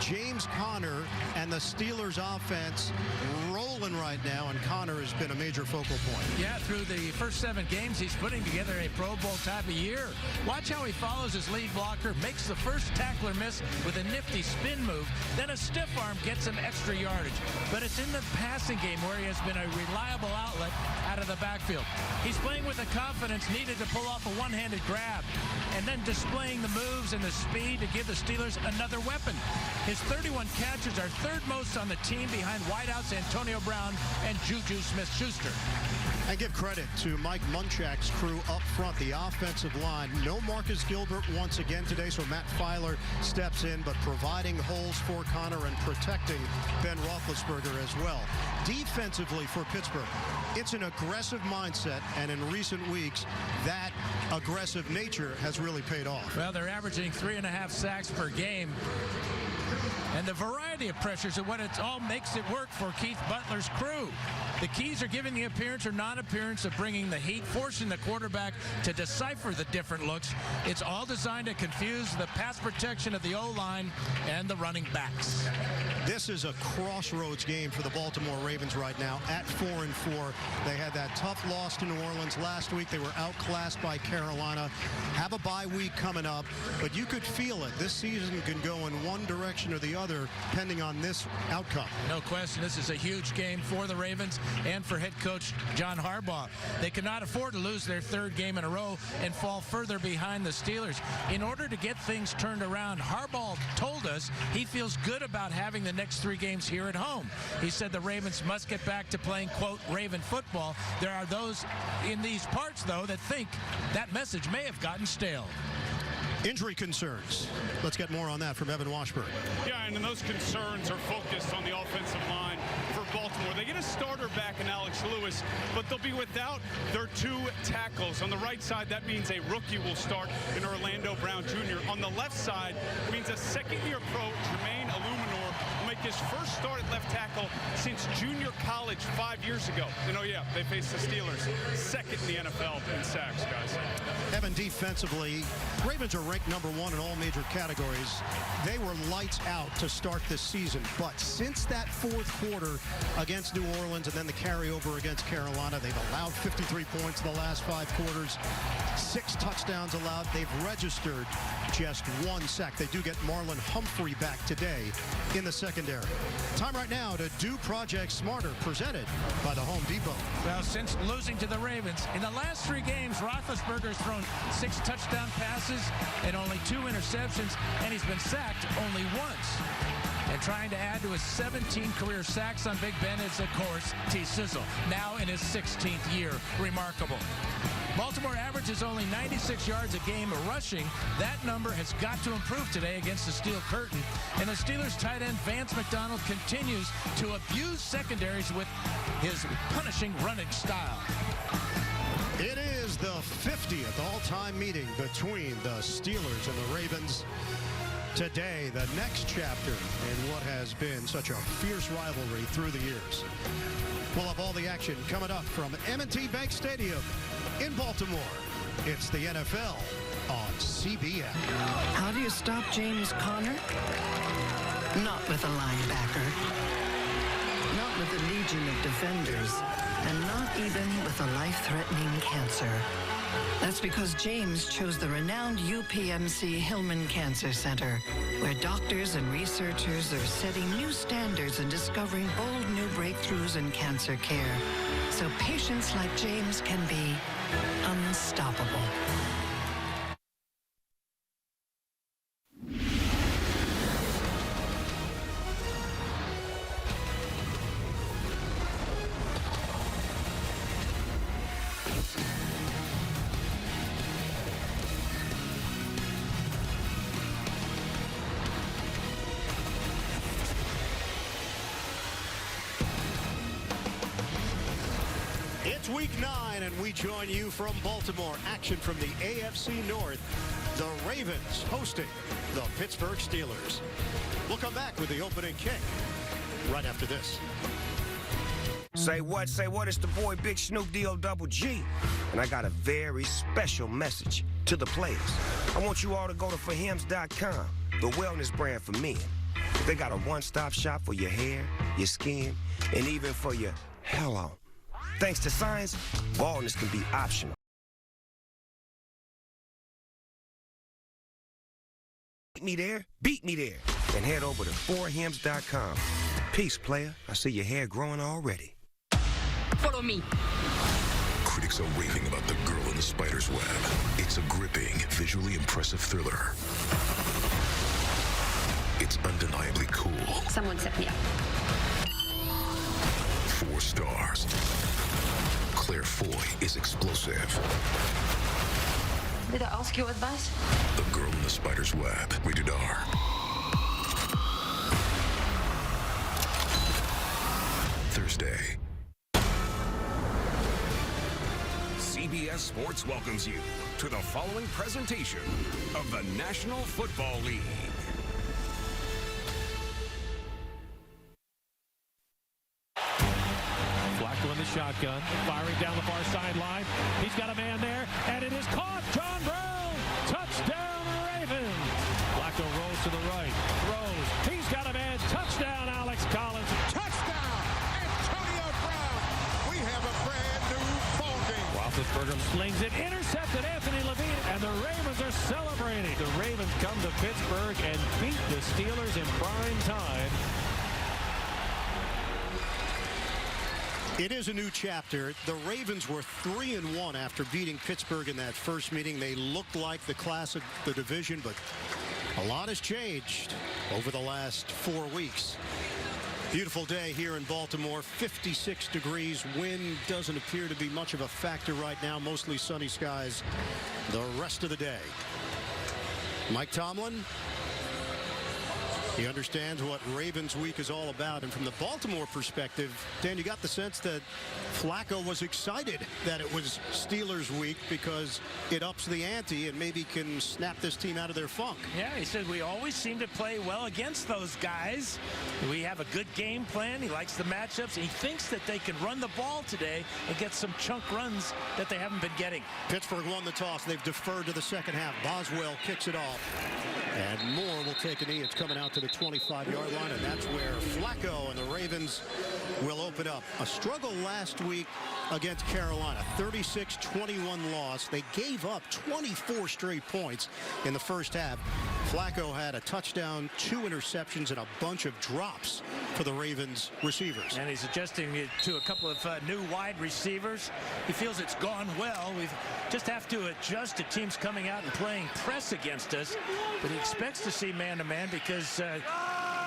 James Conner and the Steelers offense rolling right now, and Conner has been a major focal point. Yeah, through the first 7 games, he's putting together a Pro Bowl type of year. Watch how he follows his lead blocker, makes the first tackler miss with a nifty spin move, then a stiff arm gets him extra yardage. But it's in the passing game where he has been a reliable outlet out of the backfield. He's playing with the confidence needed to pull off a one-handed grab, and then displaying the moves and the speed to give the Steelers another weapon. His 31 catches are 3rd most on the team behind wideouts Antonio Brown and Juju Smith-Schuster. And give credit to Mike Munchak's crew up front, the offensive line. No Marcus Gilbert once again today, so Matt Filer steps in, but providing holes for Conner and protecting Ben Roethlisberger as well. Defensively for Pittsburgh, it's an aggressive mindset, and in recent weeks, that aggressive nature has really paid off. Well, they're averaging 3.5 sacks per game. And the variety of pressures are what it all makes it work for Keith Butler's crew. The keys are giving the appearance or non-appearance of bringing the heat, forcing the quarterback to decipher the different looks. It's all designed to confuse the pass protection of the O-line and the running backs. This is a crossroads game for the Baltimore Ravens right now at 4-4. They had that tough loss to New Orleans last week. They were outclassed by Carolina. Have a bye week coming up, but you could feel it. This season can go in one direction or the other, depending on this outcome. No question, this is a huge game for the Ravens and for head coach John Harbaugh. They cannot afford to lose their 3rd game in a row and fall further behind the Steelers. In order to get things turned around, Harbaugh told us he feels good about having the next 3 games here at home. He said the Ravens must get back to playing, quote, Raven football. There are those in these parts, though, that think that message may have gotten stale. Injury concerns. Let's get more on that from Evan Washburn. Yeah, and those concerns are focused on the offensive line for Baltimore. They get a starter back in Alex Lewis, but they'll be without their 2 tackles. On the right side, that means a rookie will start in Orlando Brown Jr. On the left side, it means a second-year pro, Jermaine Illuminor, will make his first start at left tackle since junior college 5 years ago. And oh yeah, they face the Steelers, 2nd in the NFL in sacks, guys. Evan, defensively, Ravens are ranked #1 in all major categories. They were lights out to start this season, but since that 4th quarter against New Orleans and then the carryover against Carolina, they've allowed 53 points in the last 5 quarters, 6 touchdowns allowed. They've registered just 1 sack. They do get Marlon Humphrey back today in the secondary. Time right now to do Project Smarter, presented by the Home Depot. Well, since losing to the Ravens, in the last 3 games, Roethlisberger's thrown 6 touchdown passes and only 2 interceptions, and he's been sacked only once. And trying to add to his 17 career sacks on Big Ben is, of course, T. Sizzle, now in his 16th year. Remarkable. Baltimore averages only 96 yards a game rushing. That number has got to improve today against the Steel Curtain. And the Steelers tight end Vance McDonald continues to abuse secondaries with his punishing running style. It is the 50th all-time meeting between the Steelers and the Ravens. Today, the next chapter in what has been such a fierce rivalry through the years. We'll have all the action coming up from M&T Bank Stadium in Baltimore. It's the NFL on CBS. How do you stop James Conner? Not with a linebacker. Not with a legion of defenders. And not even with a life-threatening cancer. That's because James chose the renowned UPMC Hillman Cancer Center, where doctors and researchers are setting new standards and discovering bold new breakthroughs in cancer care, so patients like James can be unstoppable. It's week 9, and we join you from Baltimore. Action from the AFC North. The Ravens hosting the Pittsburgh Steelers. We'll come back with the opening kick right after this. Say what, it's the boy Big Snoop D-O-double-G. And I got a very special message to the players. I want you all to go to forhims.com, the wellness brand for men. They got a one-stop shop for your hair, your skin, and even for your hello. Thanks to science, baldness can be optional. Beat me there, beat me there, and head over to 4hims.com. Peace, player. I see your hair growing already. Follow me. Critics are raving about The Girl in the Spider's Web. It's a gripping, visually impressive thriller. It's undeniably cool. Someone set me up. 4 stars. Claire Foy is explosive. Did I ask your advice? The Girl in the Spider's Web. Rated R. Thursday. CBS Sports welcomes you to the following presentation of the National Football League. Flacco in the shotgun, firing down the far sideline. He's got a man there, and it is caught. John Brown, touchdown Ravens. Flacco rolls to the right, throws. He's got a man, touchdown Alex Collins. Touchdown, Antonio Brown. We have a brand new ball game. Roethlisberger slings it, intercepted Anthony Levine, and the Ravens are celebrating. The Ravens come to Pittsburgh and beat the Steelers in prime time. It is a new chapter. The Ravens were 3-1 after beating Pittsburgh in that first meeting. They looked like the class of the division, but a lot has changed over the last 4 weeks. Beautiful day here in Baltimore, 56 degrees. Wind doesn't appear to be much of a factor right now. Mostly sunny skies the rest of the day. Mike Tomlin, he understands what Ravens week is all about. And from the Baltimore perspective, Dan, you got the sense that Flacco was excited that it was Steelers week because it ups the ante and maybe can snap this team out of their funk. Yeah, he said we always seem to play well against those guys. We have a good game plan. He likes the matchups. He thinks that they can run the ball today and get some chunk runs that they haven't been getting. Pittsburgh won the toss. They've deferred to the second half. Boswell kicks it off. And Moore will take a knee. It's coming out to the 25-yard line, and that's where Flacco and the Ravens will open up. A struggle last week against Carolina, 36-21 loss. They gave up 24 straight points in the first half. Flacco had a touchdown, 2 interceptions, and a bunch of drops for the Ravens receivers. And he's adjusting it to a couple of new wide receivers. He feels it's gone well. We just have to adjust to teams coming out and playing press against us. But he expects to see man-to-man because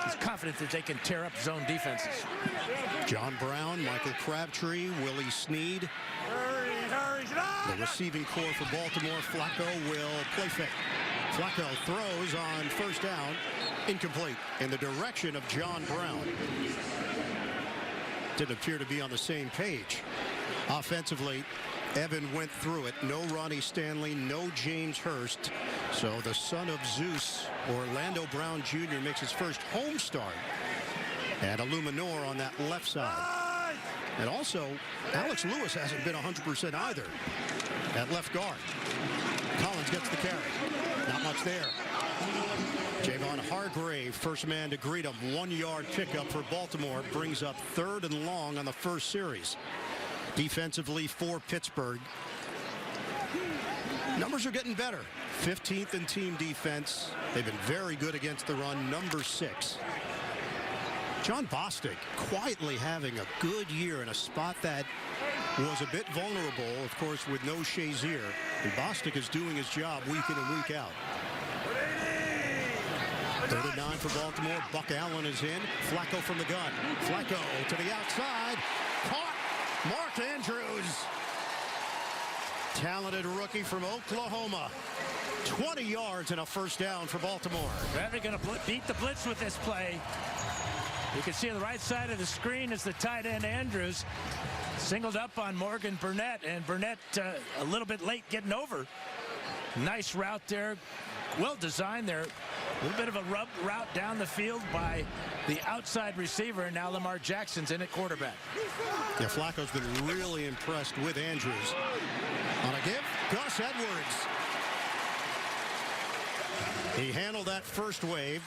he's confident that they can tear up zone defenses. John Brown, Michael Crabtree, Willie Snead. The receiving core for Baltimore. Flacco will play fake. Flacco throws on first down, incomplete, in the direction of John Brown. Didn't appear to be on the same page. Offensively, Evan went through it. No Ronnie Stanley, no James Hurst. So the son of Zeus, Orlando Brown Jr. makes his first home start. And Illuminor on that left side. And also, Alex Lewis hasn't been 100% either at left guard. Collins gets the carry. Not much there. Javon Hargrave, first man to greet him. 1-yard pickup for Baltimore. Brings up 3rd and long on the first series. Defensively for Pittsburgh. Numbers are getting better. 15th in team defense. They've been very good against the run. Number 6. John Bostic quietly having a good year in a spot that was a bit vulnerable, of course, with no Shazier. And Bostic is doing his job week in and week out. 3rd and 9 for Baltimore. Buck Allen is in. Flacco from the gun. Flacco to the outside. Caught. Mark Andrews. Talented rookie from Oklahoma. 20 yards and a first down for Baltimore. They're going to beat the blitz with this play. You can see on the right side of the screen is the tight end Andrews. Singled up on Morgan Burnett, and Burnett a little bit late getting over. Nice route there. Well designed there. A little bit of a rub route down the field by the outside receiver, and now Lamar Jackson's in at quarterback. Yeah, Flacco's been really impressed with Andrews. On a give, Gus Edwards. He handled that first wave.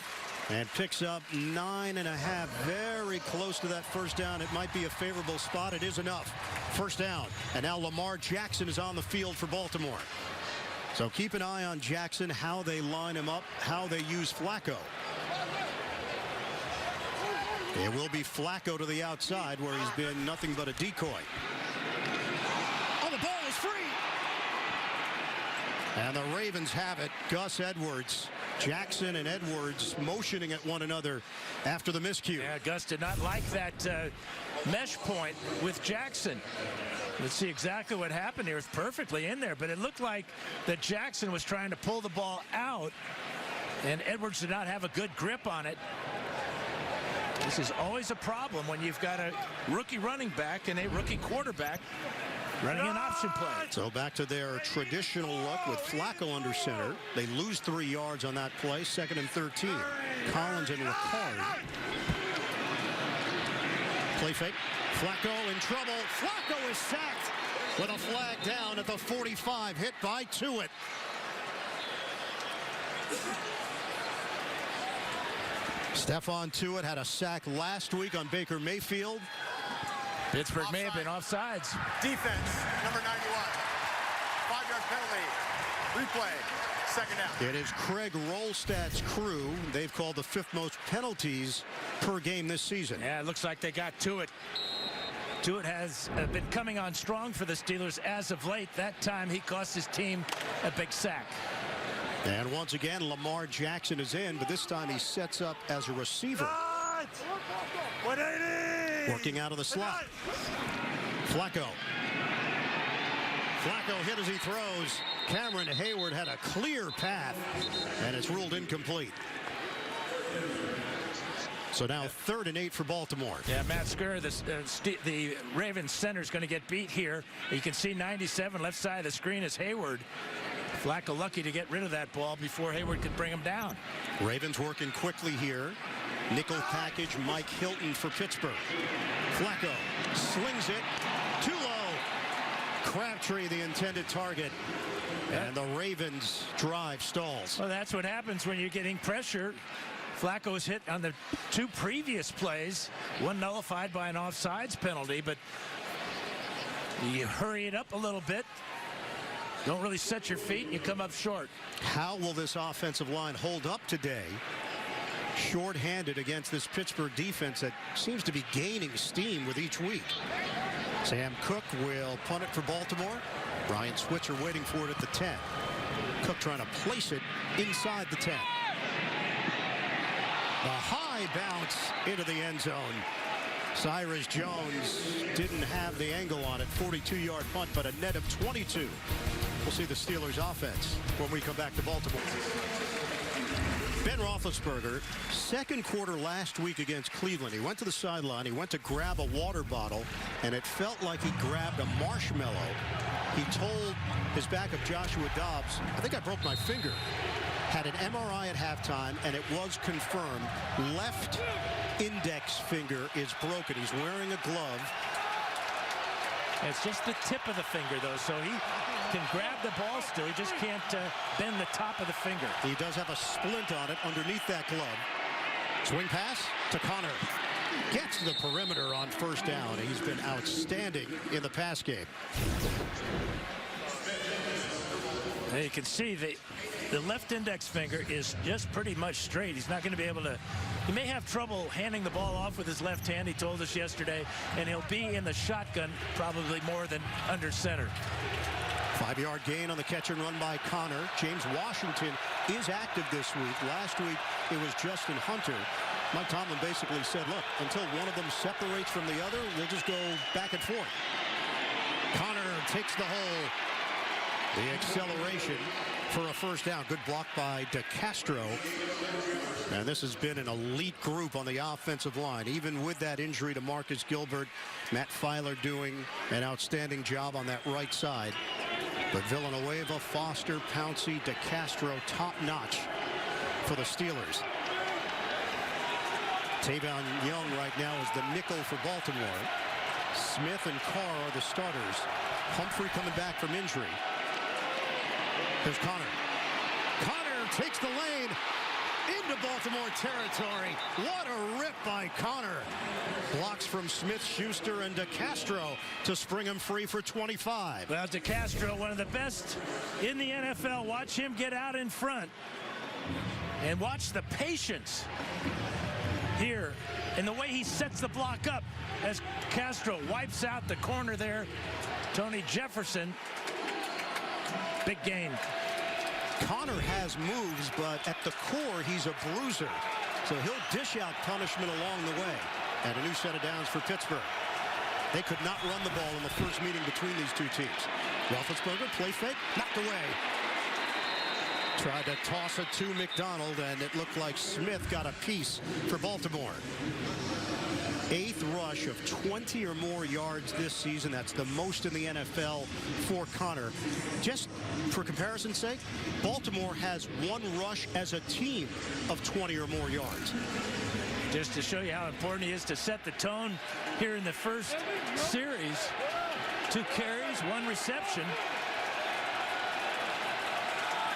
And picks up 9.5, very close to that first down. It might be a favorable spot. It is enough. First down. And now Lamar Jackson is on the field for Baltimore. So keep an eye on Jackson, how they line him up, how they use Flacco. It will be Flacco to the outside where he's been nothing but a decoy. Oh, the ball is free. And the Ravens have it. Gus Edwards. Jackson and Edwards motioning at one another after the miscue. Yeah, Gus did not like that mesh point with Jackson. Let's see exactly what happened here. It's perfectly in there, but it looked like that Jackson was trying to pull the ball out, and Edwards did not have a good grip on it. This is always a problem when you've got a rookie running back and a rookie quarterback running an option play. So back to their traditional look with Flacco under center. They lose 3 yards on that play. 2nd and 13. Collins and Ricard. Play fake. Flacco in trouble. Flacco is sacked with a flag down at the 45. Hit by Tuitt. Stephon Tuitt had a sack last week on Baker Mayfield. Pittsburgh may have been offsides. Defense, number 91. 5-yard penalty. Replay. Second down. It is Craig Rolstad's crew. They've called the 5th most penalties per game this season. Yeah, it looks like they got to it. Tuitt has been coming on strong for the Steelers as of late. That time he cost his team a big sack. And once again, Lamar Jackson is in, but this time he sets up as a receiver. 180. Working out of the slot. Flacco. Flacco hit as he throws. Cameron Hayward had a clear path, and it's ruled incomplete. So now 3rd and 8 for Baltimore. Yeah, Matt Scurry, the Ravens center is going to get beat here. You can see 97 left side of the screen is Hayward. Flacco lucky to get rid of that ball before Hayward could bring him down. Ravens working quickly here. Nickel package, Mike Hilton for Pittsburgh. Flacco slings it too low. Crabtree, the intended target. And the Ravens drive stalls. Well, that's what happens when you're getting pressure. Flacco was hit on the 2 previous plays, one nullified by an offsides penalty, but you hurry it up a little bit. Don't really set your feet, and you come up short. How will this offensive line hold up today? Short-handed against this Pittsburgh defense that seems to be gaining steam with each week. Sam Cook will punt it for Baltimore. Brian Switzer waiting for it at the 10. Cook trying to place it inside the 10. The high bounce into the end zone. Cyrus Jones didn't have the angle on it. 42-yard punt, but a net of 22. We'll see the Steelers offense when we come back to Baltimore. Ben Roethlisberger, 2nd quarter last week against Cleveland. He went to the sideline. He went to grab a water bottle, and it felt like he grabbed a marshmallow. He told his backup Joshua Dobbs, I think I broke my finger. Had an MRI at halftime, and it was confirmed. Left index finger is broken. He's wearing a glove. It's just the tip of the finger, though, so he can grab the ball still. He just can't bend the top of the finger. He does have a splint on it underneath that glove. Swing pass to Connor. Gets to the perimeter on first down. He's been outstanding in the pass game. Now you can see the left index finger is just pretty much straight. He's not going to be able to. He may have trouble handing the ball off with his left hand, he told us yesterday, and he'll be in the shotgun probably more than under center. 5-yard gain on the catch and run by Connor. James Washington is active this week. Last week it was Justin Hunter. Mike Tomlin basically said, look, until one of them separates from the other, we'll just go back and forth. Connor takes the hole. The acceleration for a first down. Good block by DeCastro. And this has been an elite group on the offensive line. Even with that injury to Marcus Gilbert, Matt Filer doing an outstanding job on that right side. But Villanueva, Foster, Pouncey, DeCastro, top-notch for the Steelers. Tavon Young right now is the nickel for Baltimore. Smith and Carr are the starters. Humphrey coming back from injury. Here's Connor. Connor takes the lane into Baltimore territory. What a rip by Connor. Blocks from Smith, Schuster, and DeCastro to spring him free for 25. Well, DeCastro, one of the best in the NFL. Watch him get out in front. And watch the patience here and the way he sets the block up as Castro wipes out the corner there. Tony Jefferson. Big gain. Connor has moves, but at the core, he's a bruiser. So he'll dish out punishment along the way. And a new set of downs for Pittsburgh. They could not run the ball in the first meeting between these two teams. Roethlisberger, play fake, knocked away. Tried to toss it to McDonald, and it looked like Smith got a piece for Baltimore. 8th rush of 20 or more yards this season. That's the most in the NFL for Connor. Just for comparison's sake, Baltimore has 1 rush as a team of 20 or more yards. Just to show you how important he is to set the tone here in the first series. 2 carries, 1 reception.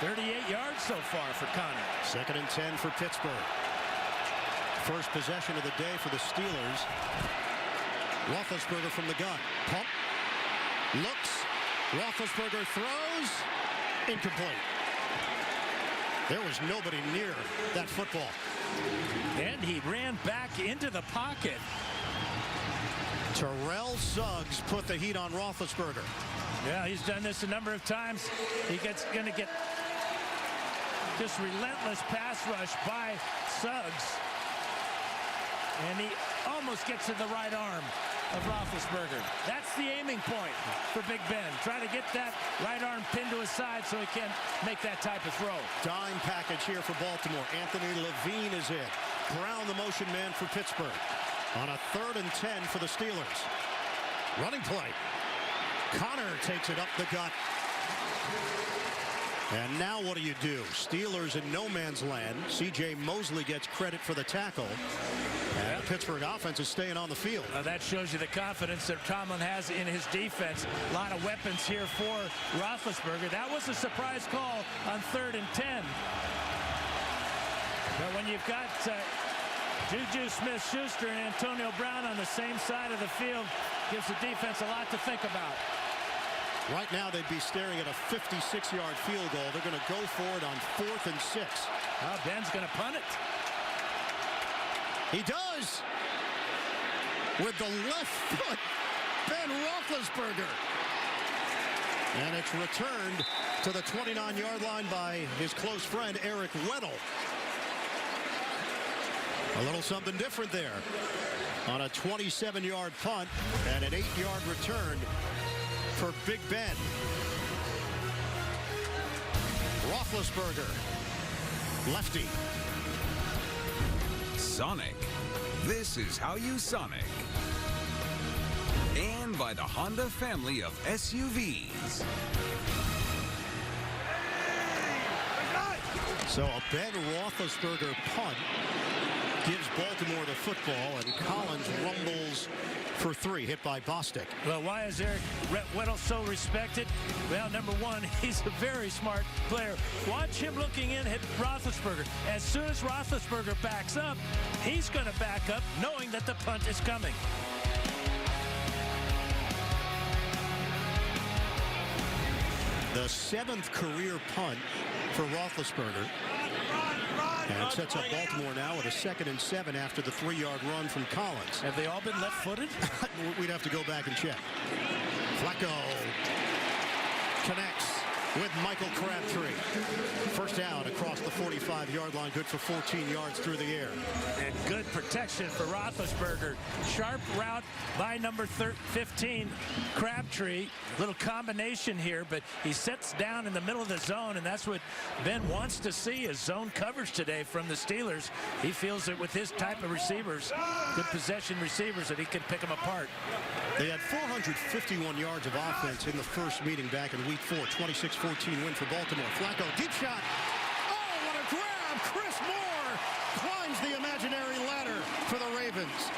38 yards so far for Connor. 2nd and 10 for Pittsburgh. First possession of the day for the Steelers. Roethlisberger from the gun. Pump. Looks. Roethlisberger throws. Incomplete. There was nobody near that football. And he ran back into the pocket. Terrell Suggs put the heat on Roethlisberger. Yeah, he's done this a number of times. He going to get this relentless pass rush by Suggs. And he almost gets to the right arm of Roethlisberger. That's the aiming point for Big Ben. Try to get that right arm pinned to his side so he can make that type of throw. Dime package here for Baltimore. Anthony Levine is in. Brown, the motion man for Pittsburgh. On a 3rd and 10 for the Steelers. Running play. Connor takes it up the gut. And now what do? Steelers in no man's land. C.J. Mosley gets credit for the tackle. And the Pittsburgh offense is staying on the field. That shows you the confidence that Tomlin has in his defense. A lot of weapons here for Roethlisberger. That was a surprise call on 3rd and 10. But when you've got Juju Smith-Schuster and Antonio Brown on the same side of the field, gives the defense a lot to think about. Right now, they'd be staring at a 56-yard field goal. They're going to go for it on 4th and 6. Well, Ben's going to punt it. He does. With the left foot, Ben Roethlisberger. And it's returned to the 29-yard line by his close friend, Eric Weddle. A little something different there. On a 27-yard punt and an 8-yard return for Big Ben. Roethlisberger, lefty. Sonic. This is how you Sonic. And by the Honda family of SUVs. So a Ben Roethlisberger punt gives Baltimore the football, and Collins rumbles for 3, hit by Bostic. Well, why is Eric Weddle so respected? Well, number one, he's a very smart player. Watch him looking in at Roethlisberger. As soon as Roethlisberger backs up, he's going to back up knowing that the punt is coming. The 7th career punt for Roethlisberger. And it sets up Baltimore now with a 2nd and 7 after the 3-yard run from Collins. Have they all been left-footed? We'd have to go back and check. Flacco connects with Michael Crabtree. First down across the 45-yard line, good for 14 yards through the air. And good protection for Roethlisberger. Sharp route by number 15, Crabtree. Little combination here, but he sits down in the middle of the zone, and that's what Ben wants to see, is zone coverage today from the Steelers. He feels that with his type of receivers, good possession receivers, that he can pick them apart. They had 451 yards of offense in the first meeting back in Week 4, 26-14 win for Baltimore. Flacco, deep shot. Oh, what a grab! Chris Moore climbs the imaginary ladder for the Ravens.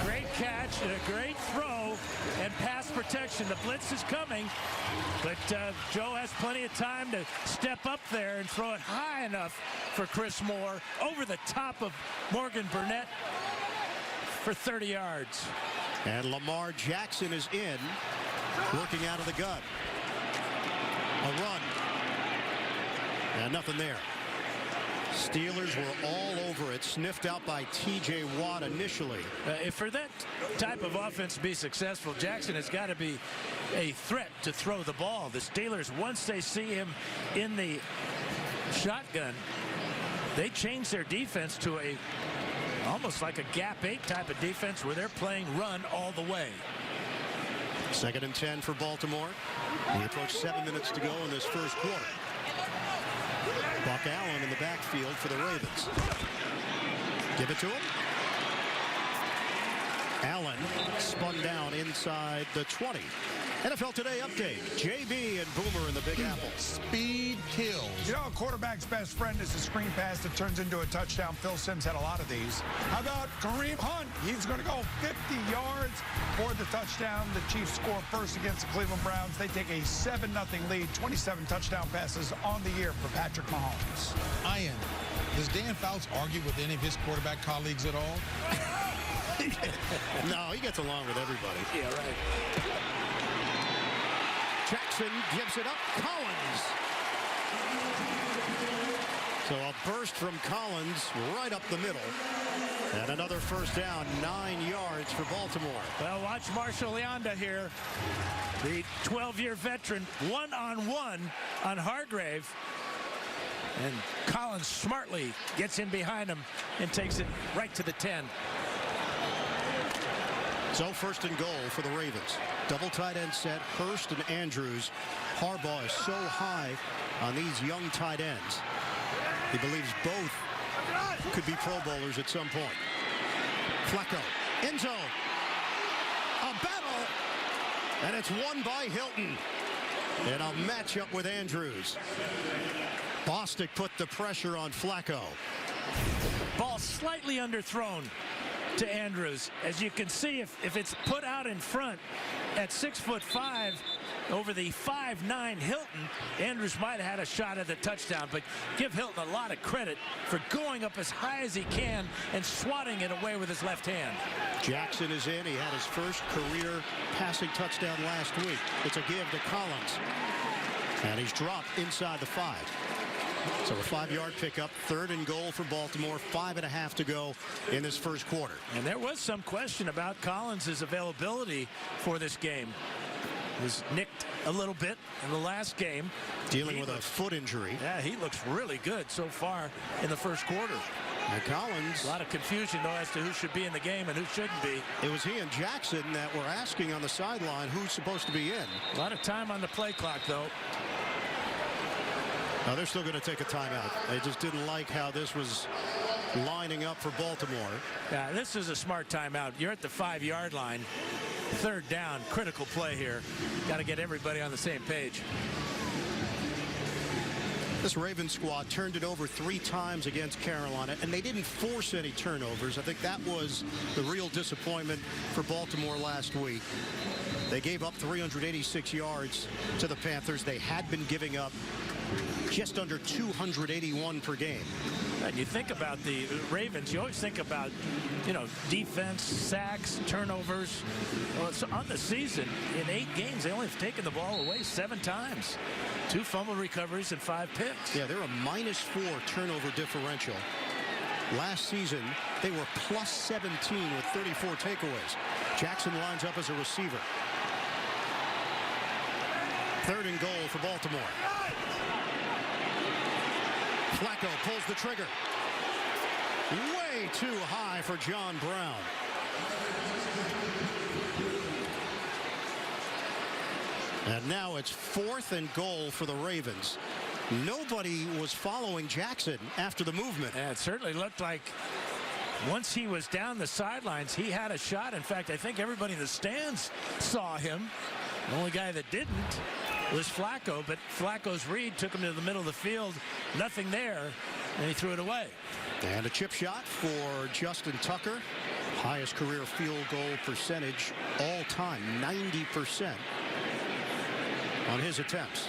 Great catch and a great throw and pass protection. The blitz is coming, but Joe has plenty of time to step up there and throw it high enough for Chris Moore over the top of Morgan Burnett for 30 yards. And Lamar Jackson is in, working out of the gun. A run. And nothing there. Steelers were all over it, sniffed out by T.J. Watt initially. If for that type of offense to be successful, Jackson has got to be a threat to throw the ball. The Steelers, once they see him in the shotgun, they change their defense to almost like a gap 8 type of defense where they're playing run all the way. 2nd and 10 for Baltimore. We approach 7 minutes to go in this first quarter. Buck Allen in the backfield for the Ravens. Give it to him. Allen spun down inside the 20. NFL Today update. JB and Boomer in the Big Apple. Speed kills. You know, a quarterback's best friend is a screen pass that turns into a touchdown. Phil Simms had a lot of these. How about Kareem Hunt? He's going to go 50 yards for the touchdown. The Chiefs score first against the Cleveland Browns. They take a 7-0 lead. 27 touchdown passes on the year for Patrick Mahomes. Ian, does Dan Fouts argue with any of his quarterback colleagues at all? No, he gets along with everybody. Yeah, right. Jackson gives it up. Collins. So a burst from Collins right up the middle. And another first down, 9 yards for Baltimore. Well, watch Marshall Leonda here. The 12-year veteran, one-on-one on Hargrave. And Collins smartly gets in behind him and takes it right to the 10. So 1st and goal for the Ravens. Double tight end set, Hurst and Andrews. Harbaugh is so high on these young tight ends. He believes both could be Pro Bowlers at some point. Flacco, end zone. A battle, and it's won by Hilton. And a matchup with Andrews. Bostic put the pressure on Flacco. Ball slightly underthrown to Andrews. As you can see, if it's put out in front at 6'5" over the 5'9" Hilton, Andrews might have had a shot at the touchdown, but give Hilton a lot of credit for going up as high as he can and swatting it away with his left hand. Jackson is in. He had his first career passing touchdown last week. It's a give to Collins. And he's dropped inside the 5. So a 5-yard pickup, 3rd and goal for Baltimore, 5.5 to go in this first quarter. And there was some question about Collins' availability for this game. He was nicked a little bit in the last game. Dealing with a foot injury. Yeah, he looks really good so far in the first quarter. And Collins. A lot of confusion, though, as to who should be in the game and who shouldn't be. It was he and Jackson that were asking on the sideline who's supposed to be in. A lot of time on the play clock, though. Now they're still going to take a timeout. They just didn't like how this was lining up for Baltimore. Yeah, this is a smart timeout. You're at the 5-yard line. 3rd down, critical play here. Got to get everybody on the same page. This Ravens squad turned it over 3 times against Carolina, and they didn't force any turnovers. I think that was the real disappointment for Baltimore last week. They gave up 386 yards to the Panthers. They had been giving up just under 281 per game. And you think about the Ravens, you always think about, you know, defense, sacks, turnovers. Well, it's on the season, in 8 games, they only have taken the ball away 7 times. 2 fumble recoveries and 5 picks. Yeah, they're a -4 turnover differential. Last season, they were +17 with 34 takeaways. Jackson lines up as a receiver. 3rd and goal for Baltimore. Flacco pulls the trigger. Way too high for John Brown. And now it's 4th and goal for the Ravens. Nobody was following Jackson after the movement. Yeah, it certainly looked like once he was down the sidelines, he had a shot. In fact, I think everybody in the stands saw him. The only guy that didn't was Flacco, but Flacco's read took him to the middle of the field. Nothing there, and he threw it away. And a chip shot for Justin Tucker. Highest career field goal percentage all time, 90% on his attempts.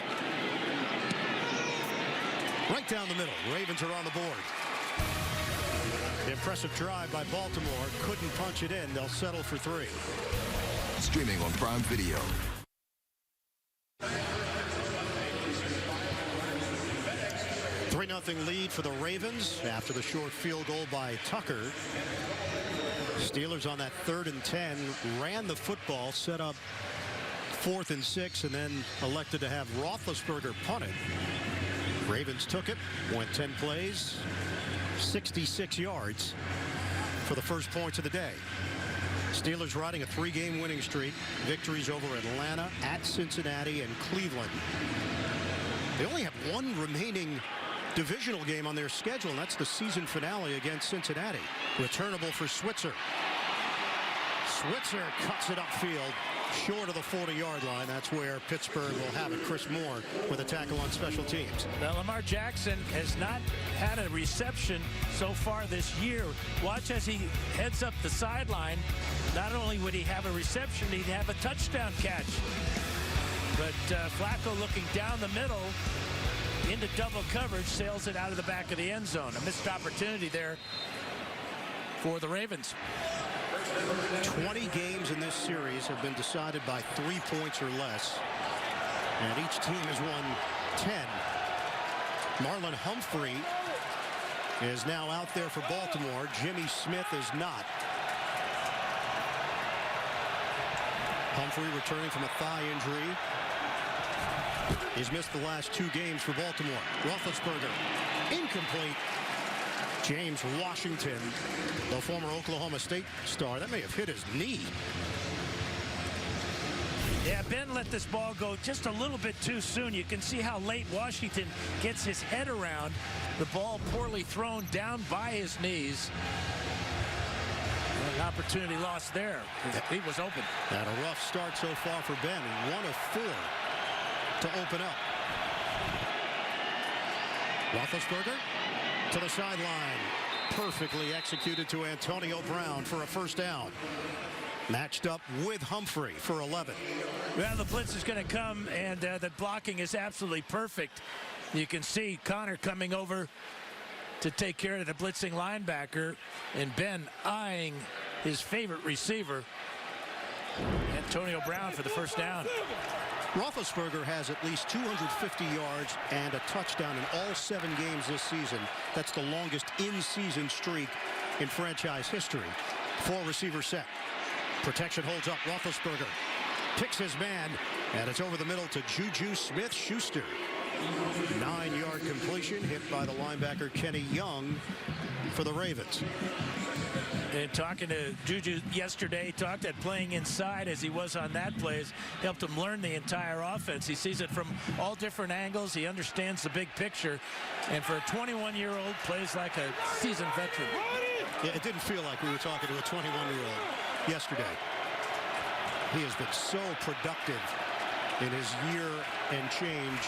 Right down the middle. Ravens are on the board. Impressive drive by Baltimore. Couldn't punch it in. They'll settle for 3. Streaming on Prime Video. 3-0 lead for the Ravens after the short field goal by Tucker. Steelers on that 3rd and 10 ran the football, set up 4th and 6, and then elected to have Roethlisberger punt it. Ravens took it, went 10 plays, 66 yards for the first points of the day. Steelers riding a 3-game winning streak. Victories over Atlanta, at Cincinnati, and Cleveland. They only have one remaining divisional game on their schedule, and that's the season finale against Cincinnati. Returnable for Switzer. Switzer cuts it upfield, short of the 40-yard line. That's where Pittsburgh will have it. Chris Moore with a tackle on special teams. Now, Lamar Jackson has not had a reception so far this year. Watch as he heads up the sideline. Not only would he have a reception, he'd have a touchdown catch. But Flacco looking down the middle into double coverage, sails it out of the back of the end zone. A missed opportunity there for the Ravens. 20 games in this series have been decided by 3 points or less, and each team has won 10. Marlon Humphrey is now out there for Baltimore. Jimmy Smith is not. Humphrey returning from a thigh injury. He's missed the last 2 games for Baltimore. Roethlisberger, incomplete. James Washington, the former Oklahoma State star, that may have hit his knee. Yeah, Ben let this ball go just a little bit too soon. You can see how late Washington gets his head around. The ball poorly thrown down by his knees. An opportunity lost there. He was open. And a rough start so far for Ben. 1 of 4 to open up. Roethlisberger to the sideline. Perfectly executed to Antonio Brown for a first down. Matched up with Humphrey for 11. Well, the blitz is going to come, and the blocking is absolutely perfect. You can see Connor coming over to take care of the blitzing linebacker, and Ben eyeing his favorite receiver, Antonio Brown, for the first down. Roethlisberger has at least 250 yards and a touchdown in all 7 games this season. That's the longest in-season streak in franchise history. 4 receiver set. Protection holds up. Roethlisberger picks his man, and it's over the middle to Juju Smith-Schuster. 9-yard completion hit by the linebacker Kenny Young for the Ravens. And talking to Juju yesterday, talked at playing inside as he was on that play, helped him learn the entire offense. He sees it from all different angles. He understands the big picture. And for a 21-year-old, plays like a seasoned veteran. Yeah, it didn't feel like we were talking to a 21-year-old yesterday. He has been so productive in his year and change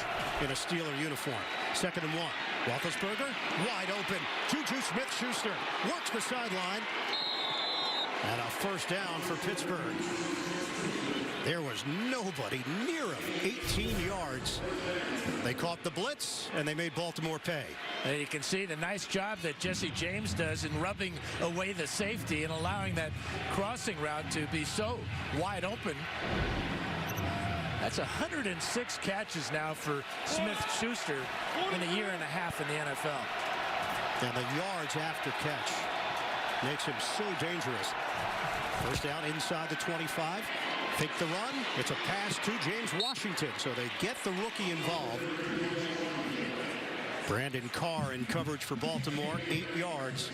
in a Steeler uniform. 2nd and 1. Roethlisberger wide open. Juju Smith-Schuster works the sideline. And a first down for Pittsburgh. There was nobody near him. 18 yards. They caught the blitz, and they made Baltimore pay. And you can see the nice job that Jesse James does in rubbing away the safety and allowing that crossing route to be so wide open. That's 106 catches now for Smith-Schuster in a year and a half in the NFL. And the yards after catch makes him so dangerous. First down inside the 25. Take the run. It's a pass to James Washington. So they get the rookie involved. Brandon Carr in coverage for Baltimore. 8 yards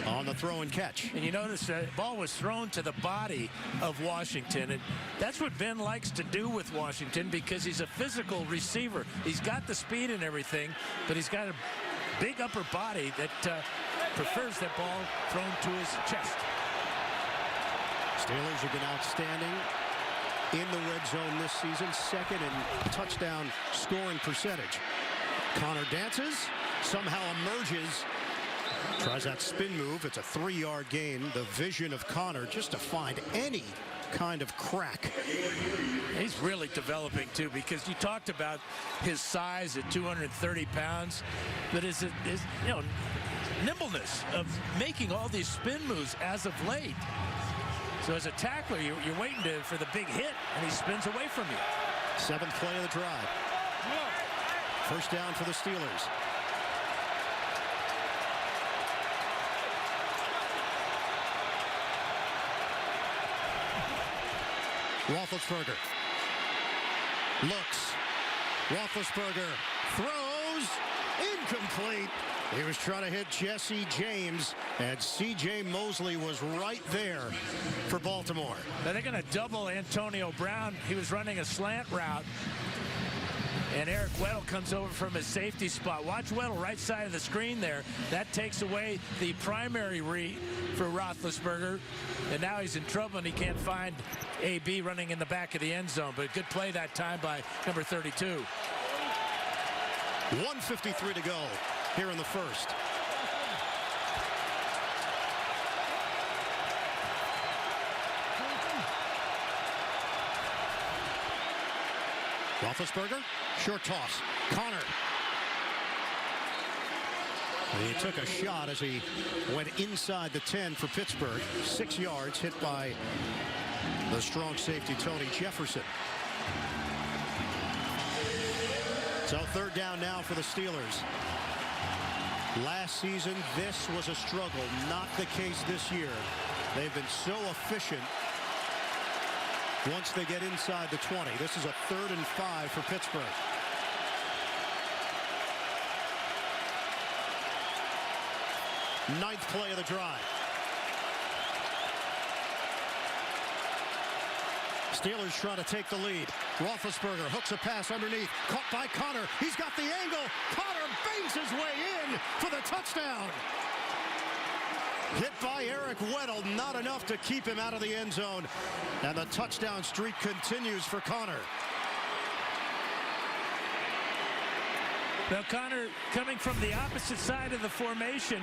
on the throw and catch. And you notice the ball was thrown to the body of Washington. And that's what Ben likes to do with Washington, because he's a physical receiver. He's got the speed and everything, but he's got a big upper body that prefers that ball thrown to his chest. Steelers have been outstanding in the red zone this season. 2nd in touchdown scoring percentage. Connor dances, somehow emerges Tries that spin move. It's a 3-yard gain. The vision of Connor just to find any kind of crack. He's really developing too, because you talked about his size at 230 pounds, but his nimbleness of making all these spin moves as of late. So as a tackler, you're waiting for the big hit, and he spins away from you. 7th play of the drive. First down for the Steelers. Roethlisberger looks. Roethlisberger throws. Incomplete. He was trying to hit Jesse James, and C.J. Mosley was right there for Baltimore. Now they're going to double Antonio Brown. He was running a slant route, and Eric Weddle comes over from his safety spot. Watch Weddle, right side of the screen there. That takes away the primary read for Roethlisberger, and now he's in trouble, and he can't find AB running in the back of the end zone. But good play that time by number 32. 1:53 to go here in the first. Roethlisberger, short toss. Connor. And he took a shot as he went inside the 10 for Pittsburgh. 6 yards, hit by the strong safety Tony Jefferson. So 3rd down now for the Steelers. Last season, this was a struggle. Not the case this year. They've been so efficient once they get inside the 20. This is a 3rd and 5 for Pittsburgh. Ninth play of the drive. Steelers try to take the lead. Roethlisberger hooks a pass underneath. Caught by Connor. He's got the angle. Connor bangs his way in for the touchdown. Hit by Eric Weddle. Not enough to keep him out of the end zone. And the touchdown streak continues for Connor. Now Connor coming from the opposite side of the formation,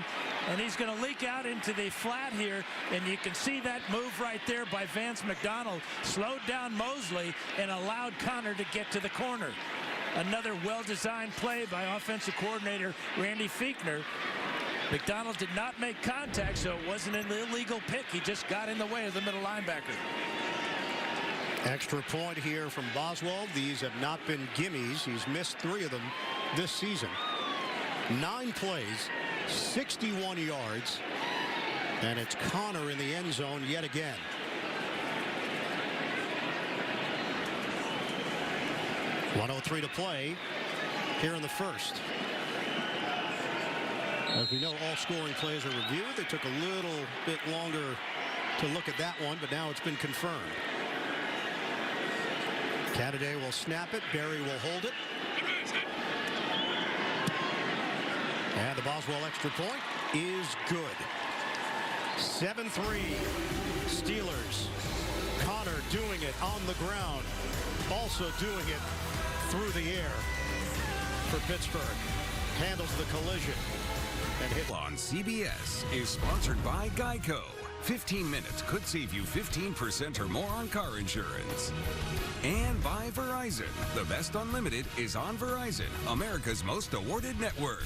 and he's going to leak out into the flat here, and you can see that move right there by Vance McDonald. Slowed down Mosley and allowed Connor to get to the corner. Another well-designed play by offensive coordinator Randy Fichtner. McDonald did not make contact, so it wasn't an illegal pick. He just got in the way of the middle linebacker. Extra point here from Boswell. These have not been gimmies. He's missed 3 of them this season. 9 plays, 61 yards, and it's Connor in the end zone yet again. .103 to play here in the first. As we know, all scoring plays are reviewed. They took a little bit longer to look at that one, but now it's been confirmed. Canada will snap it. Berry will hold it. And the Boswell extra point is good. 7-3 Steelers. Connor doing it on the ground. Also doing it through the air for Pittsburgh. Handles the collision and hit. On CBS is sponsored by Geico. 15 minutes could save you 15% or more on car insurance. And by Verizon. The best unlimited is on Verizon, America's most awarded network.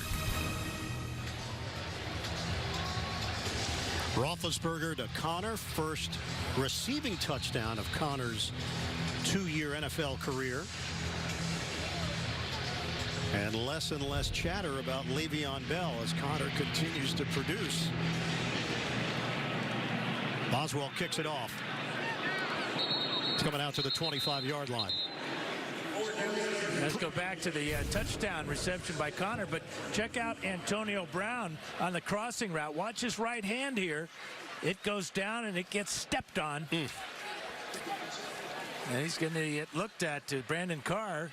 Roethlisberger to Connor. First receiving touchdown of Connor's 2-year NFL career. And less chatter about Le'Veon Bell as Connor continues to produce. Boswell kicks it off. It's coming out to the 25-yard line. Let's go back to the touchdown reception by Connor, but check out Antonio Brown on the crossing route. Watch his right hand here. It goes down and it gets stepped on. And he's going to get looked at to Brandon Carr.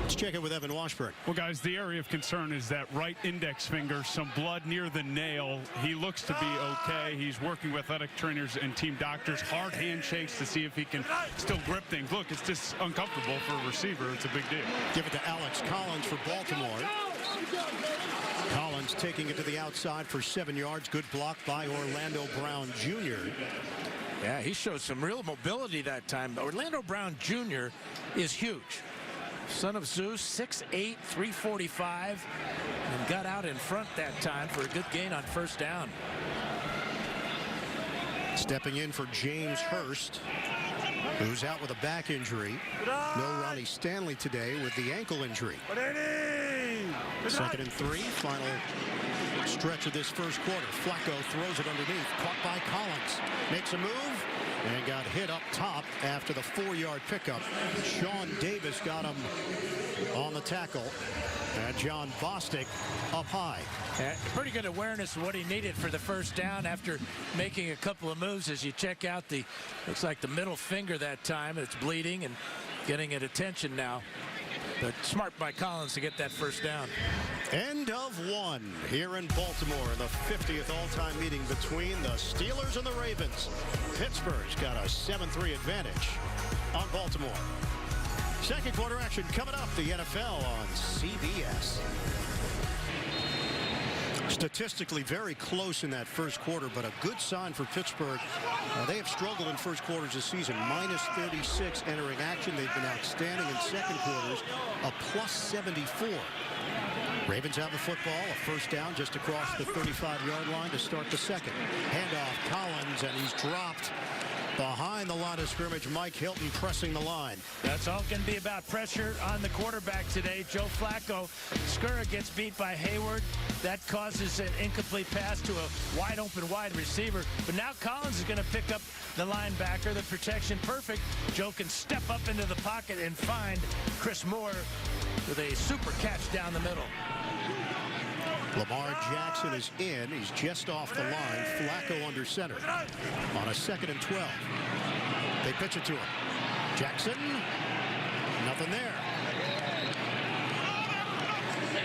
Let's check it with Evan Washburn. Well, guys, the area of concern is that right index finger, some blood near the nail. He looks to be okay. He's working with athletic trainers and team doctors. Hard handshakes to see if he can still grip things. Look, it's just uncomfortable for a receiver. It's a big deal. Give it to Alex Collins for Baltimore. Ravens taking it to the outside for 7 yards. Good block by Orlando Brown Jr. Yeah, he showed some real mobility that time. Orlando Brown Jr. is huge. Son of Zeus, 6'8", 345, and got out in front that time for a good gain on first down. Stepping in for James Hurst, who's out with a back injury. No Ronnie Stanley today with the ankle injury. 2nd and 3, final stretch of this first quarter. Flacco throws it underneath, caught by Collins, makes a move, and got hit up top after the 4-yard pickup. Sean Davis got him on the tackle. And John Bostic up high. Pretty good awareness of what he needed for the first down after making a couple of moves. As you check out the, looks like the middle finger that time. It's bleeding and getting it attention now. But smart by Collins to get that first down. End of 1 here in Baltimore in the 50th all-time meeting between the Steelers and the Ravens. Pittsburgh's got a 7-3 advantage on Baltimore. Second quarter action coming up, the NFL on CBS. Statistically very close in that first quarter, but a good sign for Pittsburgh. They have struggled in first quarters this season. Minus 36 entering action. They've been outstanding in second quarters, a plus 74. Ravens have the football, a first down just across the 35-yard line to start the second. Handoff, Collins, and he's dropped behind the line of scrimmage. Mike Hilton pressing the line. That's all going to be about pressure on the quarterback today. Joe Flacco. Skura gets beat by Hayward. That causes an incomplete pass to a wide open wide receiver. But now Collins is going to pick up the linebacker. The protection perfect. Joe can step up into the pocket and find Chris Moore with a super catch down the middle. Lamar Jackson is in. He's just off the line. Flacco under center on a 2nd and 12. They pitch it to him. Jackson, nothing there.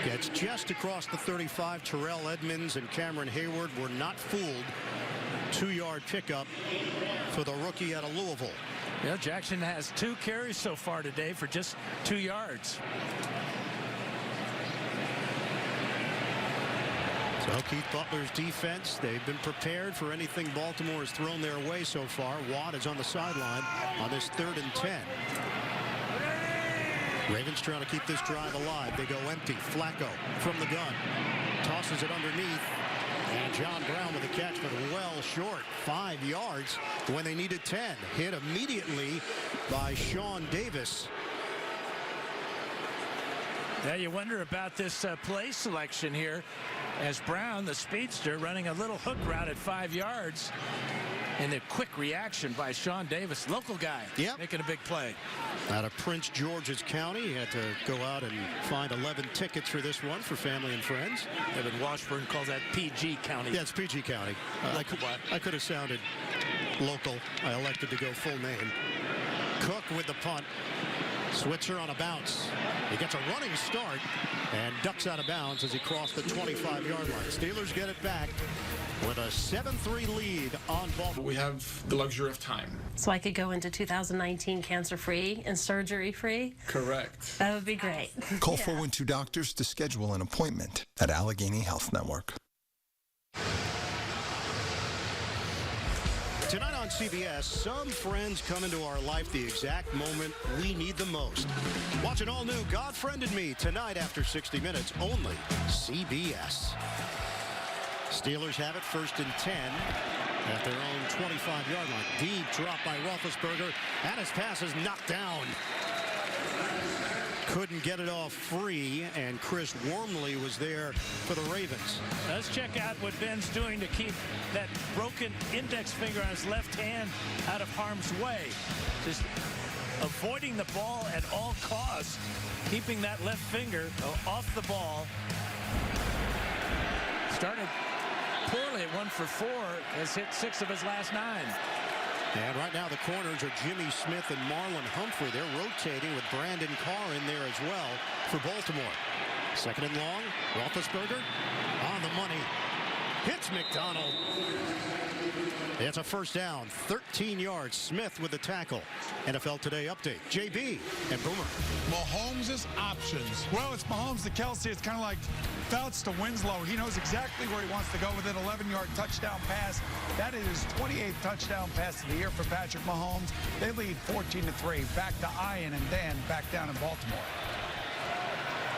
Gets just across the 35. Terrell Edmonds and Cameron Hayward were not fooled. 2-yard pickup for the rookie out of Louisville. Yeah, Jackson has 2 carries so far today for just 2 yards. So Keith Butler's defense, they've been prepared for anything Baltimore has thrown their way so far. Watt is on the sideline on this 3rd and 10. Ravens trying to keep this drive alive. They go empty. Flacco from the gun. Tosses it underneath. And John Brown with a catch, but well short. 5 yards when they needed 10. Hit immediately by Sean Davis. Yeah, you wonder about this play selection here as Brown, the speedster, running a little hook route at 5 yards. And the quick reaction by Sean Davis, local guy, making a big play. Out of Prince George's County, he had to go out and find 11 tickets for this one for family and friends. Evan Washburn calls that PG County. Yeah, it's PG County. I could have sounded local. I elected to go full name. Cook with the punt. Switzer on a bounce. He gets a running start and ducks out of bounds as he crossed the 25-yard line. Steelers get it back with a 7-3 lead on Baltimore. We have the luxury of time. So I could go into 2019 cancer-free and surgery-free? Correct. That would be great. Call 412 Doctors to schedule an appointment at Allegheny Health Network. Tonight on CBS, some friends come into our life the exact moment we need them most. Watch an all-new God Friended Me tonight after 60 minutes, only CBS. Steelers have it 1st and 10 at their own 25-yard line. Deep drop by Roethlisberger, and his pass is knocked down. Couldn't get it off free, and Chris Wormley was there for the Ravens. Let's check out what Ben's doing to keep that broken index finger on his left hand out of harm's way. Just avoiding the ball at all costs, keeping that left finger off the ball. Started poorly at 1 for 4, has hit 6 of his last 9. And right now the corners are Jimmy Smith and Marlon Humphrey. They're rotating with Brandon Carr in there as well for Baltimore. 2nd and long. Roethlisberger on the money. Hits McDonald. It's a first down, 13 yards. Smith with the tackle. NFL Today update. JB and Boomer. Mahomes' options. Well, it's Mahomes to Kelsey. It's kind of like Fouts to Winslow. He knows exactly where he wants to go with an 11-yard touchdown pass. That is his 28th touchdown pass of the year for Patrick Mahomes. They lead 14-3. Back to Ian and Dan back down in Baltimore.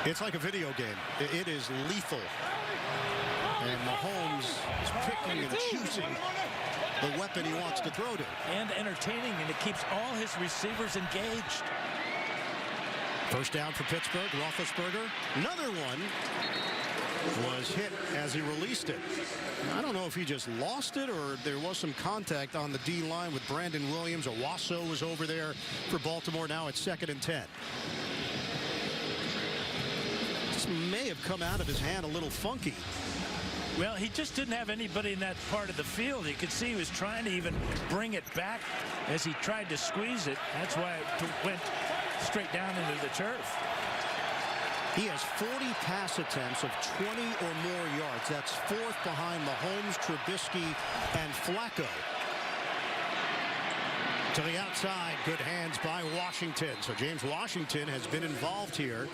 It's like a video game. It is lethal. And Mahomes is picking and choosing the weapon he wants to throw to. And entertaining, and it keeps all his receivers engaged. First down for Pittsburgh. Roethlisberger. Another one was hit as he released it. I don't know if he just lost it or there was some contact on the D-line with Brandon Williams. Owasso was over there for Baltimore. Now it's 2nd and 10. This may have come out of his hand a little funky. Well, he just didn't have anybody in that part of the field. You could see he was trying to even bring it back as he tried to squeeze it. That's why it went straight down into the turf. He has 40 pass attempts of 20 or more yards. That's 4th behind Mahomes, Trubisky, and Flacco. To the outside, good hands by Washington. So James Washington has been involved here.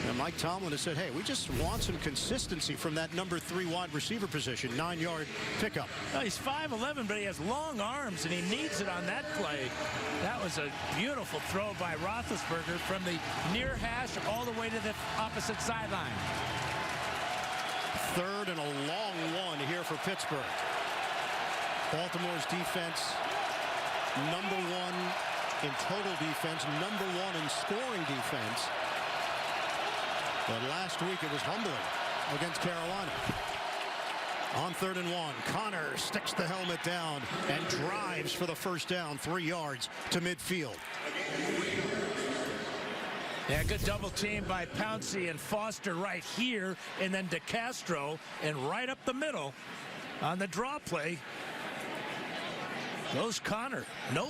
And Mike Tomlin has said, hey, we just want some consistency from that number 3 wide receiver position. 9-yard pickup. Well, he's 5'11", but he has long arms, and he needs it on that play. That was a beautiful throw by Roethlisberger from the near hash all the way to the opposite sideline. 3rd and a long one here for Pittsburgh. Baltimore's defense, number 1 in total defense, number 1 in scoring defense. But last week it was humbling against Carolina. On 3rd and 1, Connor sticks the helmet down and drives for the first down, 3 yards to midfield. Yeah, good double team by Pouncey and Foster right here, and then DeCastro, and right up the middle on the draw play goes Connor. No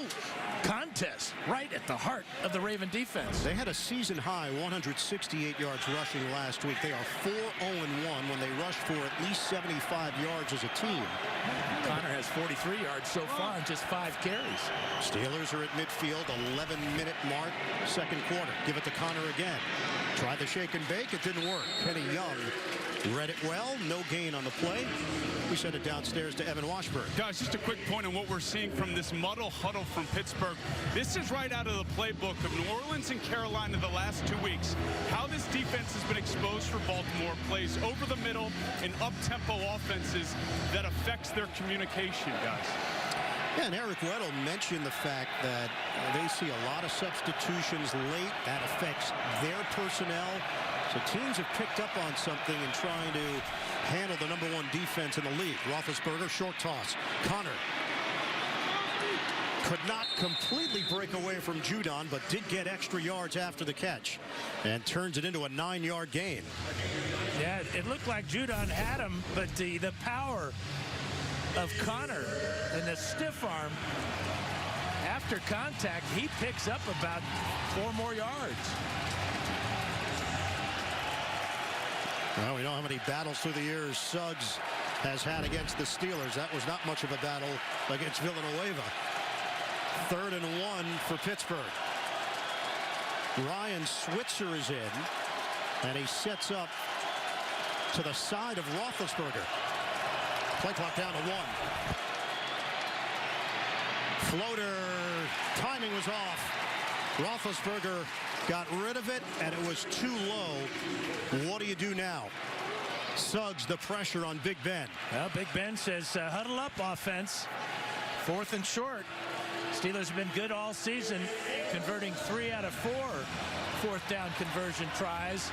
contest, right at the heart of the Raven defense. They had a season high 168 yards rushing last week. They are 4-0-1 when they rush for at least 75 yards as a team. Connor has 43 yards so far in just 5 carries. Steelers are at midfield, 11-minute mark, 2nd quarter. Give it to Connor again. Try the shake and bake. It didn't work. Kenny Young read it well. No gain on the play. We send it downstairs to Evan Washburn. Guys, just a quick point on what we're seeing from this muddle huddle from Pittsburgh. This is right out of the playbook of New Orleans and Carolina the last 2 weeks. How this defense has been exposed for Baltimore, plays over the middle and up-tempo offenses that affects their communication, guys. Yeah, and Eric Weddle mentioned the fact that they see a lot of substitutions late. That affects their personnel. So teams have picked up on something in trying to handle the number 1 defense in the league. Roethlisberger, short toss. Connor could not completely break away from Judon, but did get extra yards after the catch and turns it into a 9-yard gain. Yeah, it looked like Judon had him, but the power of Connor and the stiff arm after contact, he picks up about 4 more yards. Well, we know how many battles through the years Suggs has had against the Steelers. That was not much of a battle against Villanueva. 3rd and 1 for Pittsburgh. Ryan Switzer is in, and he sets up to the side of Roethlisberger. Play clock down to 1. Floater, timing was off. Roethlisberger got rid of it, and it was too low. What do you do now? Suggs the pressure on Big Ben. Well, Big Ben says huddle up offense. 4th and short. Steelers have been good all season, converting 3 out of 4 4th down conversion tries.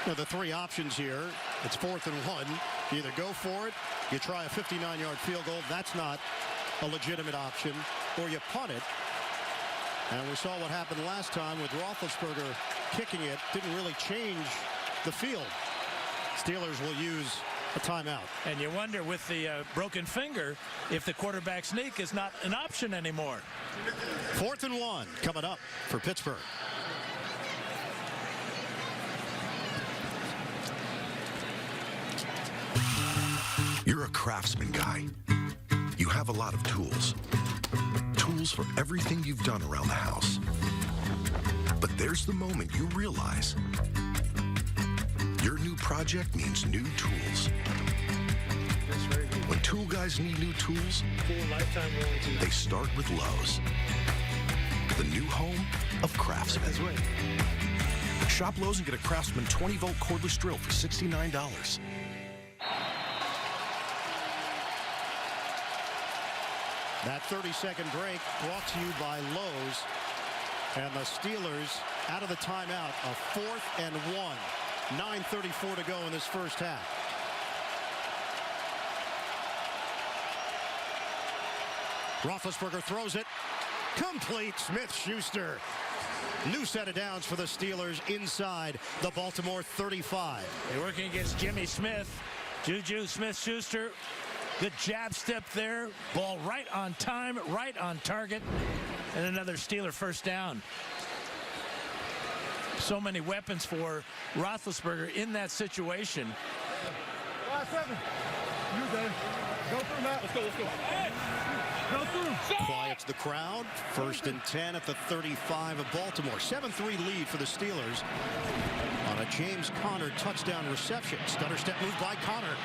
Well, the 3 options here, it's 4th and 1. You either go for it, you try a 59-yard field goal. That's not a legitimate option. Or you punt it. And we saw what happened last time with Roethlisberger kicking it. Didn't really change the field. Steelers will use a timeout. And you wonder with the broken finger if the quarterback sneak is not an option anymore. 4th and 1 coming up for Pittsburgh. You're a craftsman guy. You have a lot of tools. Tools for everything you've done around the house. But there's the moment you realize your new project means new tools. When tool guys need new tools, they start with Lowe's, the new home of craftsmen. Shop Lowe's and get a Craftsman 20-volt cordless drill for $69. That 30-second break brought to you by Lowe's. And the Steelers out of the timeout, a 4th and 1. 9:34 to go in this first half. Roethlisberger throws it. Complete. Smith-Schuster. New set of downs for the Steelers inside the Baltimore 35. They're working against Jimmy Smith. Juju Smith-Schuster. Good jab step there. Ball right on time, right on target. And another Steeler first down. So many weapons for Roethlisberger in that situation. Go through. Quiets the crowd. 1st and 10 at the 35 of Baltimore. 7-3 lead for the Steelers on a James Conner touchdown reception. Stutter step move by Conner.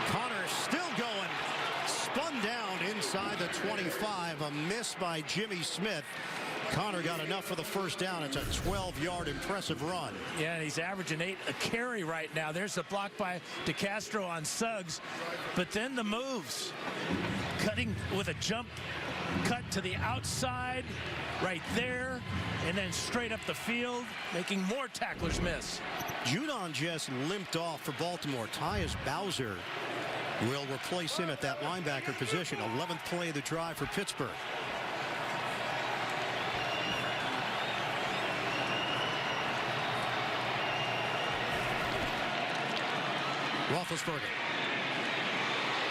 Conner still going. Spun down inside the 25. A miss by Jimmy Smith. Conner got enough for the first down. It's a 12-yard impressive run. Yeah, and he's averaging 8 a carry right now. There's the block by DeCastro on Suggs. But then the moves. Cutting with a jump cut to the outside right there. And then straight up the field, making more tacklers miss. Judon just limped off for Baltimore. Tyus Bowser will replace him at that linebacker position. 11th play of the drive for Pittsburgh. Roethlisberger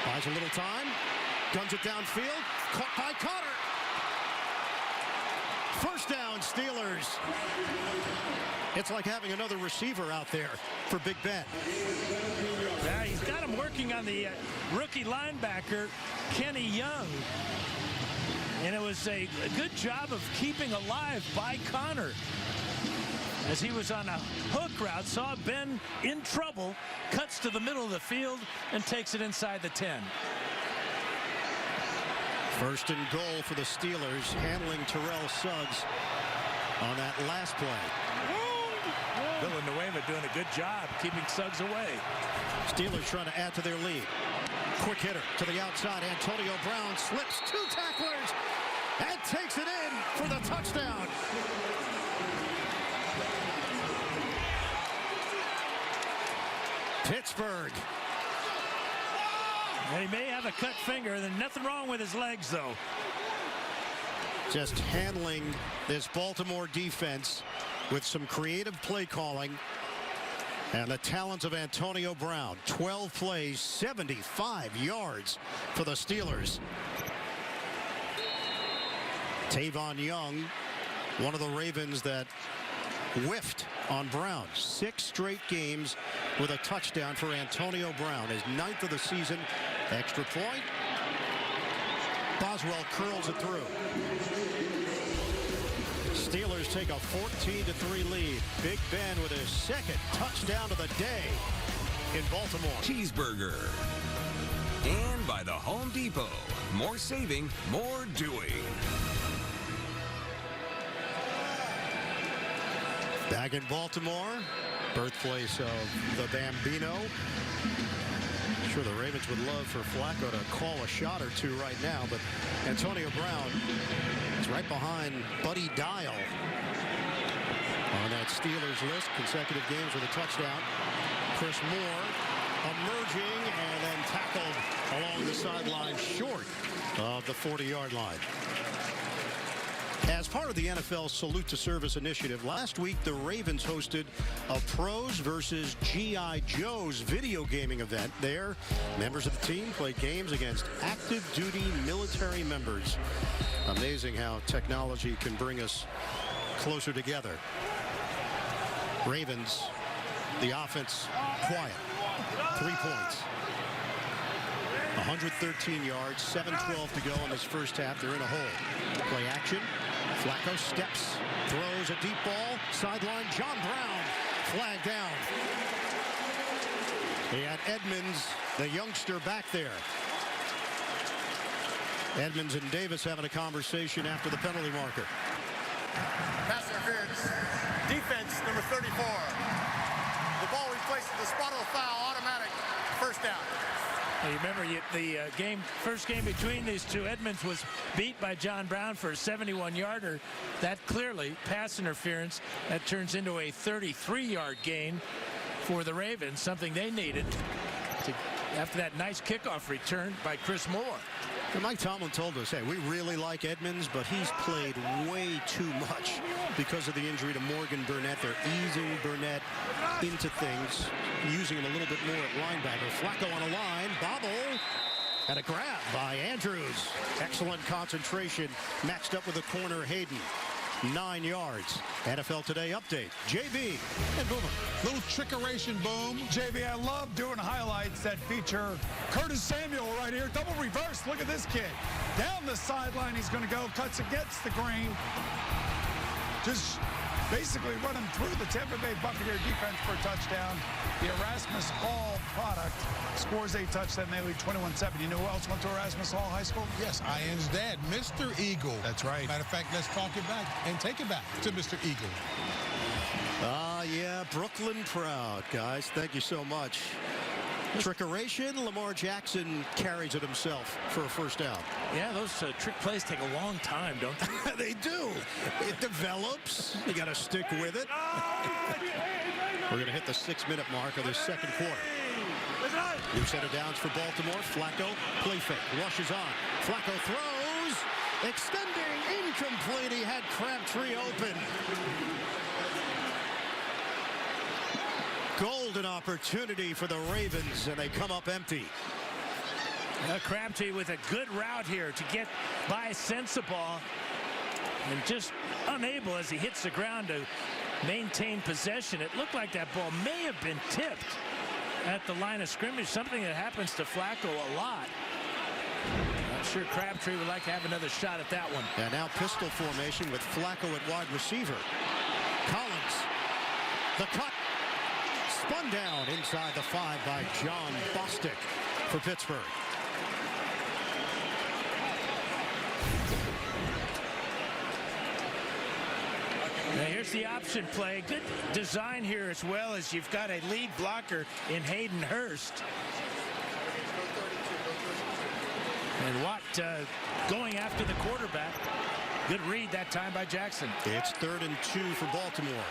buys a little time, guns it downfield, caught by Conner. First down, Steelers. It's like having another receiver out there for Big Ben. Yeah, he's got him working on the rookie linebacker, Kenny Young. And it was a good job of keeping alive by Conner. As he was on a hook route, saw Ben in trouble, cuts to the middle of the field, and takes it inside the 10. First and goal for the Steelers, handling Terrell Suggs on that last play. Villanueva doing a good job keeping Suggs away. Steelers trying to add to their lead. Quick hitter to the outside. Antonio Brown slips 2 tacklers and takes it in for the touchdown. Pittsburgh. And he may have a cut finger. There's nothing wrong with his legs, though. Just handling this Baltimore defense with some creative play calling and the talents of Antonio Brown. 12 plays, 75 yards for the Steelers. Tavon Young, one of the Ravens that whiffed on Brown. 6 straight games with a touchdown for Antonio Brown. His 9th of the season. Extra point. Boswell curls it through. Steelers take a 14-3 lead. Big Ben with his 2nd touchdown of the day in Baltimore. Cheeseburger. And by the Home Depot. More saving, more doing. Back in Baltimore, birthplace of the Bambino. I'm sure the Ravens would love for Flacco to call a shot or 2 right now, but Antonio Brown is right behind Buddy Dial on that Steelers list. Consecutive games with a touchdown. Chris Moore emerging and then tackled along the sideline short of the 40-yard line. As part of the NFL Salute to Service initiative, last week the Ravens hosted a Pros versus G.I. Joe's video gaming event. There, members of the team played games against active duty military members. Amazing how technology can bring us closer together. Ravens, the offense quiet. 3 points. 113 yards, 7:12 to go in this first half. They're in a hole. Play action. Flacco steps, throws a deep ball. Sideline, John Brown. Flag down. He had Edmonds, the youngster, back there. Edmonds and Davis having a conversation after the penalty marker. Pass interference. Defense, number 34. The ball replaced at the spot of the foul. Automatic first down. You remember the first game between these two, Edmonds was beat by John Brown for a 71-yarder. That clearly pass interference. That turns into a 33-yard gain for the Ravens, something they needed after that nice kickoff return by Chris Moore. And Mike Tomlin told us, hey, we really like Edmonds, but he's played way too much because of the injury to Morgan Burnett. They're easing Burnett into things, using him a little bit more at linebacker. Flacco on a line, bobble, and a grab by Andrews. Excellent concentration, matched up with the corner Hayden. 9 yards. NFL Today update. JB and Boomer. Little trickeration, Boom. JB, I love doing highlights that feature Curtis Samuel right here. Double reverse. Look at this kid. Down the sideline he's going to go. Cuts against the grain. Just basically running through the Tampa Bay Buccaneer defense for a touchdown. The Erasmus Hall product scores a touchdown. They lead 21-7. You know who else went to Erasmus Hall High School? Yes, Ian's dad, Mr. Eagle. That's right. Matter of fact, let's talk it back and take it back to Mr. Eagle. Yeah, Brooklyn proud, guys. Thank you so much. Trickeration, Lamar Jackson carries it himself for a first down. Yeah, those trick plays take a long time, don't they? They do. It develops. You got to stick with it. We're going to hit the 6-minute mark of the second quarter. New set of downs for Baltimore. Flacco, play fake, rushes on. Flacco throws, extending, incomplete. He had Crabtree open. Golden opportunity for the Ravens, and they come up empty. Crabtree with a good route here to get by Sensabaugh, and just unable as he hits the ground to maintain possession. It looked like that ball may have been tipped at the line of scrimmage, something that happens to Flacco a lot. I'm sure Crabtree would like to have another shot at that one. And now pistol formation with Flacco at wide receiver. Collins, the cut. Spun down inside the 5 by John Bostic for Pittsburgh. Now here's the option play. Good design here as well, as you've got a lead blocker in Hayden Hurst. And Watt going after the quarterback. Good read that time by Jackson. It's 3rd and 2 for Baltimore.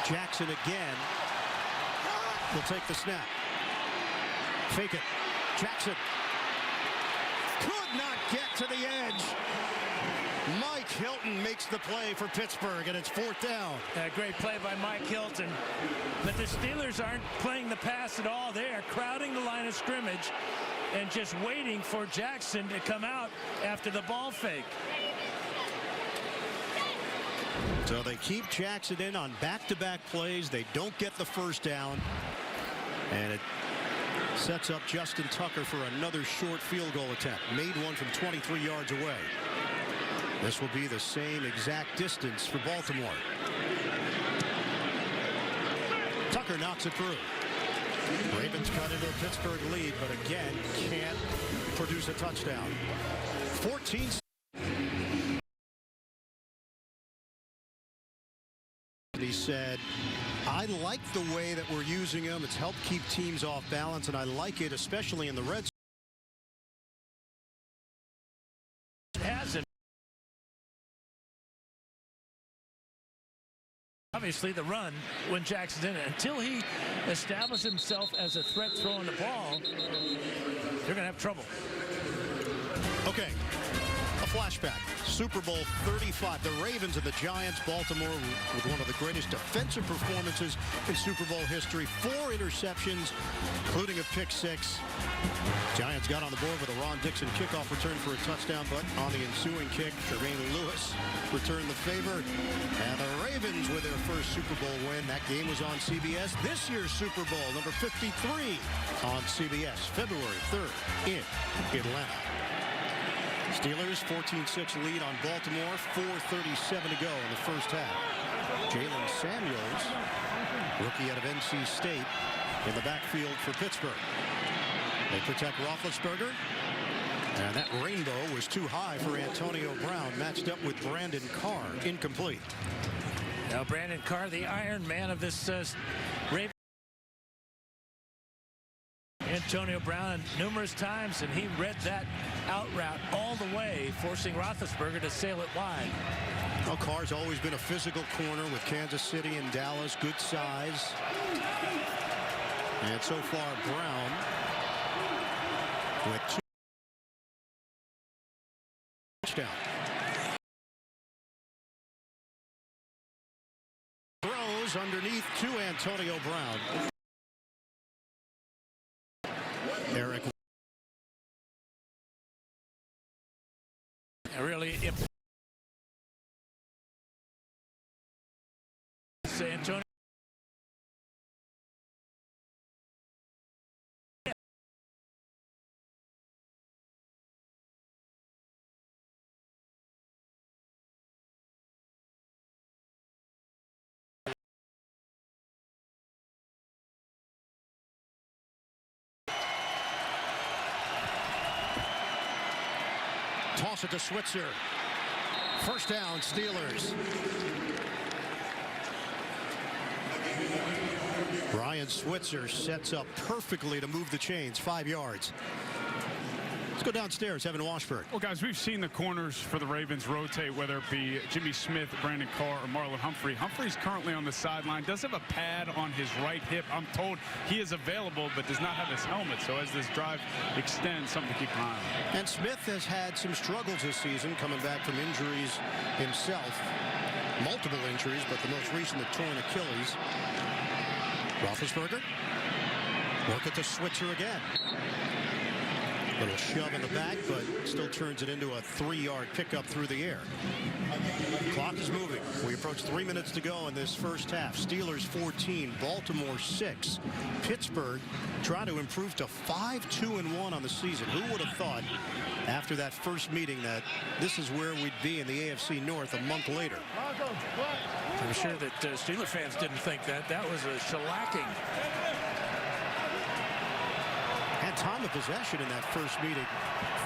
Jackson again. Will take the snap. Fake it. Jackson could not get to the edge. Mike Hilton makes the play for Pittsburgh, and it's 4th down. Great play by Mike Hilton. But the Steelers aren't playing the pass at all. They are crowding the line of scrimmage and just waiting for Jackson to come out after the ball fake. So they keep Jackson in on back-to-back plays. They don't get the first down. And it sets up Justin Tucker for another short field goal attempt. Made one from 23 yards away. This will be the same exact distance for Baltimore. Tucker knocks it through. Ravens cut into a Pittsburgh lead, but again can't produce a touchdown. 14. He said, I like the way that we're using him. It's helped keep teams off balance, and I like it, especially in the red zone. Hasn't. Obviously, the run when Jackson's in it. Until he establishes himself as a threat throwing the ball, they're going to have trouble. Okay. A flashback. Super Bowl 35. The Ravens and the Giants. Baltimore with one of the greatest defensive performances in Super Bowl history. 4 interceptions, including a pick 6. Giants got on the board with a Ron Dixon kickoff return for a touchdown, but on the ensuing kick, Jermaine Lewis returned the favor. And the Ravens with their first Super Bowl win. That game was on CBS. This year's Super Bowl, number 53, on CBS, February 3rd in Atlanta. Steelers 14-6 lead on Baltimore. 4:37 to go in the first half. Jalen Samuels, rookie out of NC State, in the backfield for Pittsburgh. They protect Roethlisberger. And that rainbow was too high for Antonio Brown, matched up with Brandon Carr. Incomplete. Now Brandon Carr, the Iron Man of this Ravens. Antonio Brown numerous times, and he read that out route all the way, forcing Roethlisberger to sail it wide. Well, Carr's always been a physical corner with Kansas City and Dallas. Good size. And so far, Brown with 2 touchdowns. Throws underneath to Antonio Brown. Eric. Really, Antonio. Toss it to Switzer. First down, Steelers. Ryan Switzer sets up perfectly to move the chains. 5 yards. Let's go downstairs. Evan Washburn. Well, guys, we've seen the corners for the Ravens rotate, whether it be Jimmy Smith, Brandon Carr, or Marlon Humphrey. Humphrey's currently on the sideline. Does have a pad on his right hip. I'm told he is available, but does not have his helmet. So as this drive extends, something to keep an eye on. And Smith has had some struggles this season, coming back from injuries himself. Multiple injuries, but the most recent, the torn Achilles. Roethlisberger. Work it to Switzer again. Little shove in the back, but still turns it into a 3-yard pickup through the air. Clock is moving. We approach 3 minutes to go in this first half. Steelers 14, Baltimore 6. Pittsburgh trying to improve to 5-2-1 on the season. Who would have thought after that first meeting that this is where we'd be in the AFC North a month later? I'm sure that Steeler fans didn't think that. That was a shellacking. And time of possession in that first meeting,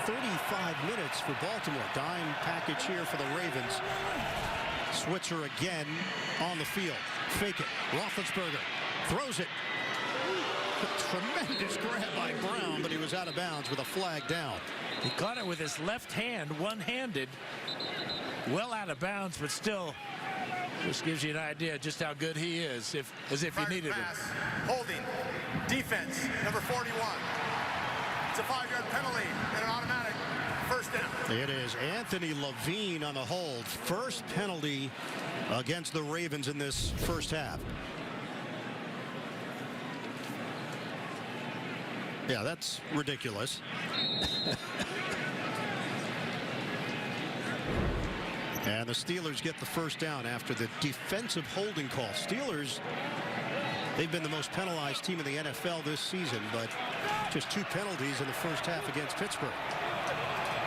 35 minutes for Baltimore. Dime package here for the Ravens. Switzer again on the field. Fake it. Roethlisberger throws it. Tremendous grab by Brown, but he was out of bounds with a flag down. He caught it with his left hand, one-handed. Well out of bounds, but still, this gives you an idea just how good he is, as if you needed him. Holding. Defense, number 41. It's a 5-yard penalty and an automatic first down. It is Anthony Levine on the hold. First penalty against the Ravens in this first half. Yeah, that's ridiculous. And the Steelers get the first down after the defensive holding call. Steelers, they've been the most penalized team in the NFL this season, but just 2 penalties in the first half against Pittsburgh.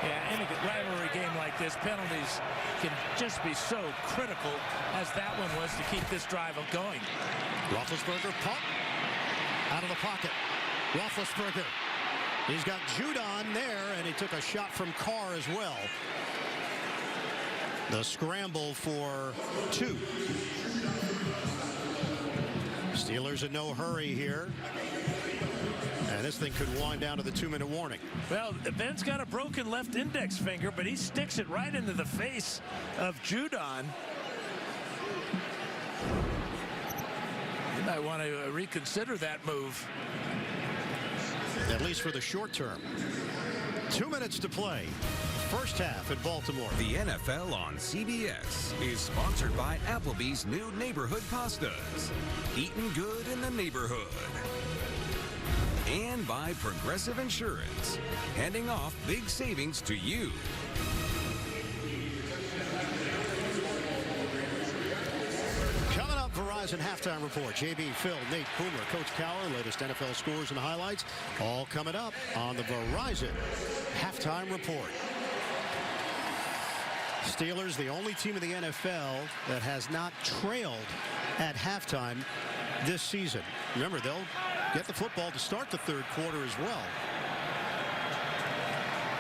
Yeah, in a rivalry game like this, penalties can just be so critical, as that one was to keep this drive going. Roethlisberger pump out of the pocket. Roethlisberger. He's got Judon there, and he took a shot from Carr as well. The scramble for 2. Steelers in no hurry here. And this thing could wind down to the 2-minute warning. Well, Ben's got a broken left index finger, but he sticks it right into the face of Judon. You might want to reconsider that move. At least for the short term. 2 minutes to play. First half in Baltimore. The NFL on CBS is sponsored by Applebee's new neighborhood pastas. Eating good in the neighborhood. And by Progressive Insurance, handing off big savings to you. Coming up, Verizon Halftime Report. JB, Phil, Nate, Boomer, Coach Cower, latest NFL scores and highlights. All coming up on the Verizon Halftime Report. Steelers, the only team in the NFL that has not trailed at halftime this season. Remember, they'll get the football to start the third quarter as well.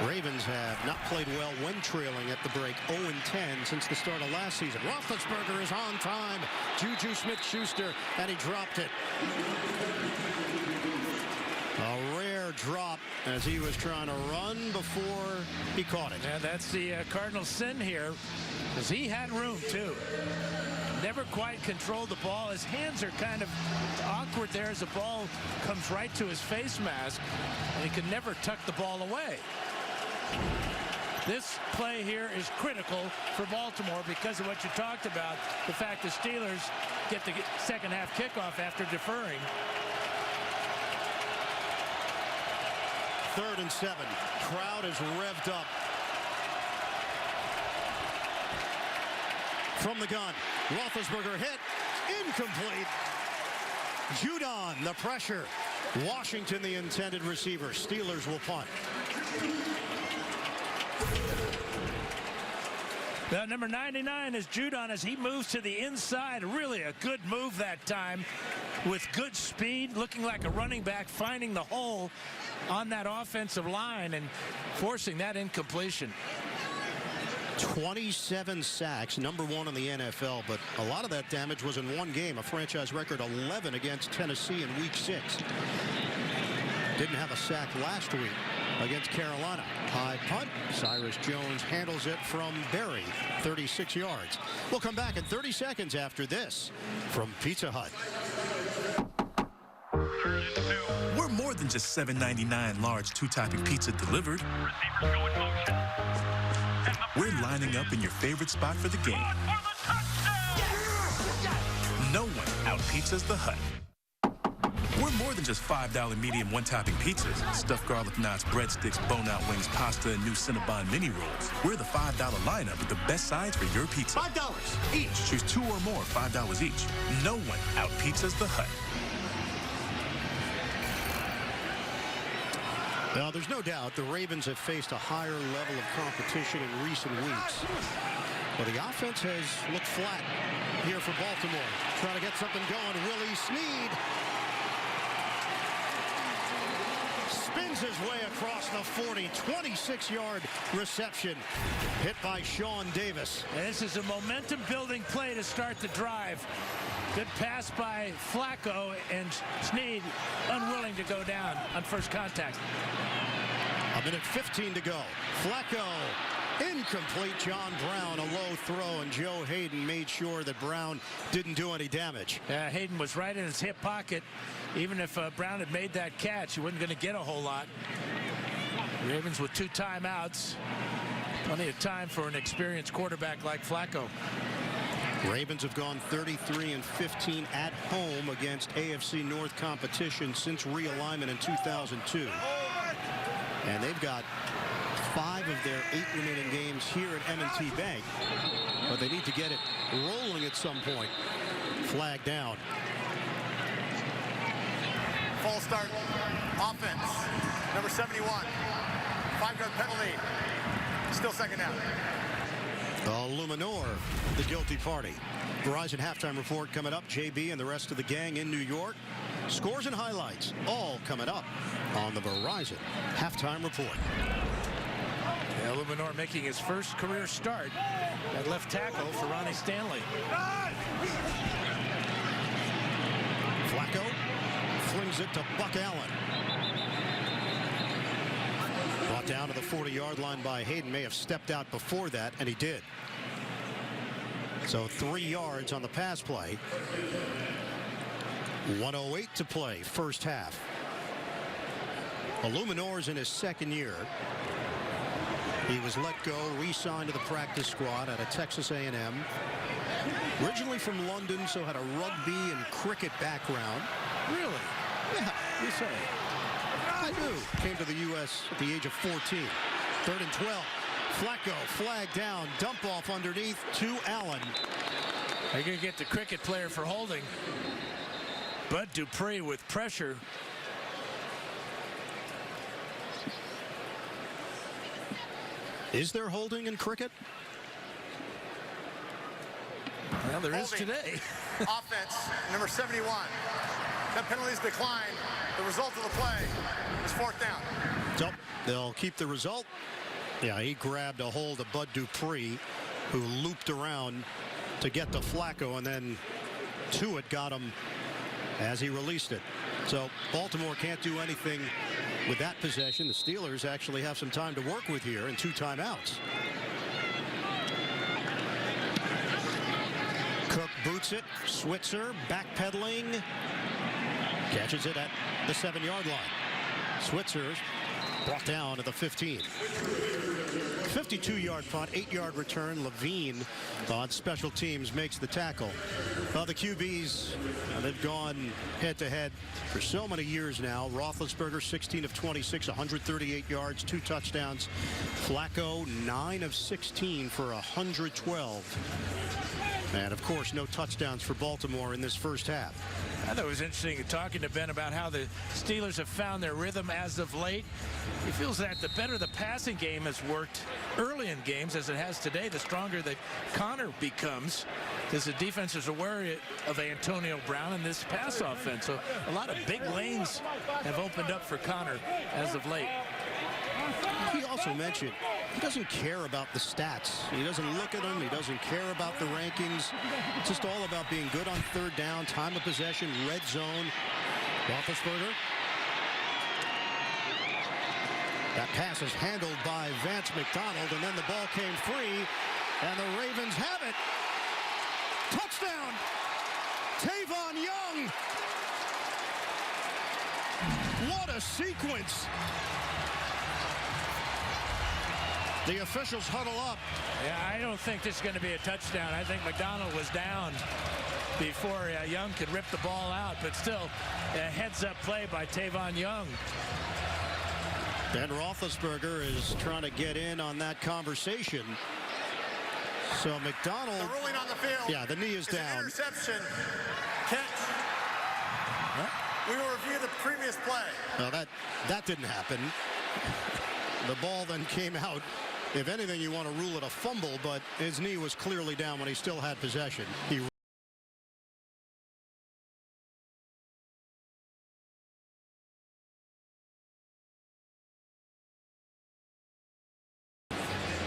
Ravens have not played well when trailing at the break, 0-10 since the start of last season. Roethlisberger is on time. Juju Smith-Schuster, and he dropped it. A rare drop as he was trying to run before he caught it. And that's the Cardinal sin here, because he had room too. Never quite controlled the ball. His hands are kind of awkward there as the ball comes right to his face mask, and he could never tuck the ball away. This play here is critical for Baltimore because of what you talked about, the fact the Steelers get the second half kickoff after deferring. 3rd and 7. Crowd is revved up. From the gun, Roethlisberger hit, incomplete. Judon, the pressure. Washington, the intended receiver. Steelers will punt. Now, number 99 is Judon as he moves to the inside. Really a good move that time with good speed, looking like a running back, finding the hole on that offensive line and forcing that incompletion. 27 sacks, number 1 in the NFL, but a lot of that damage was in one game, a franchise record 11 against Tennessee in Week 6. Didn't have a sack last week against Carolina. High punt. Cyrus Jones handles it from Berry, 36 yards. We'll come back in 30 seconds after this from Pizza Hut. We're more than just $7.99 large 2-topping pizza delivered. We're lining up in your favorite spot for the game. No one out-pizzas the Hut. We're more than just $5 medium one-topping pizzas. Stuffed garlic knots, breadsticks, bone-out wings, pasta, and new Cinnabon mini rolls. We're the $5 lineup with the best sides for your pizza. $5 each. Choose 2 or more, $5 each. No one out-pizzas the Hut. Well, there's no doubt the Ravens have faced a higher level of competition in recent weeks. But the offense has looked flat here for Baltimore. Trying to get something going. Willie Snead spins his way across the 40. 26-yard reception. Hit by Sean Davis. And this is a momentum-building play to start the drive. Good pass by Flacco, and Snead unwilling to go down on first contact. A minute 15 to go. Flacco, incomplete. John Brown, a low throw, and Joe Hayden made sure that Brown didn't do any damage. Hayden was right in his hip pocket. Even if Brown had made that catch, he wasn't going to get a whole lot. Ravens with 2 timeouts. Plenty of time for an experienced quarterback like Flacco. Ravens have gone 33-15 at home against AFC North competition since realignment in 2002. And they've got 5 of their 8 remaining games here at M&T Bank. But they need to get it rolling at some point. Flag down. False start. Offense. Number 71. 5-yard penalty. Still second down. Luminor, the guilty party. Verizon Halftime Report coming up. JB and the rest of the gang in New York. Scores and highlights all coming up on the Verizon Halftime Report. Yeah, Luminor making his first career start at left tackle for Ronnie Stanley. Flacco flings it to Buck Allen. Brought down to the 40-yard line by Hayden. May have stepped out before that, and he did. So 3 yards on the pass play. 1:08 to play, first half. Luminor's in his second year. He was let go, re-signed to the practice squad out of Texas A&M. Originally from London, so had a rugby and cricket background. Really? Yeah. You say? I do. Came to the U.S. at the age of 14. 3rd and 12. Flacco, flag down, dump off underneath to Allen. They're going to get the cricket player for holding. Bud Dupree with pressure. Is there holding in cricket? Well, there is today. Offense, number 71. 10 penalties declined. The result of the play is 4th down. So they'll keep the result. Yeah, he grabbed a hold of Bud Dupree, who looped around to get to Flacco, and then Tuitt got him as he released it. So Baltimore can't do anything with that possession. The Steelers actually have some time to work with here and 2 timeouts. Cook boots it. Switzer backpedaling. Catches it at the 7-yard line. Switzer brought down at the 15. 52-yard punt, 8-yard return. Levine on special teams makes the tackle. Well, the QBs, they've gone head-to-head for so many years now. Roethlisberger, 16 of 26, 138 yards, 2 touchdowns. Flacco, 9 of 16 for 112. And, of course, no touchdowns for Baltimore in this first half. I thought it was interesting talking to Ben about how the Steelers have found their rhythm as of late. He feels that the better the passing game has worked early in games as it has today, the stronger that Connor becomes, because the defenses are wary of Antonio Brown in this pass offense. So a lot of big lanes have opened up for Connor as of late. He also mentioned he doesn't care about the stats. He doesn't look at them. He doesn't care about the rankings. It's just all about being good on 3rd down, time of possession, red zone. Roethlisberger. That pass is handled by Vance McDonald, and then the ball came free, and the Ravens have it. Touchdown! Tavon Young! What a sequence! The officials huddle up. Yeah, I don't think this is going to be a touchdown. I think McDonald was down before Young could rip the ball out, but still a heads-up play by Tavon Young. Ben Roethlisberger is trying to get in on that conversation. So McDonald. The ruling on the field. Yeah, the knee is down. An interception. Catch. We will review the previous play. No, that didn't happen. The ball then came out. If anything, you want to rule it a fumble, but his knee was clearly down when he still had possession. He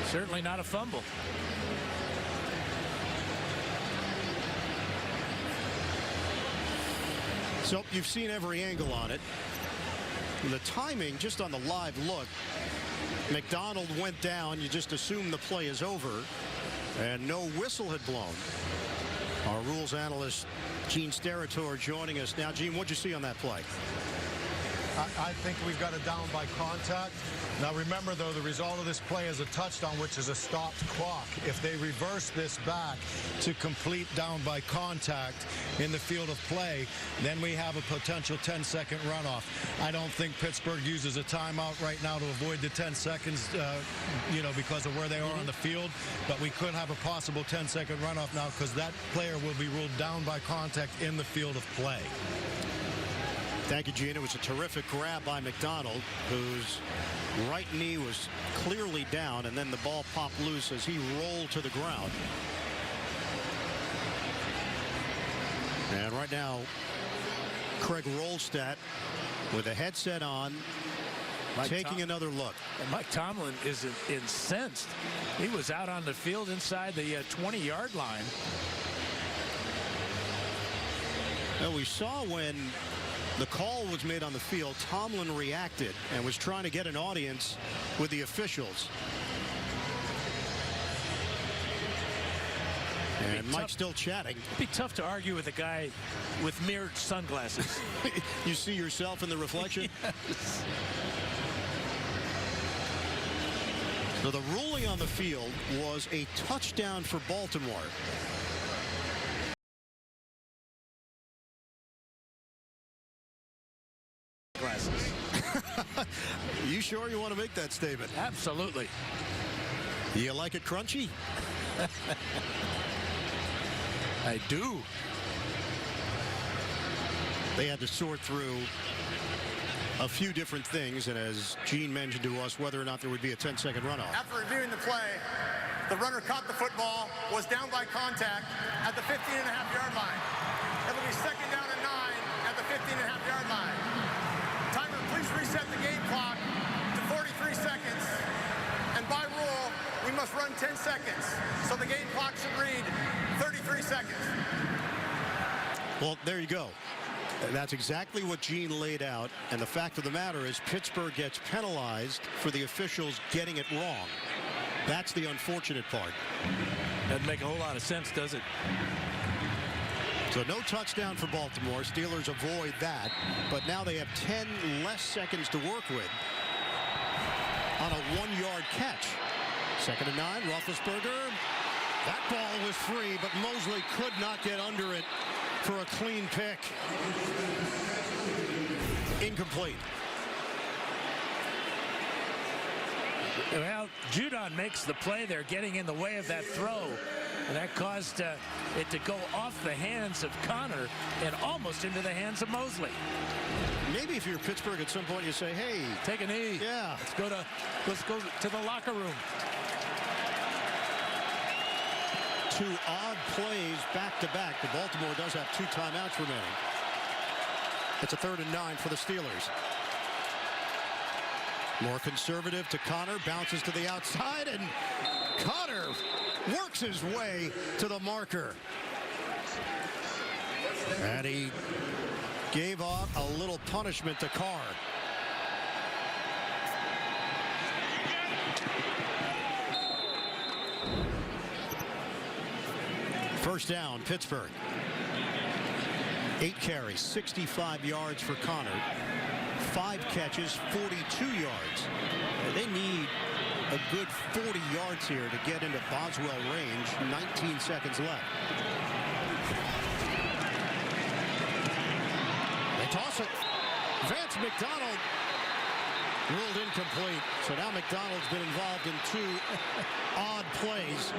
certainly not a fumble. So you've seen every angle on it. The timing, just on the live look, McDonald went down. You just assume the play is over, and no whistle had blown. Our rules analyst, Gene Steratore, joining us now. Gene, what'd you see on that play? I think we've got it down by contact. Now remember, though, the result of this play is a touchdown, which is a stopped clock. If they reverse this back to complete down by contact in the field of play, then we have a potential 10-second runoff. I don't think Pittsburgh uses a timeout right now to avoid the 10 seconds, because of where they are on the field. But we could have a possible 10-second runoff now because that player will be ruled down by contact in the field of play. Thank you, Gene. It was a terrific grab by McDonald, whose right knee was clearly down, and then the ball popped loose as he rolled to the ground. And right now, Craig Rolstad with a headset on, taking another look. And Mike Tomlin is incensed. He was out on the field inside the 20-yard line. Now, we saw when the call was made on the field, Tomlin reacted and was trying to get an audience with the officials. And Mike's still chatting. It'd be tough to argue with a guy with mirrored sunglasses. You see yourself in the reflection? Yes. So the ruling on the field was a touchdown for Baltimore. Glasses. You sure you want to make that statement? Absolutely. You like it crunchy? I do. They had to sort through a few different things, and as Gene mentioned to us, whether or not there would be a 10-second runoff. After reviewing the play, the runner caught the football, was down by contact at the 15.5-yard line. It'll be second down and 9 at the 15.5-yard line. Timer, please reset the game clock to 43 seconds. And by rule, we must run 10 seconds. So the game clock should read 33 seconds. Well, there you go. That's exactly what Gene laid out. And the fact of the matter is Pittsburgh gets penalized for the officials getting it wrong. That's the unfortunate part. Doesn't make a whole lot of sense, does it? So no touchdown for Baltimore. Steelers avoid that. But now they have 10 less seconds to work with on a 1-yard catch. Second and 9, Roethlisberger. That ball was free, but Mosley could not get under it for a clean pick. Incomplete. Well, Judon makes the play there, getting in the way of that throw. And that caused it to go off the hands of Connor and almost into the hands of Mosley. Maybe if you're Pittsburgh at some point, you say, hey, take a knee. Yeah. Let's go to the locker room. 2 odd plays back-to-back. The Baltimore does have 2 timeouts remaining. It's a 3rd and 9 for the Steelers. More conservative to Connor, bounces to the outside, and Connor works his way to the marker. And he gave out a little punishment to Carr. First down, Pittsburgh. 8 carries, 65 yards for Connor. 5 catches, 42 yards. They need a good 40 yards here to get into Boswell range. 19 seconds left. They toss it. Vance McDonald ruled incomplete. So now McDonald's been involved in 2 odd plays.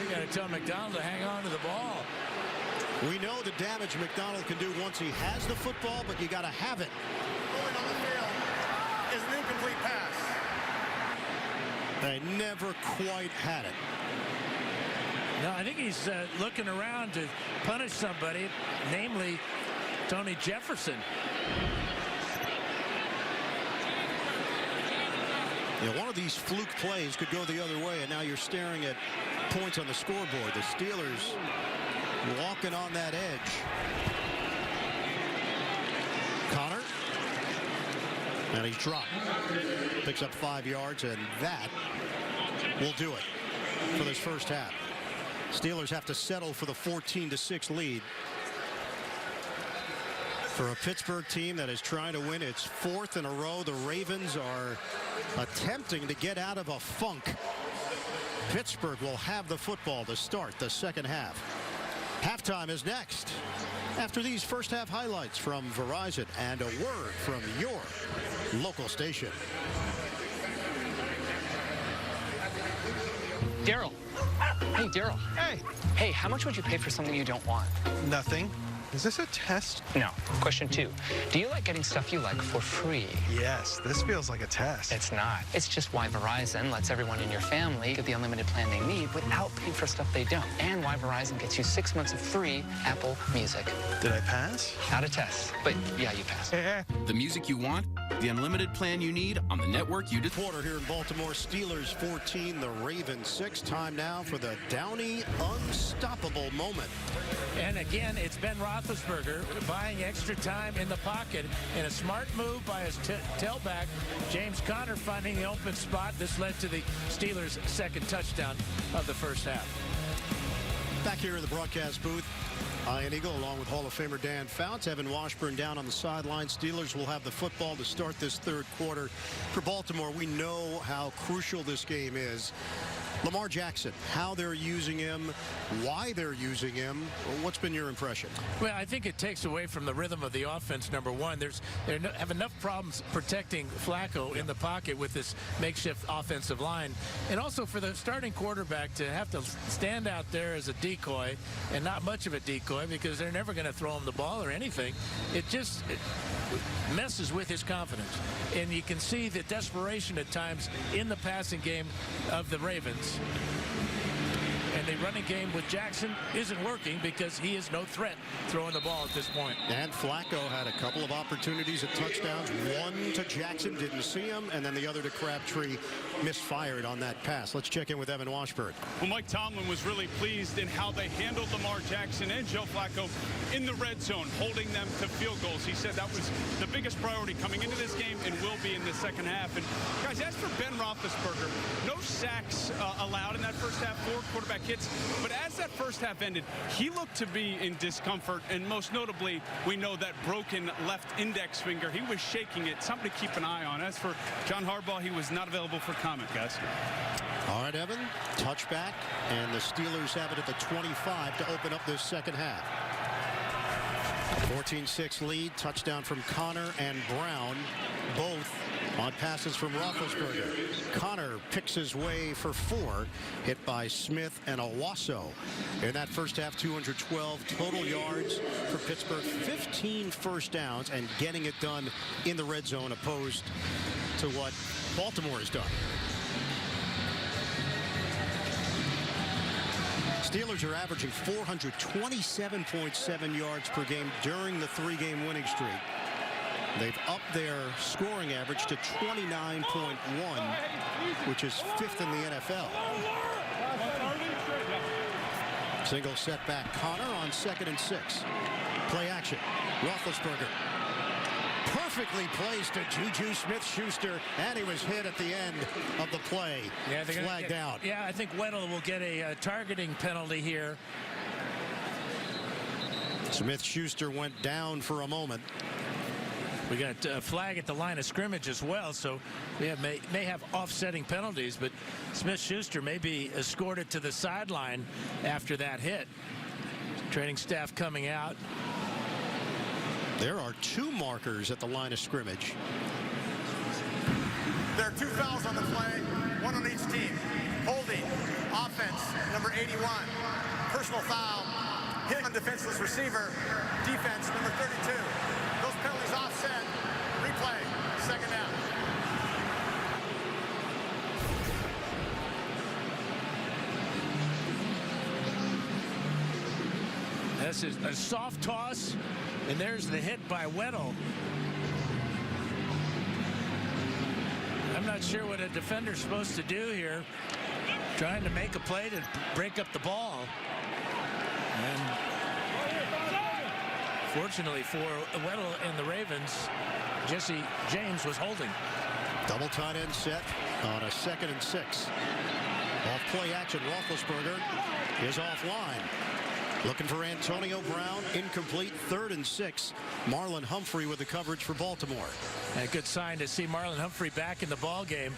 We got to tell McDonald to hang on to the ball. We know the damage McDonald can do once he has the football, but you got to have it. Going on the field is an incomplete pass. They never quite had it. No, I think he's looking around to punish somebody, namely Tony Jefferson. Yeah, one of these fluke plays could go the other way, and now you're staring at points on the scoreboard. The Steelers walking on that edge. Connor. And he's dropped. Picks up 5 yards, and that will do it for this first half. Steelers have to settle for the 14-6 lead. For a Pittsburgh team that is trying to win its 4th in a row, the Ravens are attempting to get out of a funk. Pittsburgh will have the football to start the second half. Halftime is next after these first half highlights from Verizon and a word from your local station. Daryl. Hey, Daryl. Hey. Hey, how much would you pay for something you don't want? Nothing. Is this a test? No. Question 2. Do you like getting stuff you like for free? Yes, this feels like a test. It's not. It's just why Verizon lets everyone in your family get the unlimited plan they need without paying for stuff they don't. And why Verizon gets you 6 months of free Apple Music. Did I pass? Not a test, but yeah, you passed. The music you want, the unlimited plan you need on the network you Quarter here in Baltimore. Steelers 14, the Ravens 6. Time now for the Downey unstoppable moment. And again, it's Ben Roethlisberger buying extra time in the pocket in a smart move by his tailback, James Conner, finding the open spot. This led to the Steelers' second touchdown of the first half. Back here in the broadcast booth, Ian Eagle along with Hall of Famer Dan Fouts. Evan Washburn down on the sideline. Steelers will have the football to start this third quarter. For Baltimore, we know how crucial this game is. Lamar Jackson, how they're using him, why they're using him. What's been your impression? Well, I think it takes away from the rhythm of the offense, number one. They have enough problems protecting Flacco in the pocket with this makeshift offensive line. And also for the starting quarterback to have to stand out there as a decoy, and not much of a decoy because they're never going to throw him the ball or anything. It messes with his confidence. And you can see the desperation at times in the passing game of the Ravens. And the running game with Jackson isn't working because he is no threat throwing the ball at this point. And Flacco had a couple of opportunities at touchdowns. One to Jackson, didn't see him, and then the other to Crabtree, misfired on that pass. Let's check in with Evan Washburn. Well, Mike Tomlin was really pleased in how they handled Lamar Jackson and Joe Flacco in the red zone, holding them to field goals. He said that was the biggest priority coming into this game and will be in the second half. And guys, as for Ben Roethlisberger, no sacks allowed in that first half, 4 quarterback hits. But as that first half ended, he looked to be in discomfort, and most notably, we know that broken left index finger. He was shaking it. Something to keep an eye on. As for John Harbaugh, he was not available for comment, guys. All right, Evan, touchback, and the Steelers have it at the 25 to open up this second half. 14-6 lead, touchdown from Connor and Brown, both on passes from Roethlisberger. Connor picks his way for 4, hit by Smith and Owasso. In that first half, 212 total yards for Pittsburgh, 15 first downs, and getting it done in the red zone opposed to what Baltimore has done. Steelers are averaging 427.7 yards per game during the 3-game winning streak. They've upped their scoring average to 29.1, which is 5th in the NFL. Single setback Connor on 2nd and 6. Play action. Roethlisberger. Perfectly placed to Juju Smith-Schuster, and he was hit at the end of the play. Yeah, flagged out. Yeah, I think Weddle will get a targeting penalty here. Smith-Schuster went down for a moment. We got a flag at the line of scrimmage as well, so we may have offsetting penalties, but Smith-Schuster may be escorted to the sideline after that hit. Training staff coming out. There are 2 markers at the line of scrimmage. There are 2 fouls on the play, 1 on each team. Holding, offense, number 81. Personal foul, hit on defenseless receiver, defense, number 32. Those penalties offset. Replay, second down. This is a soft toss, and there's the hit by Weddle. I'm not sure what a defender's supposed to do here. Trying to make a play to break up the ball. And fortunately for Weddle and the Ravens, Jesse James was holding. Double tight end set on a 2nd and 6. Off play action, Roethlisberger is offline. Looking for Antonio Brown, incomplete, 3rd and 6. Marlon Humphrey with the coverage for Baltimore. And a good sign to see Marlon Humphrey back in the ball game.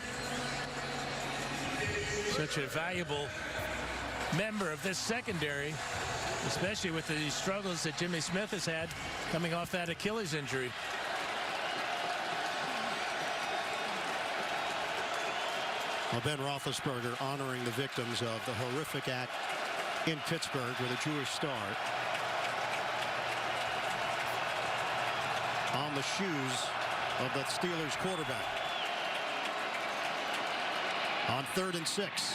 Such a valuable member of this secondary, especially with the struggles that Jimmy Smith has had coming off that Achilles injury. Well, Ben Roethlisberger honoring the victims of the horrific act in Pittsburgh with a Jewish star on the shoes of the Steelers quarterback. On 3rd and 6.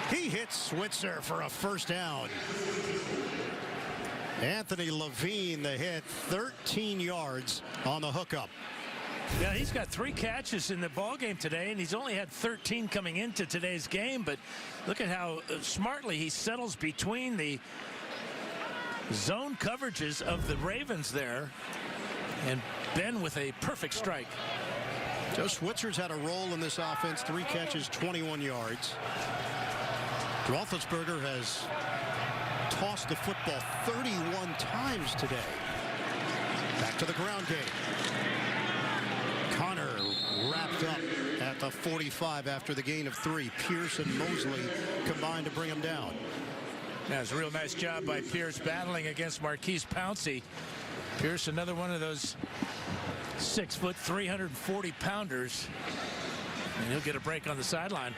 He hits Switzer for a first down. Anthony Levine, the hit, 13 yards on the hookup. Yeah, he's got 3 catches in the ball game today, and he's only had 13 coming into today's game. But look at how smartly he settles between the zone coverages of the Ravens there, and Ben with a perfect strike. Joe Switzer's had a role in this offense. 3 catches, 21 yards. Roethlisberger has tossed the football 31 times today. Back to the ground game. Connor wrapped up at the 45 after the gain of 3. Pierce and Mosley combined to bring him down. That was a real nice job by Pierce battling against Marquise Pouncey. Pierce, another one of those 6-foot, 340-pounders. And he'll get a break on the sideline.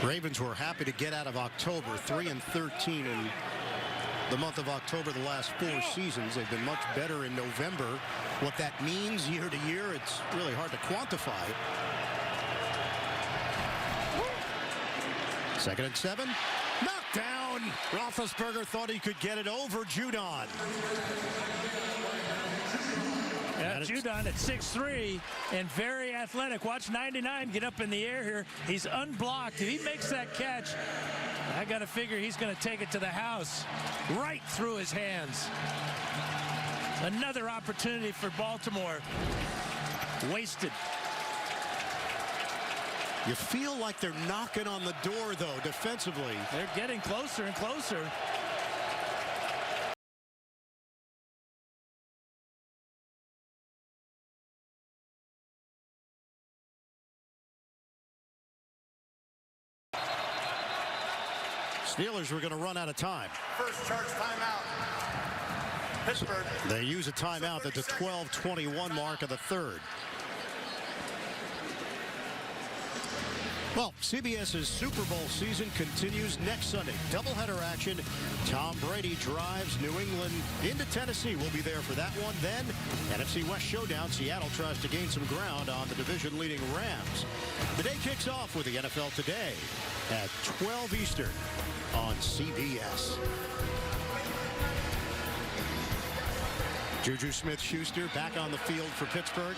Ravens were happy to get out of October, 3-13 in the month of October the last 4 seasons. They've been much better in November. What that means year to year, it's really hard to quantify. 2nd and 7. Knocked down. Roethlisberger thought he could get it over Judon. Yeah, Judon at 6'3" and very athletic. Watch 99 get up in the air here. He's unblocked. If he makes that catch, I got to figure he's going to take it to the house right through his hands. Another opportunity for Baltimore. Wasted. You feel like they're knocking on the door, though, defensively. They're getting closer and closer. Steelers were going to run out of time. First charge timeout. Pittsburgh. They use a timeout at the 12:21 mark of the 3rd. Well, CBS's Super Bowl season continues next Sunday. Doubleheader action. Tom Brady drives New England into Tennessee. We'll be there for that one. Then, NFC West showdown. Seattle tries to gain some ground on the division-leading Rams. The day kicks off with the NFL Today at 12 Eastern on CBS. Juju Smith-Schuster back on the field for Pittsburgh.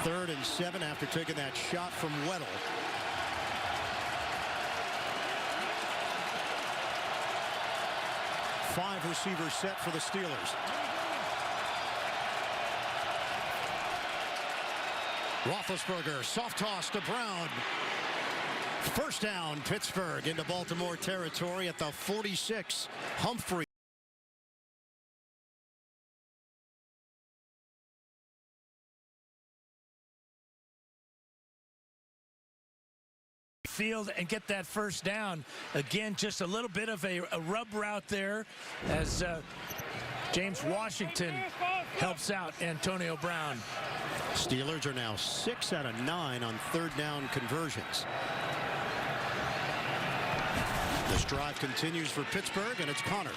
3rd and 7 after taking that shot from Weddle. Five receivers set for the Steelers. Roethlisberger, soft toss to Brown. First down, Pittsburgh into Baltimore territory at the 46. Humphrey. Field and get that first down. Again, just a little bit of a rub route there as James Washington helps out Antonio Brown. Steelers are now 6 out of 9 on 3rd down conversions. This drive continues for Pittsburgh, and it's Connor.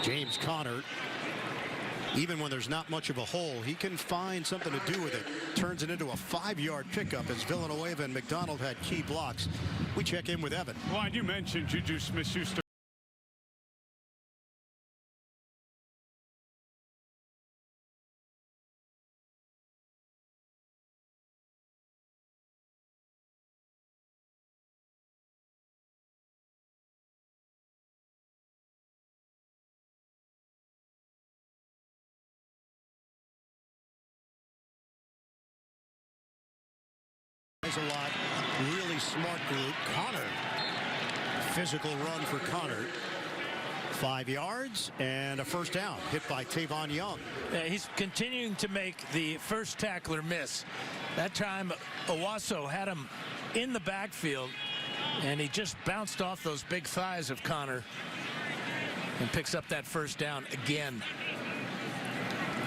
James Conner, even when there's not much of a hole, he can find something to do with it. Turns it into a 5-yard pickup as Villanueva and McDonald had key blocks. We check in with Evan. Well, you mentioned Juju Smith-Schuster. A lot. Really smart group. Connor. Physical run for Connor. 5 yards and a first down. Hit by Tavon Young. Yeah, he's continuing to make the first tackler miss. That time, Owasso had him in the backfield, and he just bounced off those big thighs of Connor and picks up that first down again.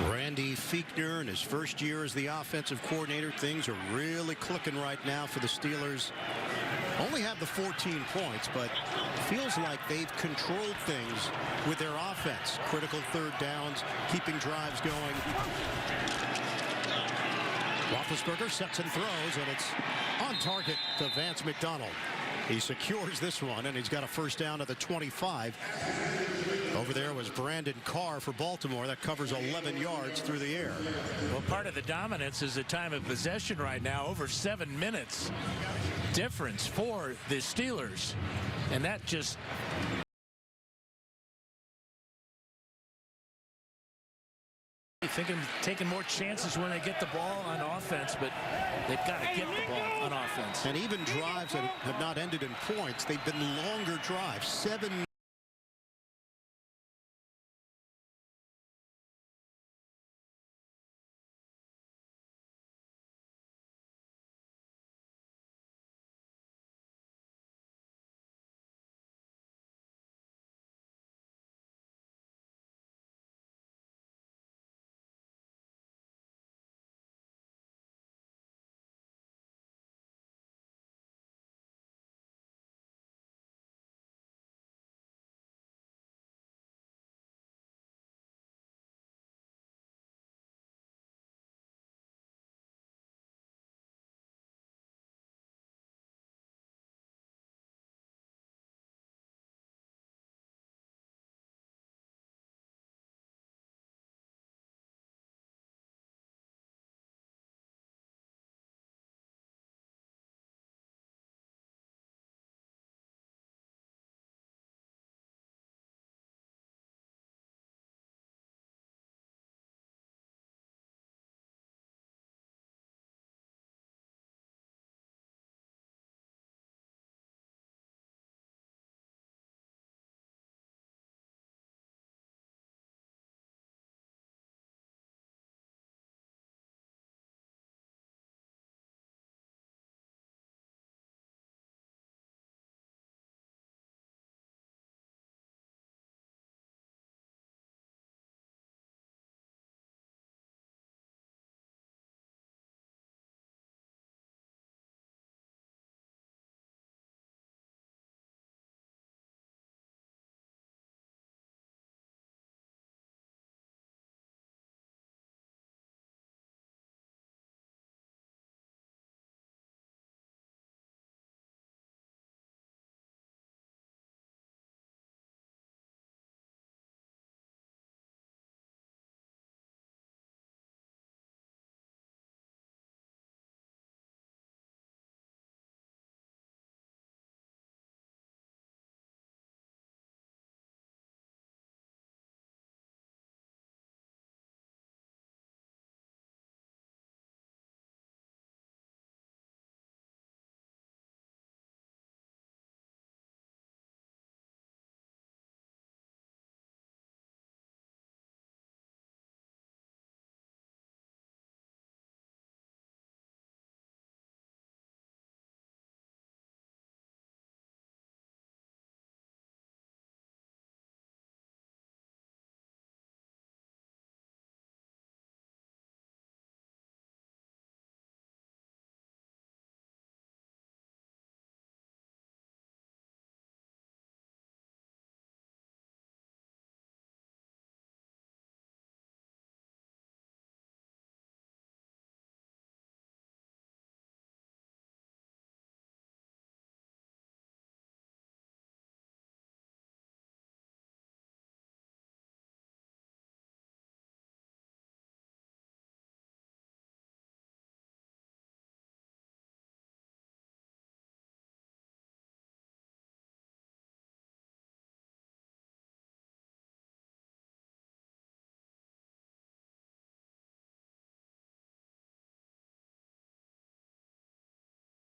Randy Fichtner in his first year as the offensive coordinator. Things are really clicking right now for the Steelers. Only have the 14 points, but feels like they've controlled things with their offense. Critical 3rd downs, keeping drives going. Roethlisberger sets and throws, and it's on target to Vance McDonald. He secures this one, and he's got a first down at the 25. Over there was Brandon Carr for Baltimore. That covers 11 yards through the air. Well, part of the dominance is the time of possession right now, over 7 minutes difference for the Steelers. And that just... thinking taking more chances when they get the ball on offense, but they've got to get the ball on offense. And even drives that have not ended in points, they've been longer drives. 7.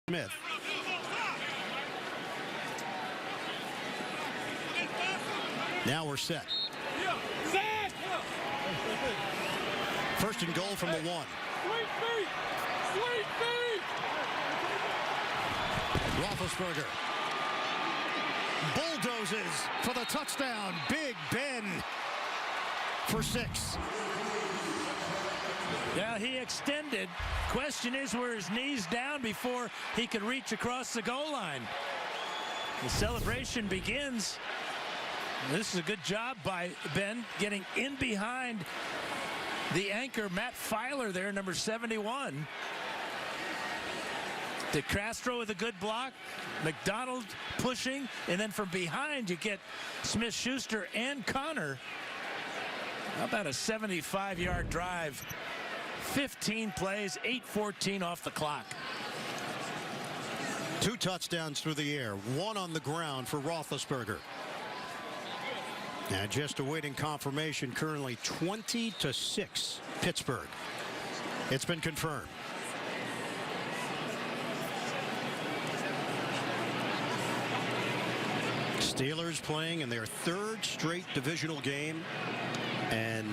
Smith. Now we're set. First and goal from the 1. Roethlisberger bulldozes for the touchdown. Big Ben for 6. Yeah, he extended. Question is, were his knees down before he could reach across the goal line? The celebration begins. This is a good job by Ben getting in behind the anchor, Matt Filer there, number 71. DeCastro with a good block. McDonald pushing. And then from behind, you get Smith-Schuster and Connor. How about a 75-yard drive? 15 plays, 8:14 off the clock. 2 touchdowns through the air, 1 on the ground for Roethlisberger. And just awaiting confirmation, currently 20-6 Pittsburgh. It's been confirmed. Steelers playing in their third straight divisional game, and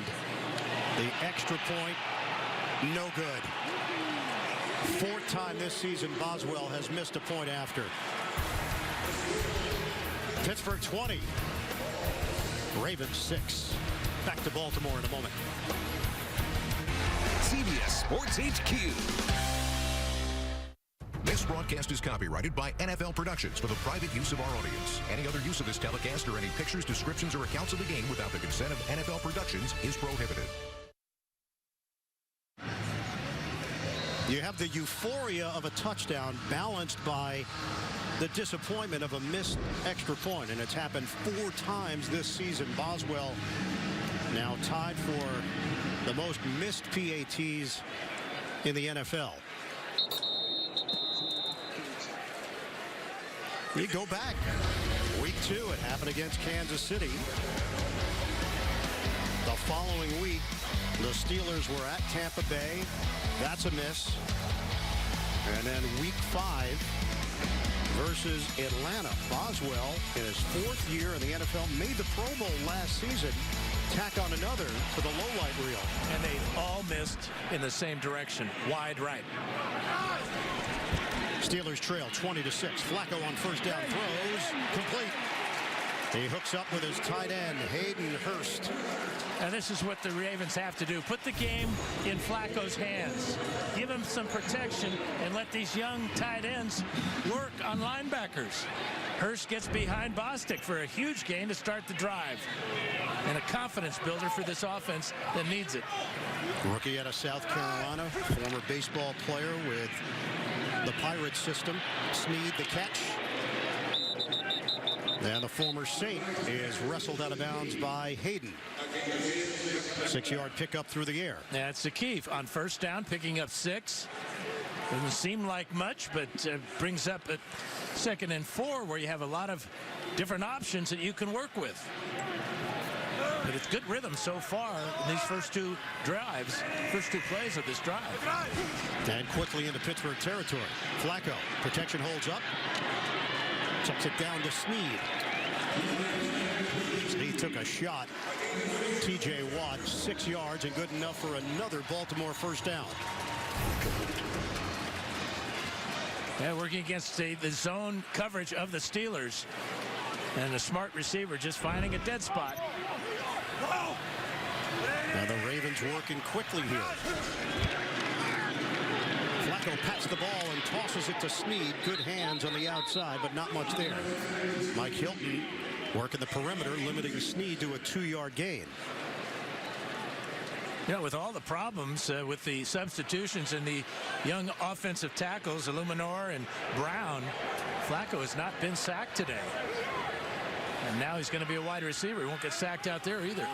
the extra point, no good. Fourth time this season Boswell has missed a point after. Pittsburgh 20. Ravens 6. Back to Baltimore in a moment. CBS Sports HQ. This broadcast is copyrighted by NFL Productions for the private use of our audience. Any other use of this telecast or any pictures, descriptions, or accounts of the game without the consent of NFL Productions is prohibited. You have the euphoria of a touchdown balanced by the disappointment of a missed extra point, and it's happened 4 times this season. Boswell now tied for the most missed PATs in the NFL. You go back. Week 2, it happened against Kansas City. The following week, the Steelers were at Tampa Bay. That's a miss. And then week 5 versus Atlanta. Boswell, in his 4th year in the NFL, made the Pro Bowl last season. Tack on another for the low light reel. And they all missed in the same direction, wide right. Steelers trail 20-6. Flacco on first down throws. Complete. He hooks up with his tight end, Hayden Hurst. And this is what the Ravens have to do. Put the game in Flacco's hands. Give him some protection and let these young tight ends work on linebackers. Hurst gets behind Bostic for a huge gain to start the drive. And a confidence builder for this offense that needs it. Rookie out of South Carolina, former baseball player with the Pirates system. Snead the catch. And the former Saint is wrestled out of bounds by Hayden. 6-yard pickup through the air. That's the key. On first down, picking up 6. Doesn't seem like much, but brings up at 2nd and 4, where you have a lot of different options that you can work with. But it's good rhythm so far in these first 2 drives, first 2 plays of this drive. And quickly into Pittsburgh territory. Flacco, protection holds up. Checks it down to Snead. Snead took a shot. T.J. Watt, 6 yards and good enough for another Baltimore first down. Yeah, working against the zone coverage of the Steelers. And a smart receiver just finding a dead spot. Now the Ravens working quickly here. Flacco pats the ball and tosses it to Snead. Good hands on the outside, but not much there. Mike Hilton working the perimeter, limiting Snead to a 2-yard gain. You know, with all the problems with the substitutions and the young offensive tackles, Illuminor and Brown, Flacco has not been sacked today. And now he's going to be a wide receiver. He won't get sacked out there either.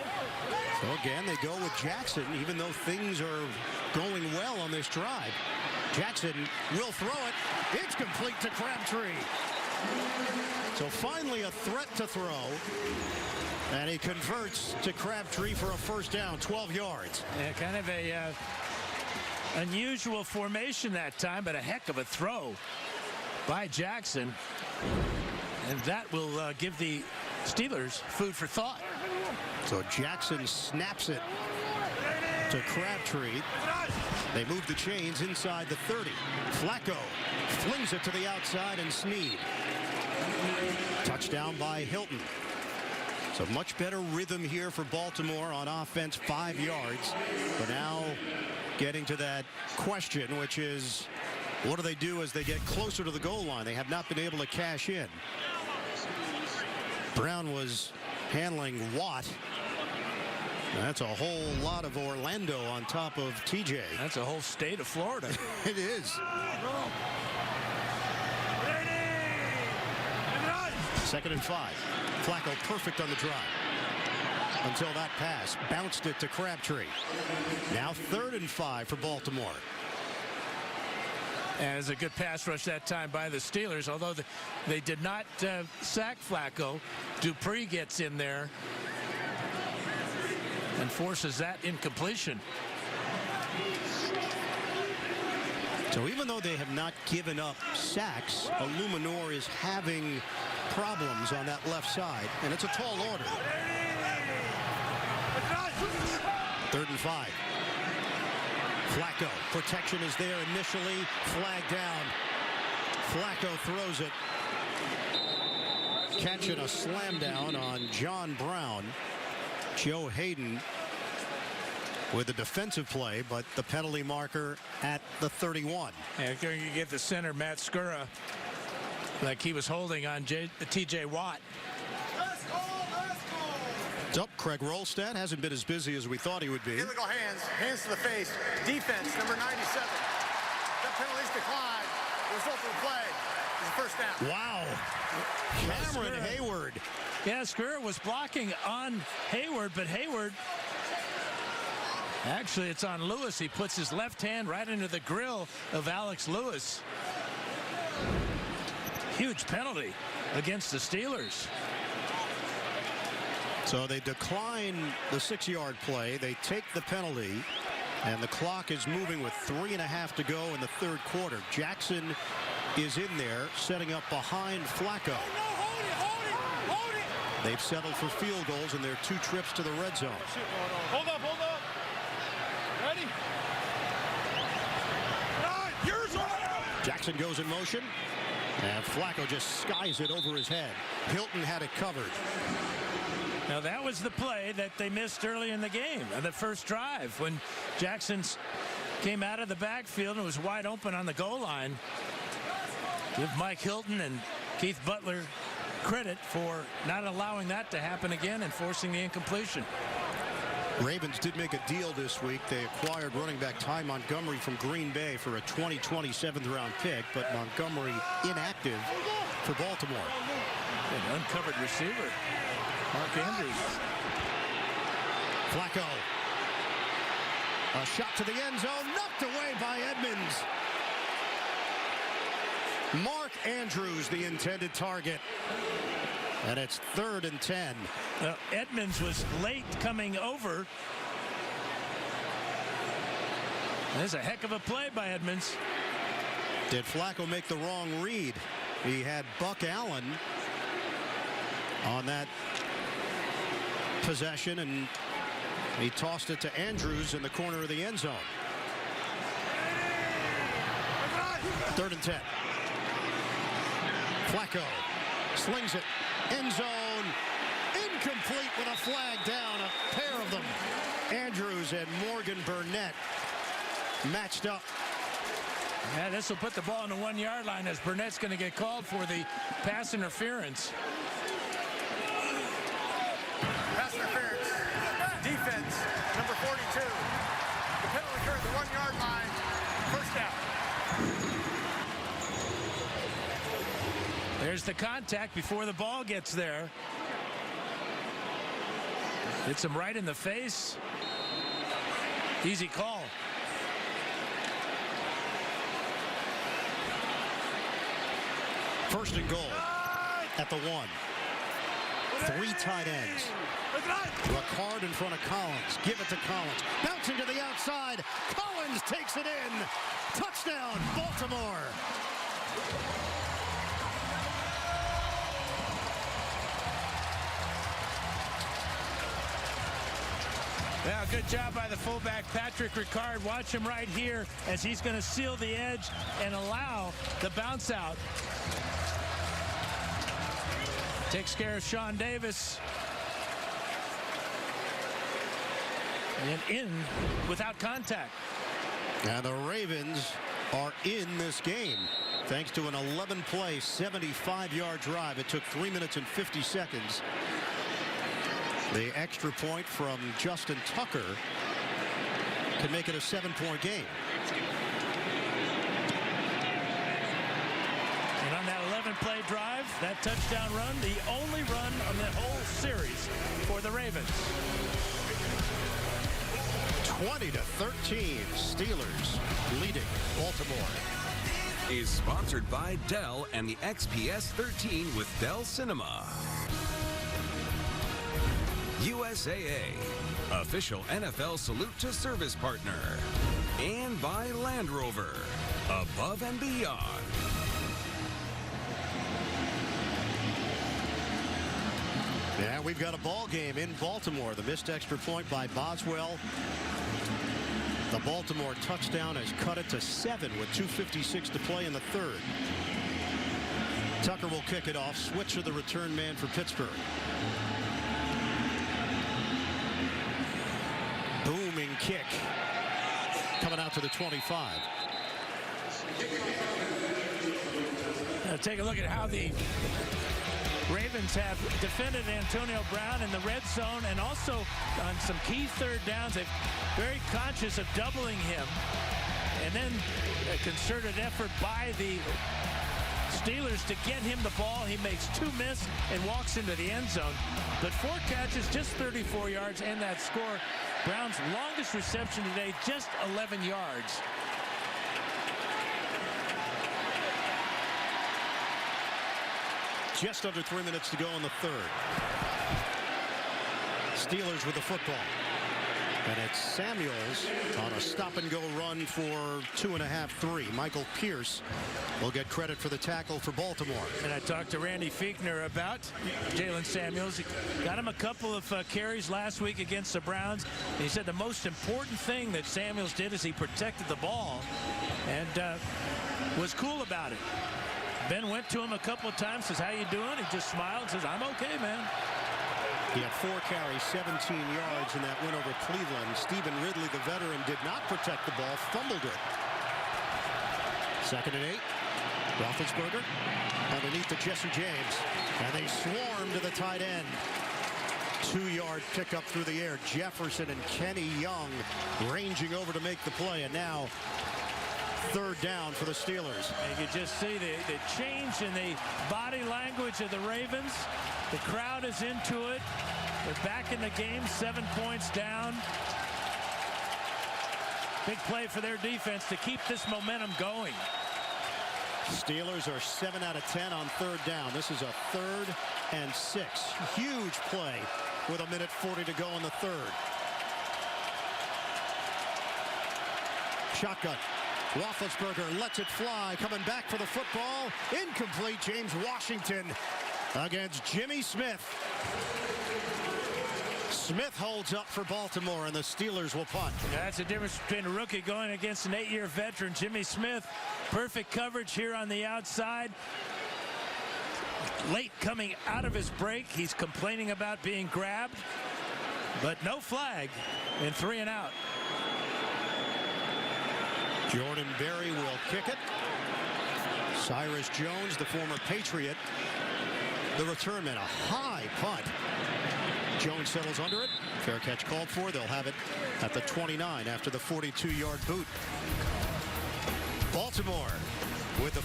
So again, they go with Jackson, even though things are going well on this drive. Jackson will throw it. It's complete to Crabtree. So finally a threat to throw. And he converts to Crabtree for a first down, 12 yards. Yeah, kind of a unusual formation that time, but a heck of a throw by Jackson. And that will give the Steelers food for thought. So Jackson snaps it to Crabtree. They move the chains inside the 30. Flacco flings it to the outside and Snead. Touchdown by Hilton. So much better rhythm here for Baltimore on offense, 5 yards. But now getting to that question, which is, what do they do as they get closer to the goal line? They have not been able to cash in. Brown was handling Watt. That's a whole lot of Orlando on top of TJ. That's a whole state of Florida. It is. 2nd and 5. Flacco perfect on the drive. Until that pass. Bounced it to Crabtree. Now 3rd and 5 for Baltimore. As a good pass rush that time by the Steelers, although they did not sack Flacco. Dupree gets in there and forces that incompletion. So even though they have not given up sacks, Illuminor is having problems on that left side, and it's a tall order. 3rd and 5. Flacco, protection is there initially, flag down. Flacco throws it. Catching a slam down on John Brown. Joe Hayden with the defensive play, but the penalty marker at the 31. Yeah, going to get the center, Matt Skura, like he was holding on T.J. Watt. It's up. Craig Rolstad hasn't been as busy as we thought he would be. Illegal hands. Hands to the face. Defense, number 97. The penalties decline. The result of the play is a first down. Wow. Cameron Hayward. Yeah, Skura was blocking on Hayward, but Hayward, actually, it's on Lewis. He puts his left hand right into the grill of Alex Lewis. Huge penalty against the Steelers. So they decline the 6-yard play. They take the penalty, and the clock is moving with 3.5 to go in the 3rd quarter. Jackson is in there, setting up behind Flacco. They've settled for field goals in their 2 trips to the red zone. Hold up. Ready? Jackson goes in motion, and Flacco just skies it over his head. Hilton had it covered. Now that was the play that they missed early in the game, the first drive, when Jackson came out of the backfield and was wide open on the goal line. Give Mike Hilton and Keith Butler credit for not allowing that to happen again and forcing the incompletion. Ravens did make a deal this week. They acquired running back Ty Montgomery from Green Bay for a 2020 7th-round pick, but Montgomery inactive for Baltimore. An uncovered receiver, Mark Andrews. Flacco. A shot to the end zone, knocked away by Edmonds. Mark Andrews, the intended target. And it's 3rd and 10. Edmonds was late coming over. There's a heck of a play by Edmonds. Did Flacco make the wrong read? He had Buck Allen on that possession, and he tossed it to Andrews in the corner of the end zone. 3rd and 10. Flacco slings it. End zone. Incomplete with a flag down. A pair of them. Andrews and Morgan Burnett matched up. Yeah, this will put the ball on the 1-yard line as Burnett's going to get called for the pass interference. Pass interference. Defense, number 42. The penalty occurred at the 1-yard line. First down. There's the contact before the ball gets there. Hits him right in the face. Easy call. First and goal at the 1. 3 tight ends. Ricard in front of Collins. Give it to Collins. Bouncing to the outside. Collins takes it in. Touchdown, Baltimore. Yeah, good job by the fullback, Patrick Ricard. Watch him right here as he's going to seal the edge and allow the bounce out. Takes care of Sean Davis. And in without contact. And the Ravens are in this game thanks to an 11-play, 75-yard drive. It took 3 minutes and 50 seconds. The extra point from Justin Tucker can make it a 7-point game. And on that 11-play drive, that touchdown run, the only run on the whole series for the Ravens. 20-13, Steelers leading Baltimore. Is sponsored by Dell and the XPS 13 with Dell Cinema. USAA, official NFL salute to service partner. And by Land Rover, above and beyond. Yeah, we've got a ball game in Baltimore. The missed extra point by Boswell. The Baltimore touchdown has cut it to 7 with 2:56 to play in the third. Tucker will kick it off. Switcher, the return man for Pittsburgh. Booming kick. Coming out to the 25. Take a look at how the Ravens have defended Antonio Brown in the red zone and also on some key third downs. They're very conscious of doubling him. And then a concerted effort by the Steelers to get him the ball. He makes 2 miss and walks into the end zone. But 4 catches, just 34 yards, and that score. Brown's longest reception today, just 11 yards. Just under 3 minutes to go in the third. Steelers with the football. And it's Samuels on a stop-and-go run for 2.5-3. Michael Pierce will get credit for the tackle for Baltimore. And I talked to Randy Fiechner about Jalen Samuels. He got him a couple of carries last week against the Browns. And he said the most important thing that Samuels did is he protected the ball and was cool about it. Ben went to him a couple of times, says, "How you doing?" He just smiled and says, "I'm okay, man." He had 4 carries, 17 yards in that win over Cleveland. Stephen Ridley, the veteran, did not protect the ball, fumbled it. 2nd and 8. Roethlisberger underneath to Jesse James. And they swarm to the tight end. 2-yard pickup through the air. Jefferson and Kenny Young ranging over to make the play. And now 3rd down for the Steelers. And you can just see the change in the body language of the Ravens. The crowd is into it. They're back in the game, 7 points down. Big play for their defense to keep this momentum going. Steelers are 7 out of 10 on 3rd down. This is a 3rd and 6. Huge play with 1:40 to go in the 3rd. Shotgun. Roethlisberger lets it fly. Coming back for the football. Incomplete. James Washington against Jimmy Smith. Smith holds up for Baltimore, and the Steelers will punt. That's the difference between a rookie going against an 8-year veteran. Jimmy Smith, perfect coverage here on the outside. Late coming out of his break. He's complaining about being grabbed, but no flag, and 3 and out. Jordan Berry will kick it. Cyrus Jones, the former Patriot, the return man. A high punt. Jones settles under it. Fair catch called for. They'll have it at the 29 after the 42-yard boot. Baltimore with the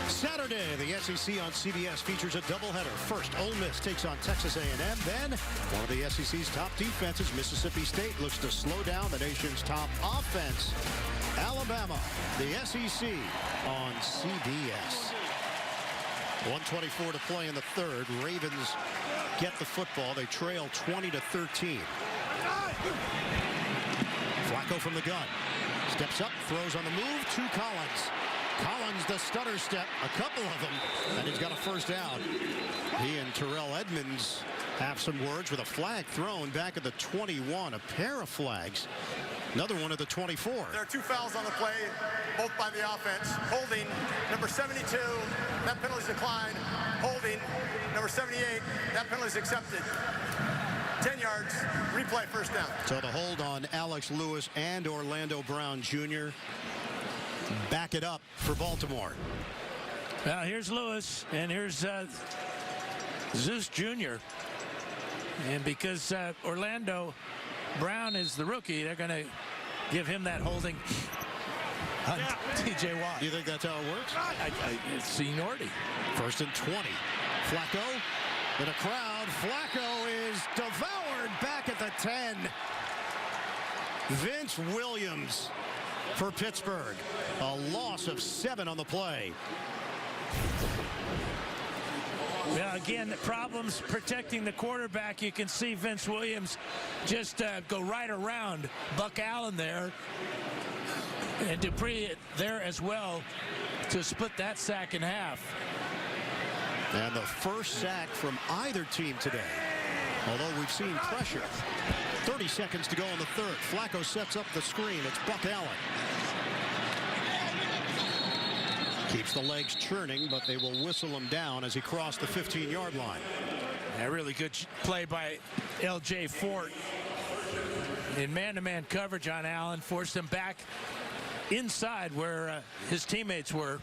Saturday, the SEC on CBS features a doubleheader. First, Ole Miss takes on Texas A&M. Then, one of the SEC's top defenses, Mississippi State, looks to slow down the nation's top offense. Alabama, the SEC on CBS. 1:24 to play in the third. Ravens get the football. They trail 20-13. Flacco from the gun. Steps up, throws on the move to Collins. Collins, the stutter step, a couple of them, and he's got a first down. He and Terrell Edmonds have some words with a flag thrown back at the 21. A pair of flags. Another one at the 24. There are 2 fouls on the play, both by the offense. Holding, number 72, that penalty's declined. Holding, number 78, that penalty's accepted. 10 yards, replay, first down. So the hold on Alex Lewis and Orlando Brown Jr. Back it up for Baltimore. Now here's Lewis, and here's Zeus Jr. And because Orlando Brown is the rookie, they're going to give him that holding on TJ Watt. Do you think that's how it works? It's seniority. 1st and 20. Flacco in a crowd. Flacco is devoured back at the 10. Vince Williams for Pittsburgh. A loss of 7 on the play. Yeah, again, the problems protecting the quarterback. You can see Vince Williams just go right around Buck Allen there. And Dupree there as well to split that sack in half. And the first sack from either team today. Although we've seen pressure. 30 seconds to go in the third. Flacco sets up the screen. It's Buck Allen. Keeps the legs churning, but they will whistle him down as he crossed the 15-yard line. A really good play by L.J. Fort. In man-to-man coverage on Allen, forced him back inside where his teammates were.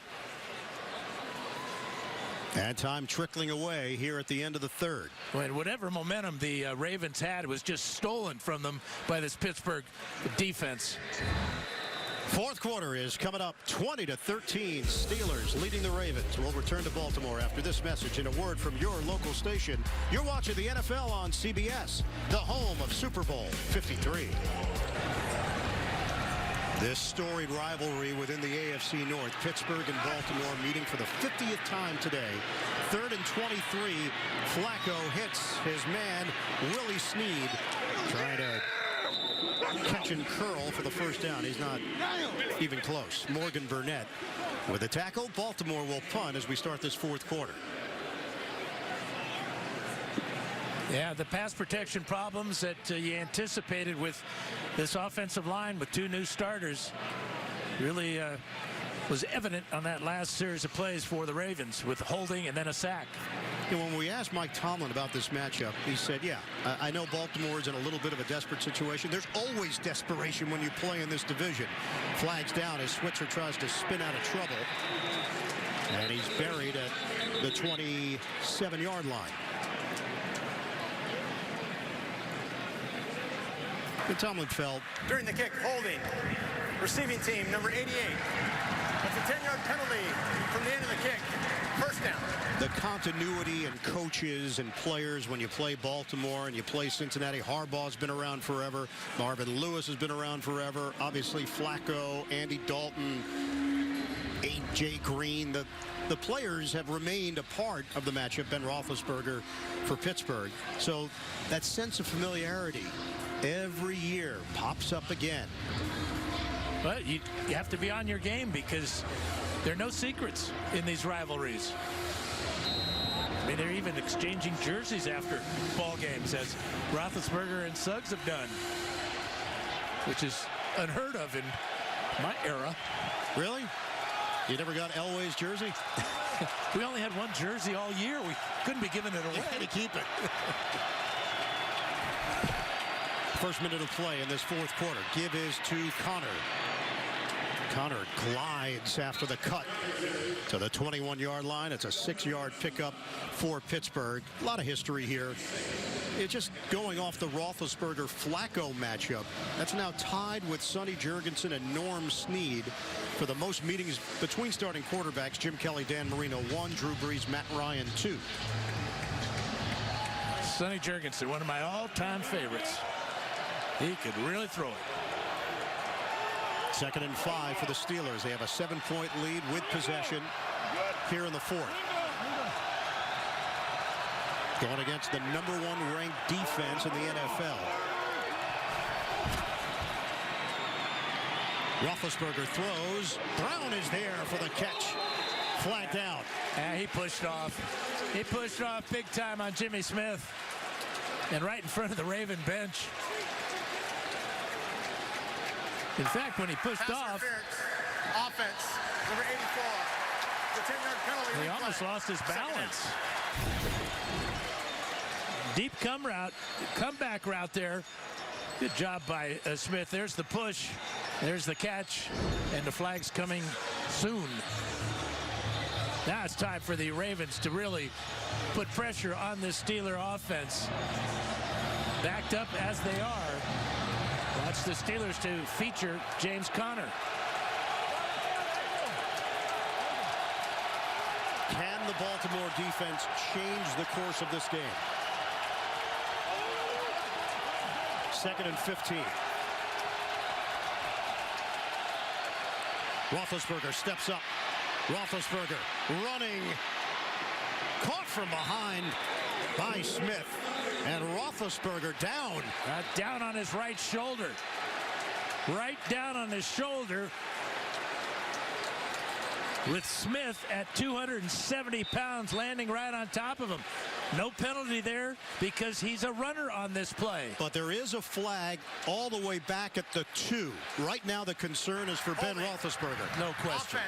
And time trickling away here at the end of the third. When whatever momentum the Ravens had was just stolen from them by this Pittsburgh defense. Fourth quarter is coming up. 20-13. Steelers leading the Ravens. We'll return to Baltimore after this message and a word from your local station. You're watching the NFL on CBS, the home of Super Bowl 53. This storied rivalry within the AFC North. Pittsburgh and Baltimore meeting for the 50th time today. 3rd and 23. Flacco hits his man, Willie Snead, trying to catch and curl for the first down. He's not even close. Morgan Burnett with a tackle. Baltimore will punt as we start this fourth quarter. Yeah, the pass protection problems that you anticipated with this offensive line with two new starters really was evident on that last series of plays for the Ravens with holding and then a sack. And when we asked Mike Tomlin about this matchup, he said, yeah, I know Baltimore is in a little bit of a desperate situation. There's always desperation when you play in this division. Flags down as Switzer tries to spin out of trouble. And he's buried at the 27-yard line. And Tomlin felt During the kick, holding. Receiving team, number 88. That's a 10-yard penalty from the end of the kick. First down. the continuity and coaches and players when you play Baltimore and you play Cincinnati. Harbaugh's been around forever. Marvin Lewis has been around forever. Obviously, Flacco, Andy Dalton, A.J. Green. The players have remained a part of the matchup. Ben Roethlisberger for Pittsburgh. So that sense of familiarity every year pops up again. But you have to be on your game because there are no secrets in these rivalries. I mean, they're even exchanging jerseys after ball games, as Roethlisberger and Suggs have done, which is unheard of in my era. Really? You never got Elway's jersey? We only had one jersey all year. We couldn't be giving it away. You had to keep it. First minute of play in this fourth quarter. Give is to Connor. Connor glides after the cut to the 21-yard line. It's a 6-yard pickup for Pittsburgh. A lot of history here. It's just going off the Roethlisberger-Flacco matchup. That's now tied with Sonny Jurgensen and Norm Snead for the most meetings between starting quarterbacks. Jim Kelly, Dan Marino 1, Drew Brees, Matt Ryan 2. Sonny Jurgensen, one of my all-time favorites. He could really throw it. 2nd and 5 for the Steelers. They have a 7-point lead with possession here in the fourth. Going against the #1 ranked defense in the NFL. Roethlisberger throws. Brown is there for the catch. Flagged out. Yeah, he pushed off. He pushed off big time on Jimmy Smith. And right in front of the Raven bench. In fact, when he pushed off, offense, number 84, the 10-yard penalty. He almost lost his balance. Deep comeback route there. Good job by Smith. There's the push. There's the catch. And the flag's coming soon. Now it's time for the Ravens to really put pressure on this Steeler offense. Backed up as they are. Watch the Steelers to feature James Conner. Can the Baltimore defense change the course of this game? 2nd and 15. Roethlisberger steps up. Roethlisberger running. Caught from behind by Smith. And Roethlisberger down. Down on his right shoulder. Right down on his shoulder. With Smith at 270 pounds landing right on top of him. No penalty there because he's a runner on this play. But there is a flag all the way back at the 2. Right now the concern is for Ben Roethlisberger. No question.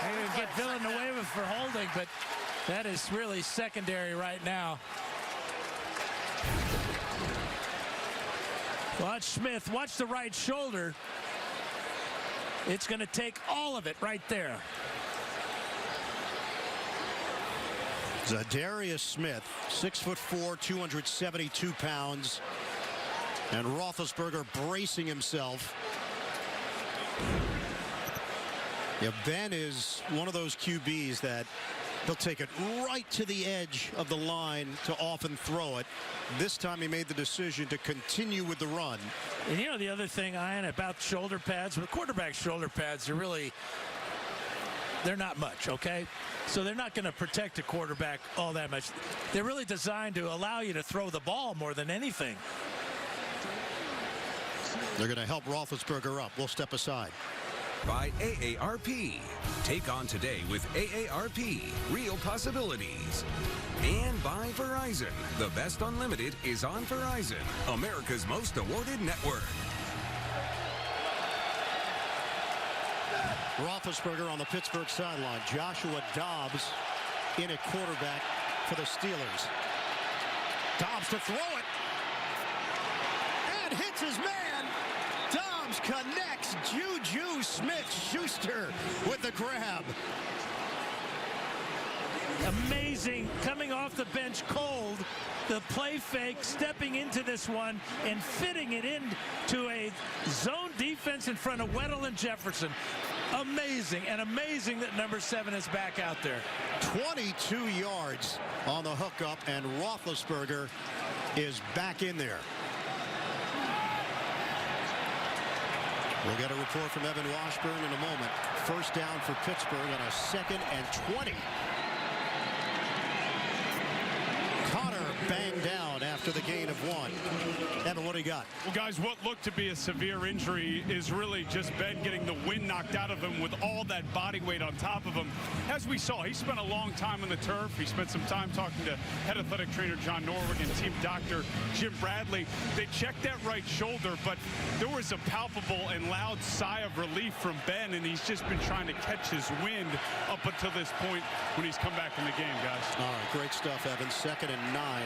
They would get Villanueva for holding, but that is really secondary right now. Watch Smith. Watch the right shoulder. It's going to take all of it right there. Zadarius Smith, 6'4", 272 pounds. And Roethlisberger bracing himself. Yeah, Ben is one of those QBs that he'll take it right to the edge of the line to often throw it. This time he made the decision to continue with the run. And you know the other thing, Ian, about shoulder pads, with quarterback shoulder pads, they're not much, okay? So they're not going to protect a quarterback all that much. They're really designed to allow you to throw the ball more than anything. They're going to help Roethlisberger up. We'll step aside. By AARP. Take on today with AARP. Real possibilities. And by Verizon. The best unlimited is on Verizon, America's most awarded network. Roethlisberger on the Pittsburgh sideline. Joshua Dobbs in at quarterback for the Steelers. Dobbs to throw it. And hits his man. Dobbs connects. Juju Smith-Schuster with the grab. Amazing, coming off the bench cold, the play fake, stepping into this one and fitting it into a zone defense in front of Weddle and Jefferson. Amazing, and amazing that number 7 is back out there. 22 yards on the hookup, and Roethlisberger is back in there. We'll get a report from Evan Washburn in a moment. First down for Pittsburgh on a 2nd and 20. Connor banged down after the gain of 1. Evan, what do you got? Well, guys, what looked to be a severe injury is really just Ben getting the wind knocked out of him with all that body weight on top of him. As we saw, he spent a long time on the turf. He spent some time talking to head athletic trainer John Norwick and team doctor Jim Bradley. They checked that right shoulder, but there was a palpable and loud sigh of relief from Ben, and he's just been trying to catch his wind up until this point when he's come back in the game, guys. All right, great stuff, Evan. 2nd and 9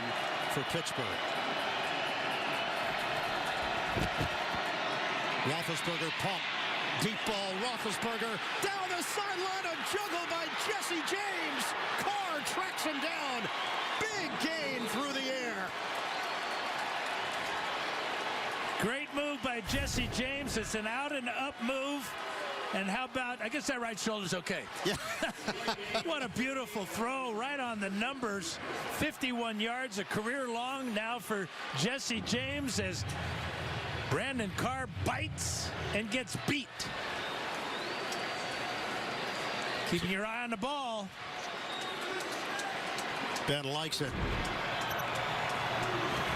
for Pittsburgh. Roethlisberger pump. Deep ball. Roethlisberger down the sideline. A juggle by Jesse James. Carr tracks him down. Big gain through the air. Great move by Jesse James. It's an out and up move. And how about, I guess that right shoulder's okay. Yeah. What a beautiful throw right on the numbers. 51 yards, a career long now for Jesse James as Brandon Carr bites and gets beat. Keeping your eye on the ball. Ben likes it.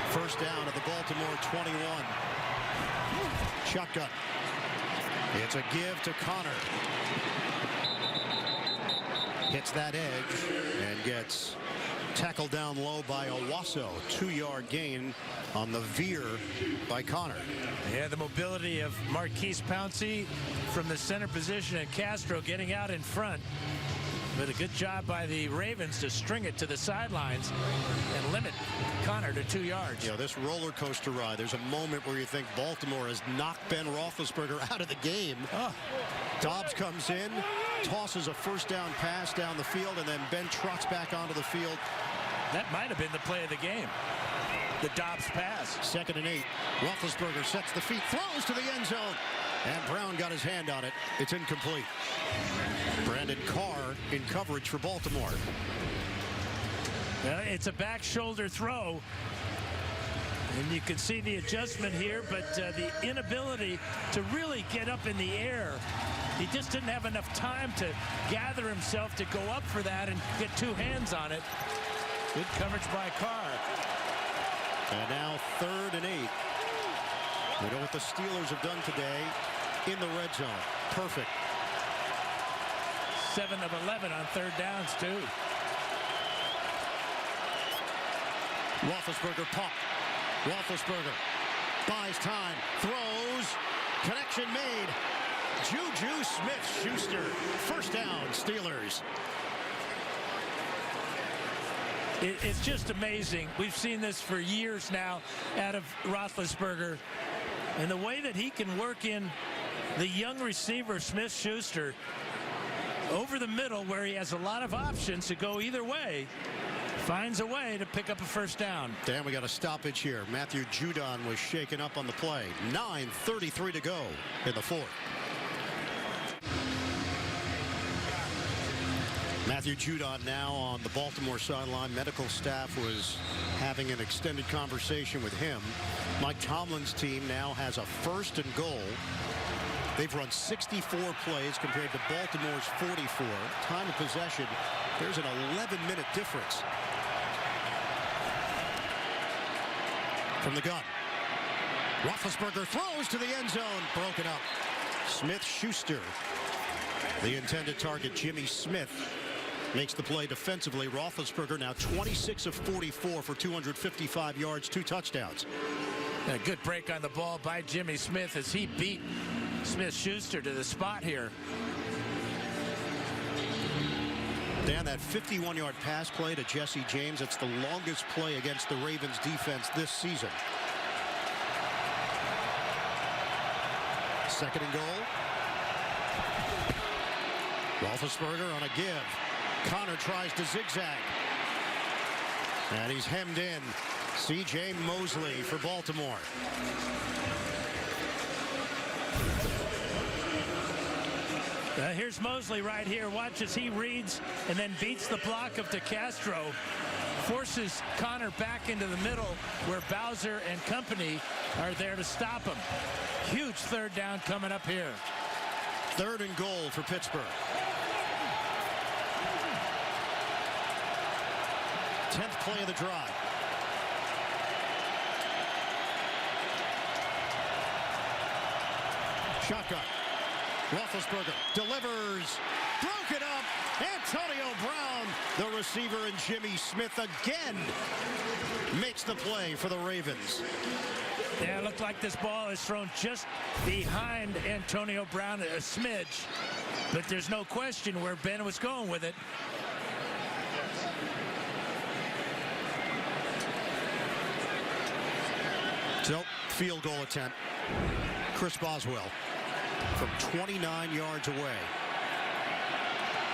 First down at the Baltimore 21. Shotgun. It's a give to Connor. Hits that edge and gets tackled down low by Owasso. 2-yard gain on the veer by Connor. Yeah, the mobility of Marquise Pouncey from the center position and Castro getting out in front. But a good job by the Ravens to string it to the sidelines and limit Connor to 2 yards. You know, this roller coaster ride, there's a moment where you think Baltimore has knocked Ben Roethlisberger out of the game. Dobbs comes in, tosses a first down pass down the field, and then Ben trots back onto the field. That might have been the play of the game. The Dobbs pass. 2nd and 8. Roethlisberger sets the feet, throws to the end zone. And Brown got his hand on it. It's incomplete. Brandon Carr in coverage for Baltimore. It's a back shoulder throw. And you can see the adjustment here, but the inability to really get up in the air He just didn't have enough time to gather himself to go up for that and get two hands on it. Good coverage by Carr. And now 3rd and 8. We know what the Steelers have done today in the red zone. Perfect. 7 of 11 on 3rd downs, too. Roethlisberger pump. Roethlisberger buys time, throws, connection made. Juju Smith-Schuster, first down, Steelers. It's just amazing. We've seen this for years now out of Roethlisberger. And the way that he can work in the young receiver, Smith-Schuster, over the middle where he has a lot of options to go either way, finds a way to pick up a first down. Dan, we got a stoppage here. Matthew Judon was shaken up on the play. 9:33 to go in the 4th. Matthew Judon now on the Baltimore sideline. Medical staff was having an extended conversation with him. Mike Tomlin's team now has a 1st and goal. They've run 64 plays compared to Baltimore's 44. Time of possession, there's an 11-minute difference. From the gun, Roethlisberger throws to the end zone, broken up. Smith-Schuster, the intended target, Jimmy Smith, makes the play defensively. Roethlisberger now 26 of 44 for 255 yards, 2 touchdowns. A good break on the ball by Jimmy Smith as he beat Smith-Schuster to the spot here. Dan, that 51-yard pass play to Jesse James, it's the longest play against the Ravens defense this season. 2nd and goal. Roethlisberger on a give. Connor tries to zigzag. And he's hemmed in. C.J. Mosley for Baltimore. Here's Mosley right here. Watch as he reads and then beats the block of DeCastro. Forces Connor back into the middle where Bowser and company are there to stop him. Huge 3rd down coming up here. 3rd and goal for Pittsburgh. 10th play of the drive. Shotgun. Roethlisberger delivers. Broken up. Antonio Brown, the receiver, and Jimmy Smith again makes the play for the Ravens. Yeah, it looked like this ball is thrown just behind Antonio Brown a smidge. But there's no question where Ben was going with it. So, field goal attempt. Chris Boswell from 29 yards away.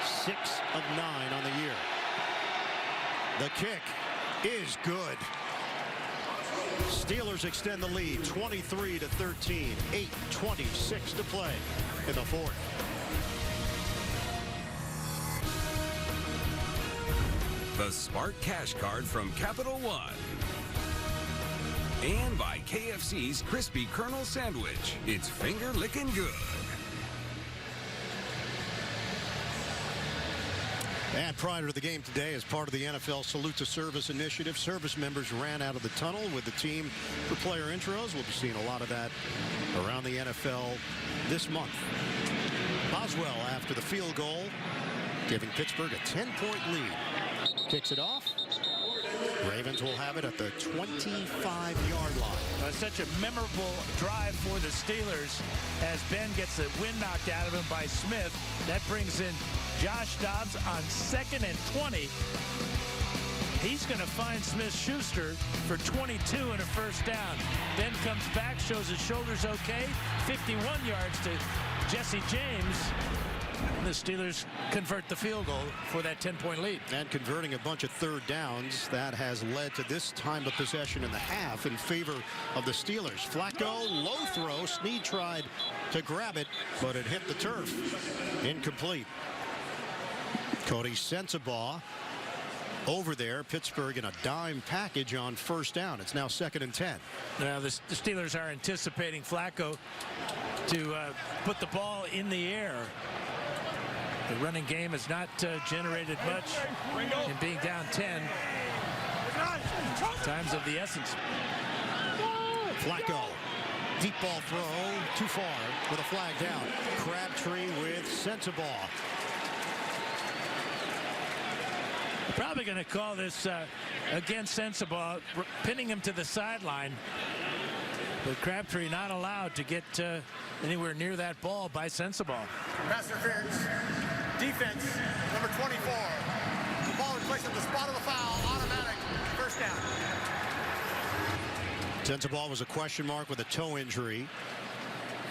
6 of 9 on the year. The kick is good. Steelers extend the lead 23-13. 8:26 to play in the 4th. The Smart Cash Card from Capital One. And by KFC's Crispy Kernel Sandwich. It's finger-licking good. And prior to the game today, as part of the NFL Salute to Service initiative, service members ran out of the tunnel with the team for player intros. We'll be seeing a lot of that around the NFL this month. Boswell, after the field goal, giving Pittsburgh a 10-point lead. Kicks it off. Ravens will have it at the 25-yard line. Such a memorable drive for the Steelers as Ben gets the wind knocked out of him by Smith. That brings in Josh Dobbs on 2nd and 20. He's going to find Smith-Schuster for 22 and a first down. Ben comes back, shows his shoulders okay. 51 yards to Jesse James. The Steelers convert the field goal for that 10-point lead. And converting a bunch of 3rd downs, that has led to this time of possession in the half in favor of the Steelers. Flacco, low throw. Snead tried to grab it, but it hit the turf. Incomplete. Cody Sensabaugh over there. Pittsburgh in a dime package on 1st down. It's now 2nd and 10. Now the Steelers are anticipating Flacco to put the ball in the air. The running game has not generated much, and being down 10, times of the essence. Flacco, deep ball throw, too far with a flag down. Crabtree with sensible. Probably going to call this again sensible, pinning him to the sideline. But Crabtree not allowed to get anywhere near that ball by sensible. Pass interference. Defense, number 24. The ball is placed at the spot of the foul. Automatic. First down. Sensible was a question mark with a toe injury.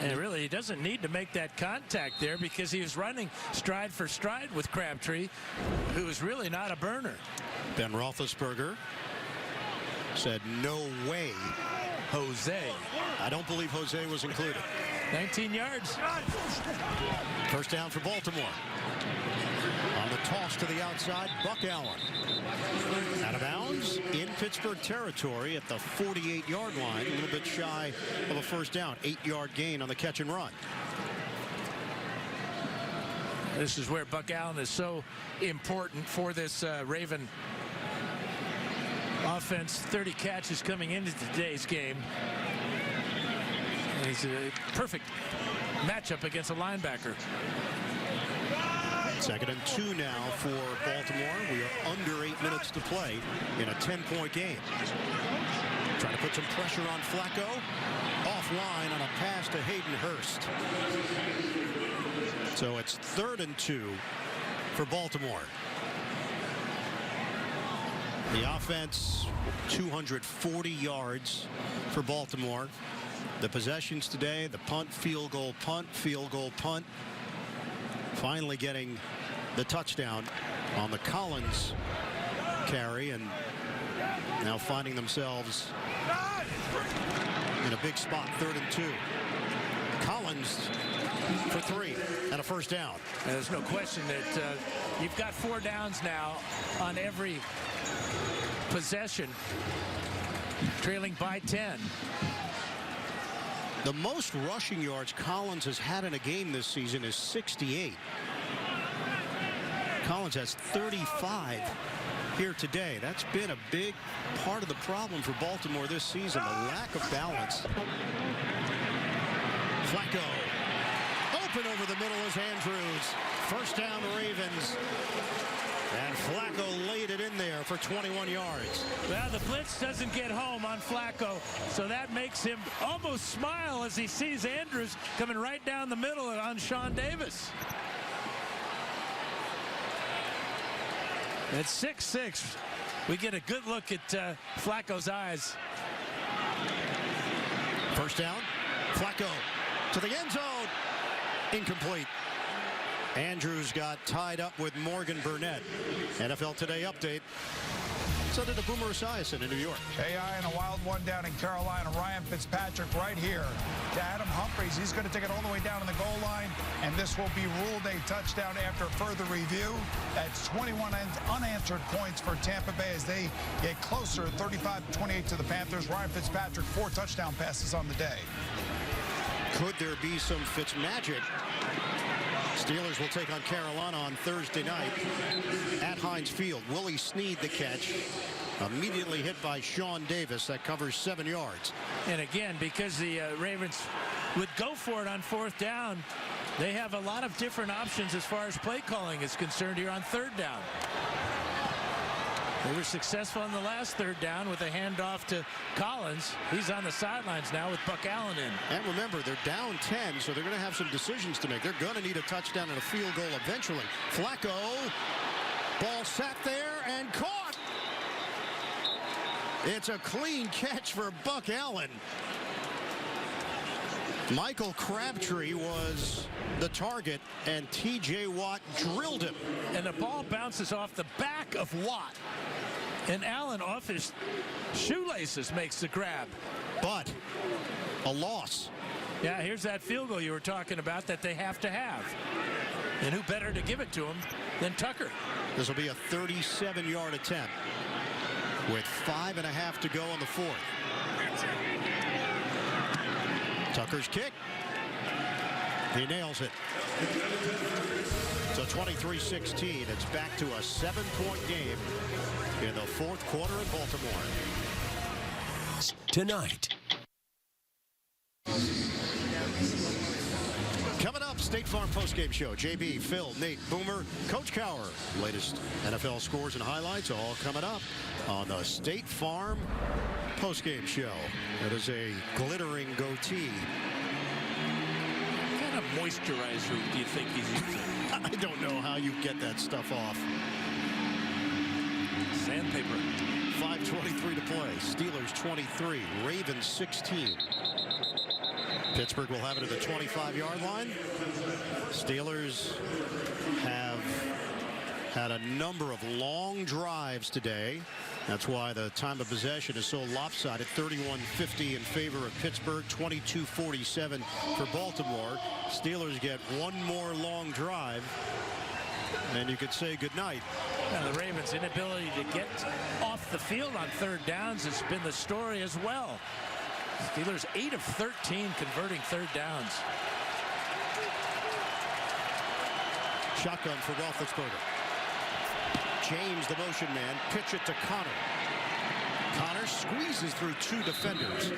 And really, he doesn't need to make that contact there because he was running stride for stride with Crabtree, who is really not a burner. Ben Roethlisberger said, "No way, Jose." I don't believe Jose was included. 19 yards. First down for Baltimore. On the toss to the outside, Buck Allen. Out of bounds in Pittsburgh territory at the 48-yard line. A little bit shy of a first down. 8-yard gain on the catch and run. This is where Buck Allen is so important for this Raven offense. 30 catches coming into today's game. And he's a perfect matchup against a linebacker. 2nd and 2 now for Baltimore. We are under 8 minutes to play in a 10-point game. Trying to put some pressure on Flacco. Offline on a pass to Hayden Hurst. So it's 3rd and 2 for Baltimore. The offense, 240 yards for Baltimore. The possessions today, the punt, field goal, punt, field goal, punt. Finally getting the touchdown on the Collins carry, and now finding themselves in a big spot. 3rd and 2. Collins for 3 and a first down. And there's no question that you've got 4 downs now on every possession, trailing by 10. The most rushing yards Collins has had in a game this season is 68. Collins has 35 here today. That's been a big part of the problem for Baltimore this season, the lack of balance. Flacco. Open over the middle is Andrews. First down, Ravens. And Flacco laid it in there for 21 yards. Well, the blitz doesn't get home on Flacco, so that makes him almost smile as he sees Andrews coming right down the middle on Sean Davis. At 6'6", we get a good look at Flacco's eyes. First down, Flacco to the end zone. Incomplete. Andrews got tied up with Morgan Burnett. NFL Today update. So did the Boomer Esiason in New York. AI and a wild one down in Carolina. Ryan Fitzpatrick right here to Adam Humphries. He's going to take it all the way down to the goal line, and this will be ruled a touchdown after further review. That's 21 unanswered points for Tampa Bay as they get closer, 35-28 to the Panthers. Ryan Fitzpatrick, 4 touchdown passes on the day. Could there be some Fitzmagic? Steelers will take on Carolina on Thursday night at Heinz Field. Willie Snead the catch. Immediately hit by Sean Davis. That covers 7 yards. And again, because the Ravens would go for it on 4th down, they have a lot of different options as far as play calling is concerned here on 3rd down. They were successful on the last 3rd down with a handoff to Collins. He's on the sidelines now with Buck Allen in. And remember, they're down 10, so they're going to have some decisions to make. They're going to need a touchdown and a field goal eventually. Flacco, ball sat there and caught. It's a clean catch for Buck Allen. Michael Crabtree was the target, and T.J. Watt drilled him. And the ball bounces off the back of Watt. And Allen, off his shoelaces, makes the grab. But a loss. Yeah, here's that field goal you were talking about that they have to have. And who better to give it to him than Tucker? This will be a 37-yard attempt with 5.5 to go in the 4th. Tucker's kick. He nails it. So 23-16. It's back to a 7-point game in the fourth quarter in Baltimore. Tonight. Coming up, State Farm postgame show. JB, Phil, Nate, Boomer, Coach Cower. Latest NFL scores and highlights all coming up on the State Farm postgame show. That is a glittering goatee. What kind of moisturizer do you think he's using? I don't know how you get that stuff off. Sandpaper. 5:23 to play. Steelers 23, Ravens 16. Pittsburgh will have it at the 25-yard line. Steelers have had a number of long drives today. That's why the time of possession is so lopsided. 31-50 in favor of Pittsburgh, 22-47 for Baltimore. Steelers get one more long drive, and you could say goodnight. Now, the Ravens' inability to get off the field on third downs has been the story as well. Steelers 8 of 13 converting third downs. Shotgun for Roethlisberger. James, the motion man, pitch it to Connor. Connor squeezes through two defenders.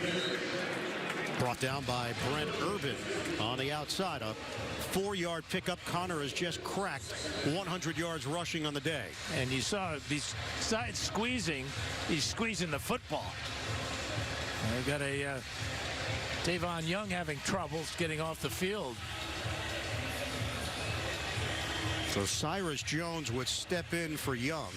Brought down by Brent Urban on the outside. A 4-yard pickup. Connor has just cracked 100 yards rushing on the day. And you saw these sides squeezing. He's squeezing the football. They've got a Tavon Young having troubles getting off the field. So Cyrus Jones would step in for Young.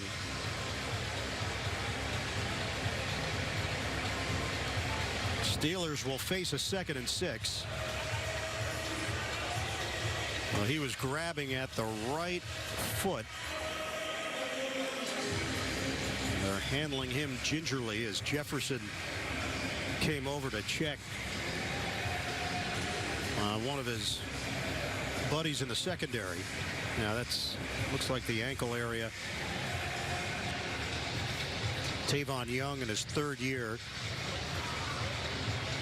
Steelers will face a 2nd and 6. Well, he was grabbing at the right foot. They're handling him gingerly as Jefferson came over to check one of his buddies in the secondary. Now that's looks like the ankle area. Tavon Young in his 3rd year.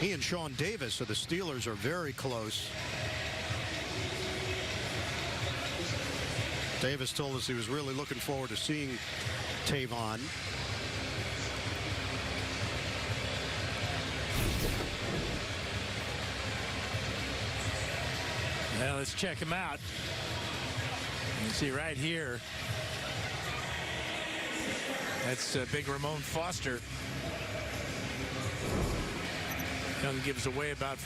He and Sean Davis of the Steelers are very close. Davis told us he was really looking forward to seeing Tavon. Well, let's check him out. You see right here. That's big Ramon Foster. Young gives away about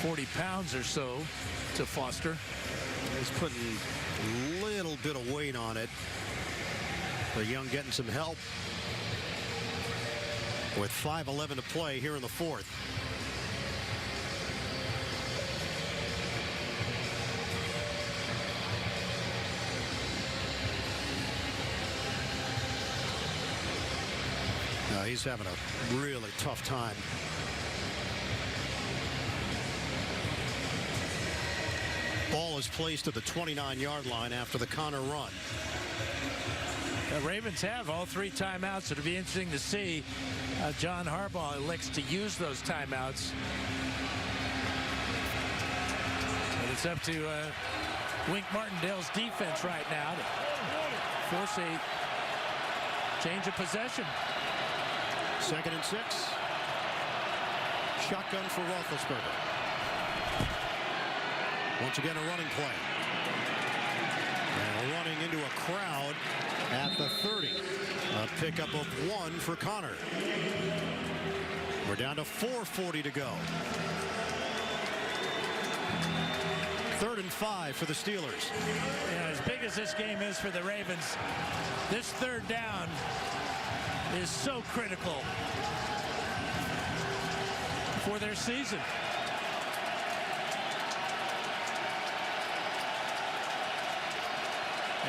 40 pounds or so to Foster. He's putting a little bit of weight on it. But Young getting some help with 5:11 to play here in the fourth. He's having a really tough time. Ball is placed at the 29-yard line after the Connor run. The Ravens have all 3 timeouts. It'll be interesting to see how John Harbaugh elects to use those timeouts. But it's up to Wink Martindale's defense right now to force a change of possession. 2nd and 6. Shotgun for Roethlisberger. Once again, a running play. And running into a crowd at the 30. A pickup of 1 for Connor. We're down to 4:40 to go. 3rd and 5 for the Steelers. Yeah, as big as this game is for the Ravens, this 3rd down is so critical for their season.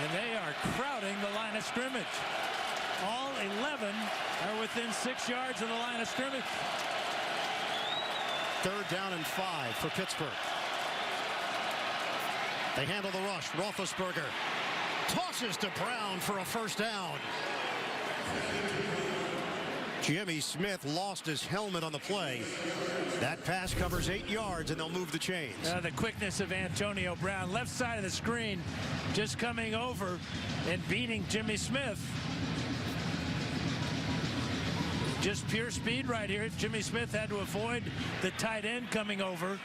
And they are crowding the line of scrimmage. All 11 are within 6 yards of the line of scrimmage. 3rd down and 5 for Pittsburgh. They handle the rush. Roethlisberger tosses to Brown for a 1st down. Jimmy Smith lost his helmet on the play. That pass covers 8 yards, and they'll move the chains. The quickness of Antonio Brown, left side of the screen, just coming over and beating Jimmy Smith. Just pure speed right here. Jimmy Smith had to avoid the tight end coming over.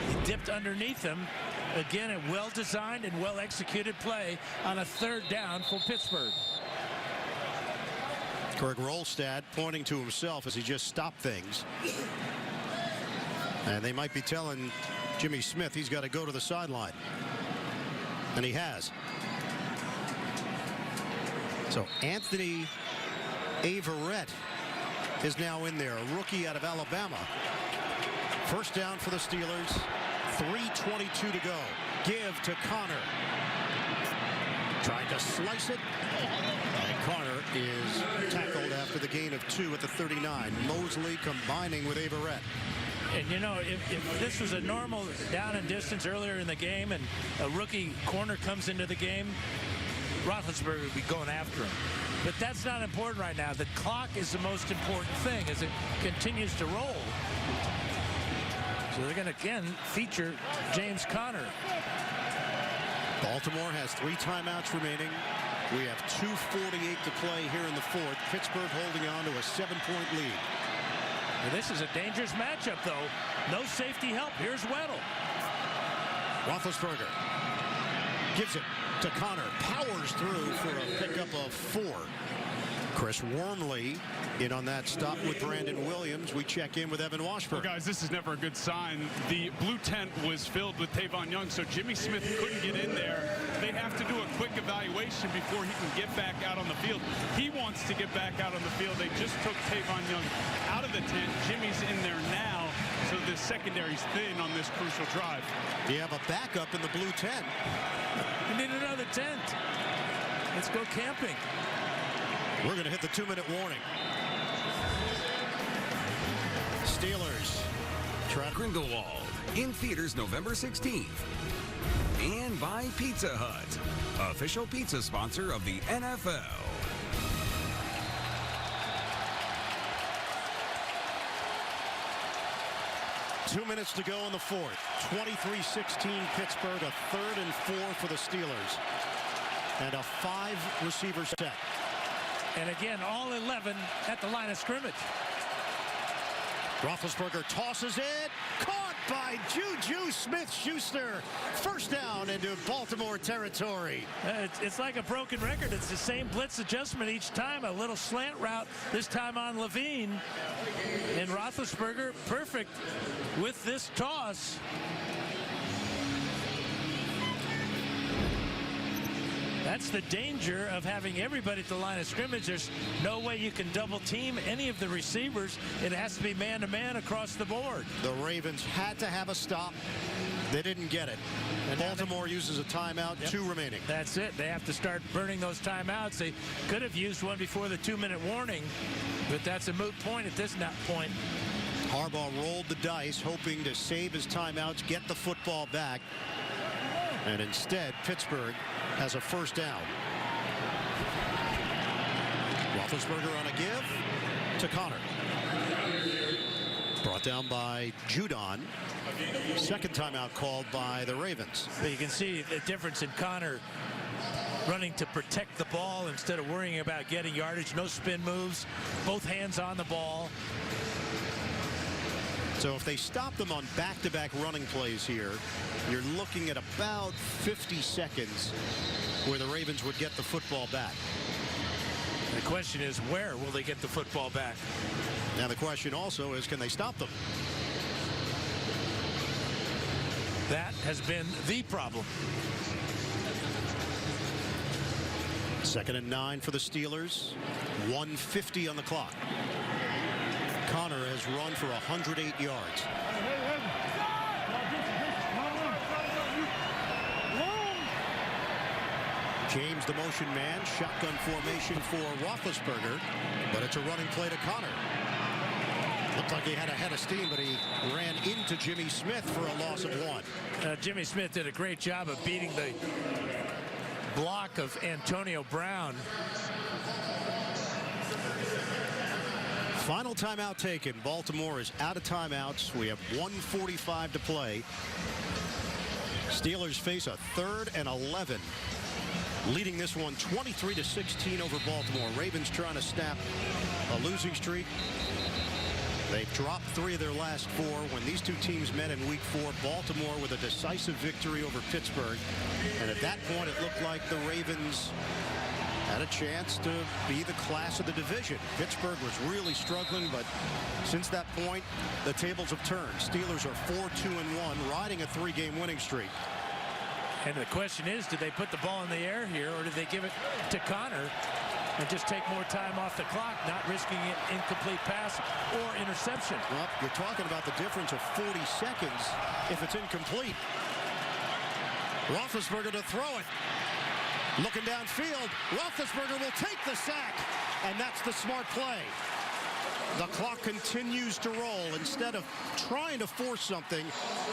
He dipped underneath him. Again, a well-designed and well-executed play on a 3rd down for Pittsburgh. Greg Rolstad pointing to himself as he just stopped things. And they might be telling Jimmy Smith he's got to go to the sideline. And he has. So Anthony Averett is now in there, a rookie out of Alabama. First down for the Steelers. 3:22 to go. Give to Connor. Trying to slice it. And Connor is tackled after the gain of 2 at the 39. Mosley combining with Averett. And you know, if this was a normal down and distance earlier in the game and a rookie corner comes into the game, Roethlisberger would be going after him. But that's not important right now. The clock is the most important thing as it continues to roll. So they're going to again feature James Conner. Baltimore has 3 timeouts remaining. We have 2:48 to play here in the 4th. Pittsburgh holding on to a 7-point lead. And this is a dangerous matchup, though. No safety help. Here's Weddle. Roethlisberger gives it to Connor. Powers through for a pickup of 4. Chris Wormley in on that stop with Brandon Williams. We check in with Evan Washburn. Well, guys, this is never a good sign. The blue tent was filled with Tavon Young, so Jimmy Smith couldn't get in there. They have to do a quick evaluation before he can get back out on the field. He wants to get back out on the field. They just took Tavon Young out of the tent. Jimmy's in there now, so the secondary's thin on this crucial drive. You have a backup in the blue tent. You need another tent. Let's go camping. We're going to hit the 2-minute warning. Steelers. Grindelwald in theaters November 16th. And by Pizza Hut, official pizza sponsor of the NFL. Two minutes to go in the 4th. 23-16 Pittsburgh. A 3rd and 4 for the Steelers. And a 5-receiver set. And again, all 11 at the line of scrimmage. Roethlisberger tosses it. Caught by Juju Smith-Schuster. First down into Baltimore territory. It's like a broken record. It's the same blitz adjustment each time. A little slant route, this time on Levine. And Roethlisberger, perfect with this toss. That's the danger of having everybody at the line of scrimmage. There's no way you can double team any of the receivers. It has to be man-to-man across the board. The Ravens had to have a stop. They didn't get it. And Baltimore uses a timeout, 2 remaining. That's it. They have to start burning those timeouts. They could have used one before the 2-minute warning, but that's a moot point at this point. Harbaugh rolled the dice, hoping to save his timeouts, get the football back. And instead, Pittsburgh has a first down. Roethlisberger on a give to Connor. Brought down by Judon. Second timeout called by the Ravens. But you can see the difference in Connor running to protect the ball instead of worrying about getting yardage. No spin moves. Both hands on the ball. So if they stop them on back-to-back running plays here, you're looking at about 50 seconds where the Ravens would get the football back. The question is, where will they get the football back? Now the question also is, can they stop them? That has been the problem. 2nd and 9 for the Steelers. 1:50 on the clock. Connor has run for 108 yards. James, the motion man, shotgun formation for Roethlisberger, but it's a running play to Connor. Looked like he had a head of steam, but he ran into Jimmy Smith for a loss of 1. Jimmy Smith did a great job of beating the block of Antonio Brown. Final timeout taken. Baltimore is out of timeouts. We have 1:45 to play. Steelers face a 3rd and 11. Leading this one 23-16 over Baltimore. Ravens trying to snap a losing streak. They've dropped 3 of their last 4. When these two teams met in week 4, Baltimore with a decisive victory over Pittsburgh. And at that point, it looked like the Ravens had a chance to be the class of the division. Pittsburgh was really struggling, but since that point, the tables have turned. Steelers are 4-2-1, riding a 3-game winning streak. And the question is, did they put the ball in the air here, or did they give it to Connor and just take more time off the clock, not risking an incomplete pass or interception? Well, you're talking about the difference of 40 seconds if it's incomplete. Roethlisberger to throw it. Looking downfield, Roethlisberger will take the sack, and that's the smart play. The clock continues to roll. Instead of trying to force something,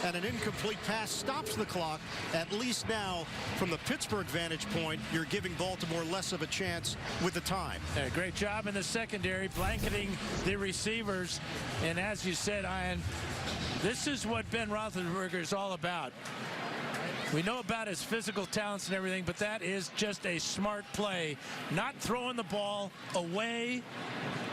and an incomplete pass stops the clock, at least now, from the Pittsburgh vantage point, you're giving Baltimore less of a chance with the time. Yeah, great job in the secondary, blanketing the receivers. And as you said, Ian, this is what Ben Roethlisberger is all about. We know about his physical talents and everything, but that is just a smart play. Not throwing the ball away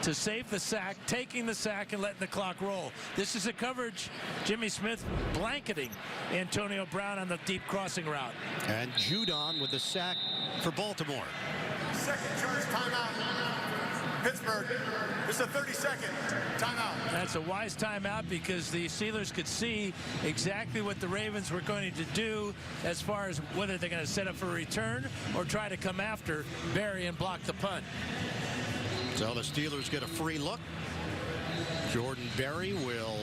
to save the sack, taking the sack and letting the clock roll. This is a coverage. Jimmy Smith blanketing Antonio Brown on the deep crossing route. And Judon with the sack for Baltimore. Second charge timeout. Pittsburgh. This is a 30-second timeout. That's a wise timeout because the Steelers could see exactly what the Ravens were going to do as far as whether they're going to set up for a return or try to come after Barry and block the punt. So the Steelers get a free look. Jordan Berry will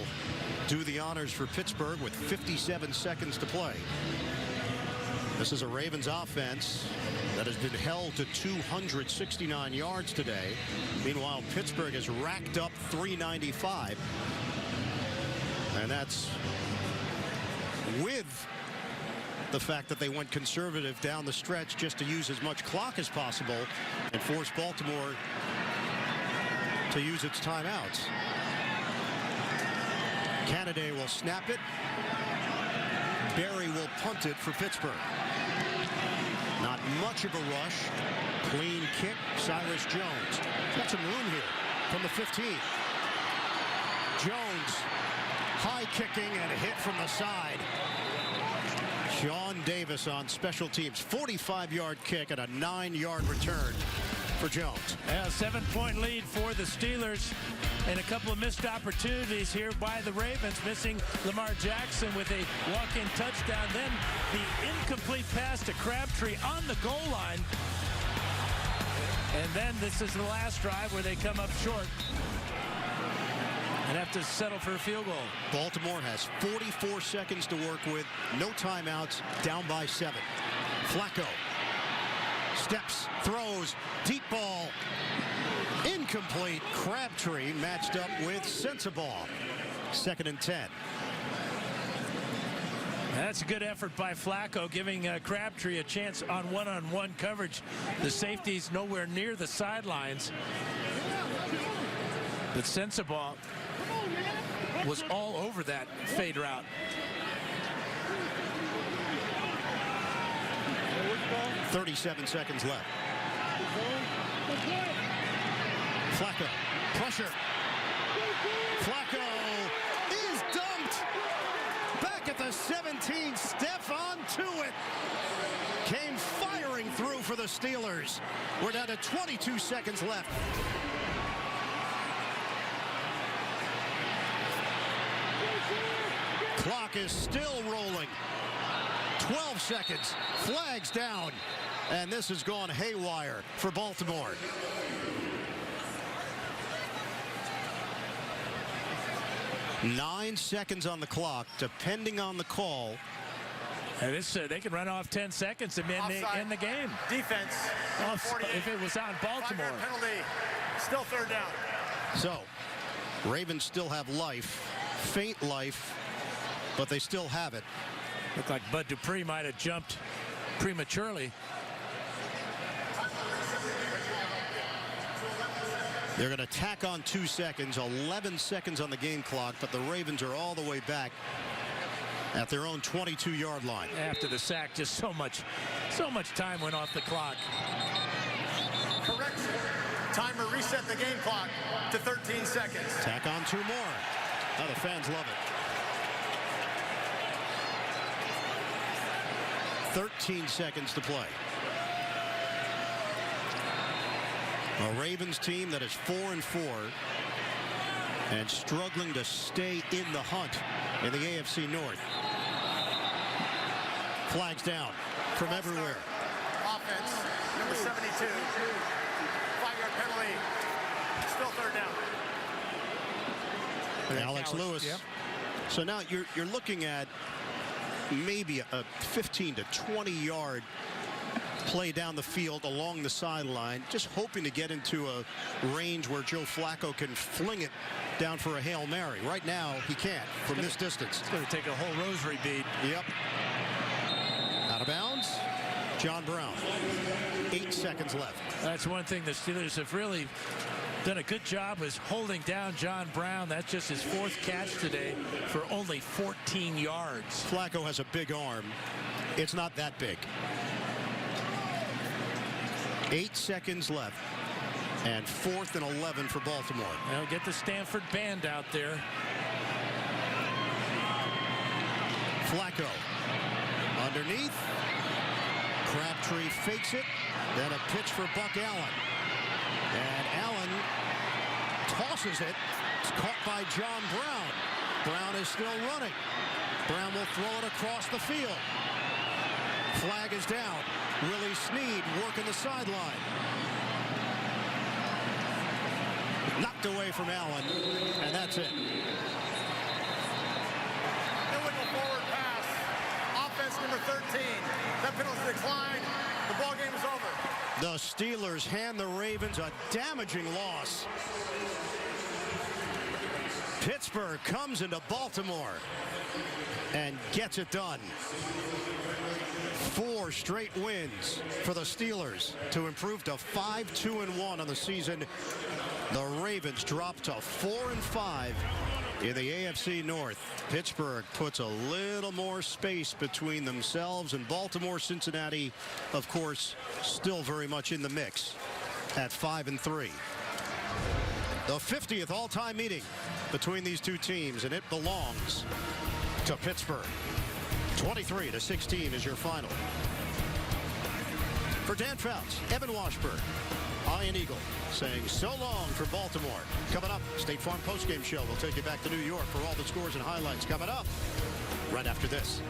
do the honors for Pittsburgh with 57 seconds to play. This is a Ravens offense that has been held to 269 yards today. Meanwhile, Pittsburgh has racked up 395. And that's with the fact that they went conservative down the stretch just to use as much clock as possible and force Baltimore to use its timeouts. Canada will snap it. Barry will punt it for Pittsburgh. Not much of a rush. Clean kick. Cyrus Jones. Got some room here from the 15. Jones high kicking and a hit from the side. Sean Davis on special teams. 45-yard kick and a 9-yard return for Jones. A 7-point lead for the Steelers, and a couple of missed opportunities here by the Ravens, missing Lamar Jackson with a walk-in touchdown, then the incomplete pass to Crabtree on the goal line, and then this is the last drive where they come up short and have to settle for a field goal. Baltimore has 44 seconds to work with, no timeouts, down by 7. Flacco steps, throws, deep ball, incomplete. Crabtree matched up with Sensabaugh. 2nd and 10. That's a good effort by Flacco, giving Crabtree a chance on one-on-one coverage. The safety's nowhere near the sidelines, but Sensabaugh was all over that fade route. 37 seconds left. Flacco, pressure. Flacco is dumped. Back at the 17, Stephon Tuitt came firing through for the Steelers. We're down to 22 seconds left. Clock is still rolling. 12 seconds. Flags down. And this has gone haywire for Baltimore. Nine seconds on the clock, depending on the call. And this, they can run off 10 seconds and end the game. Defense. If it was on Baltimore. 5-yard penalty. Still 3rd down. So, Ravens still have life. Faint life, but they still have it. Looked like Bud Dupree might have jumped prematurely. They're going to tack on 2 seconds, 11 seconds on the game clock, but the Ravens are all the way back at their own 22-yard line. After the sack, just so much time went off the clock. Correction. Timer reset the game clock to 13 seconds. Tack on 2 more. Now the fans love it. 13 seconds to play. A Ravens team that is 4-4 and struggling to stay in the hunt in the AFC North. Flags down from everywhere. Offense, number 72. 5-yard penalty. Still third down. Alex Lewis. Yep. So now you're looking at maybe a 15 to 20-yard play down the field along the sideline, just hoping to get into a range where Joe Flacco can fling it down for a Hail Mary. Right now, he can't from this distance. It's going to take a whole rosary bead. Yep. Out of bounds. John Brown. 8 seconds left. That's one thing the Steelers have really done a good job is holding down John Brown. That's just his 4th catch today for only 14 yards. Flacco has a big arm. It's not that big. 8 seconds left. And 4th and 11 for Baltimore. They'll get the Stanford band out there. Flacco. Underneath. Crabtree fakes it. Then a pitch for Buck Allen. And Allen tosses it. It's caught by John Brown. Brown is still running. Brown will throw it across the field. Flag is down. Willie Snead working the sideline. Knocked away from Allen, and that's it. Illegal forward pass. Offense number 13. That penalty declined. The ball game is over. The Steelers hand the Ravens a damaging loss. Pittsburgh comes into Baltimore and gets it done. 4 straight wins for the Steelers to improve to 5-2-1 on the season. The Ravens drop to 4-5 in the AFC North. Pittsburgh puts a little more space between themselves and Baltimore. Cincinnati, of course, still very much in the mix at 5-3. The 50th all-time meeting between these two teams, and it belongs to Pittsburgh. 23-16 is your final. For Dan Fouts, Evan Washburn, Ian Eagle saying so long for Baltimore. Coming up, State Farm postgame show. We'll take you back to New York for all the scores and highlights coming up right after this.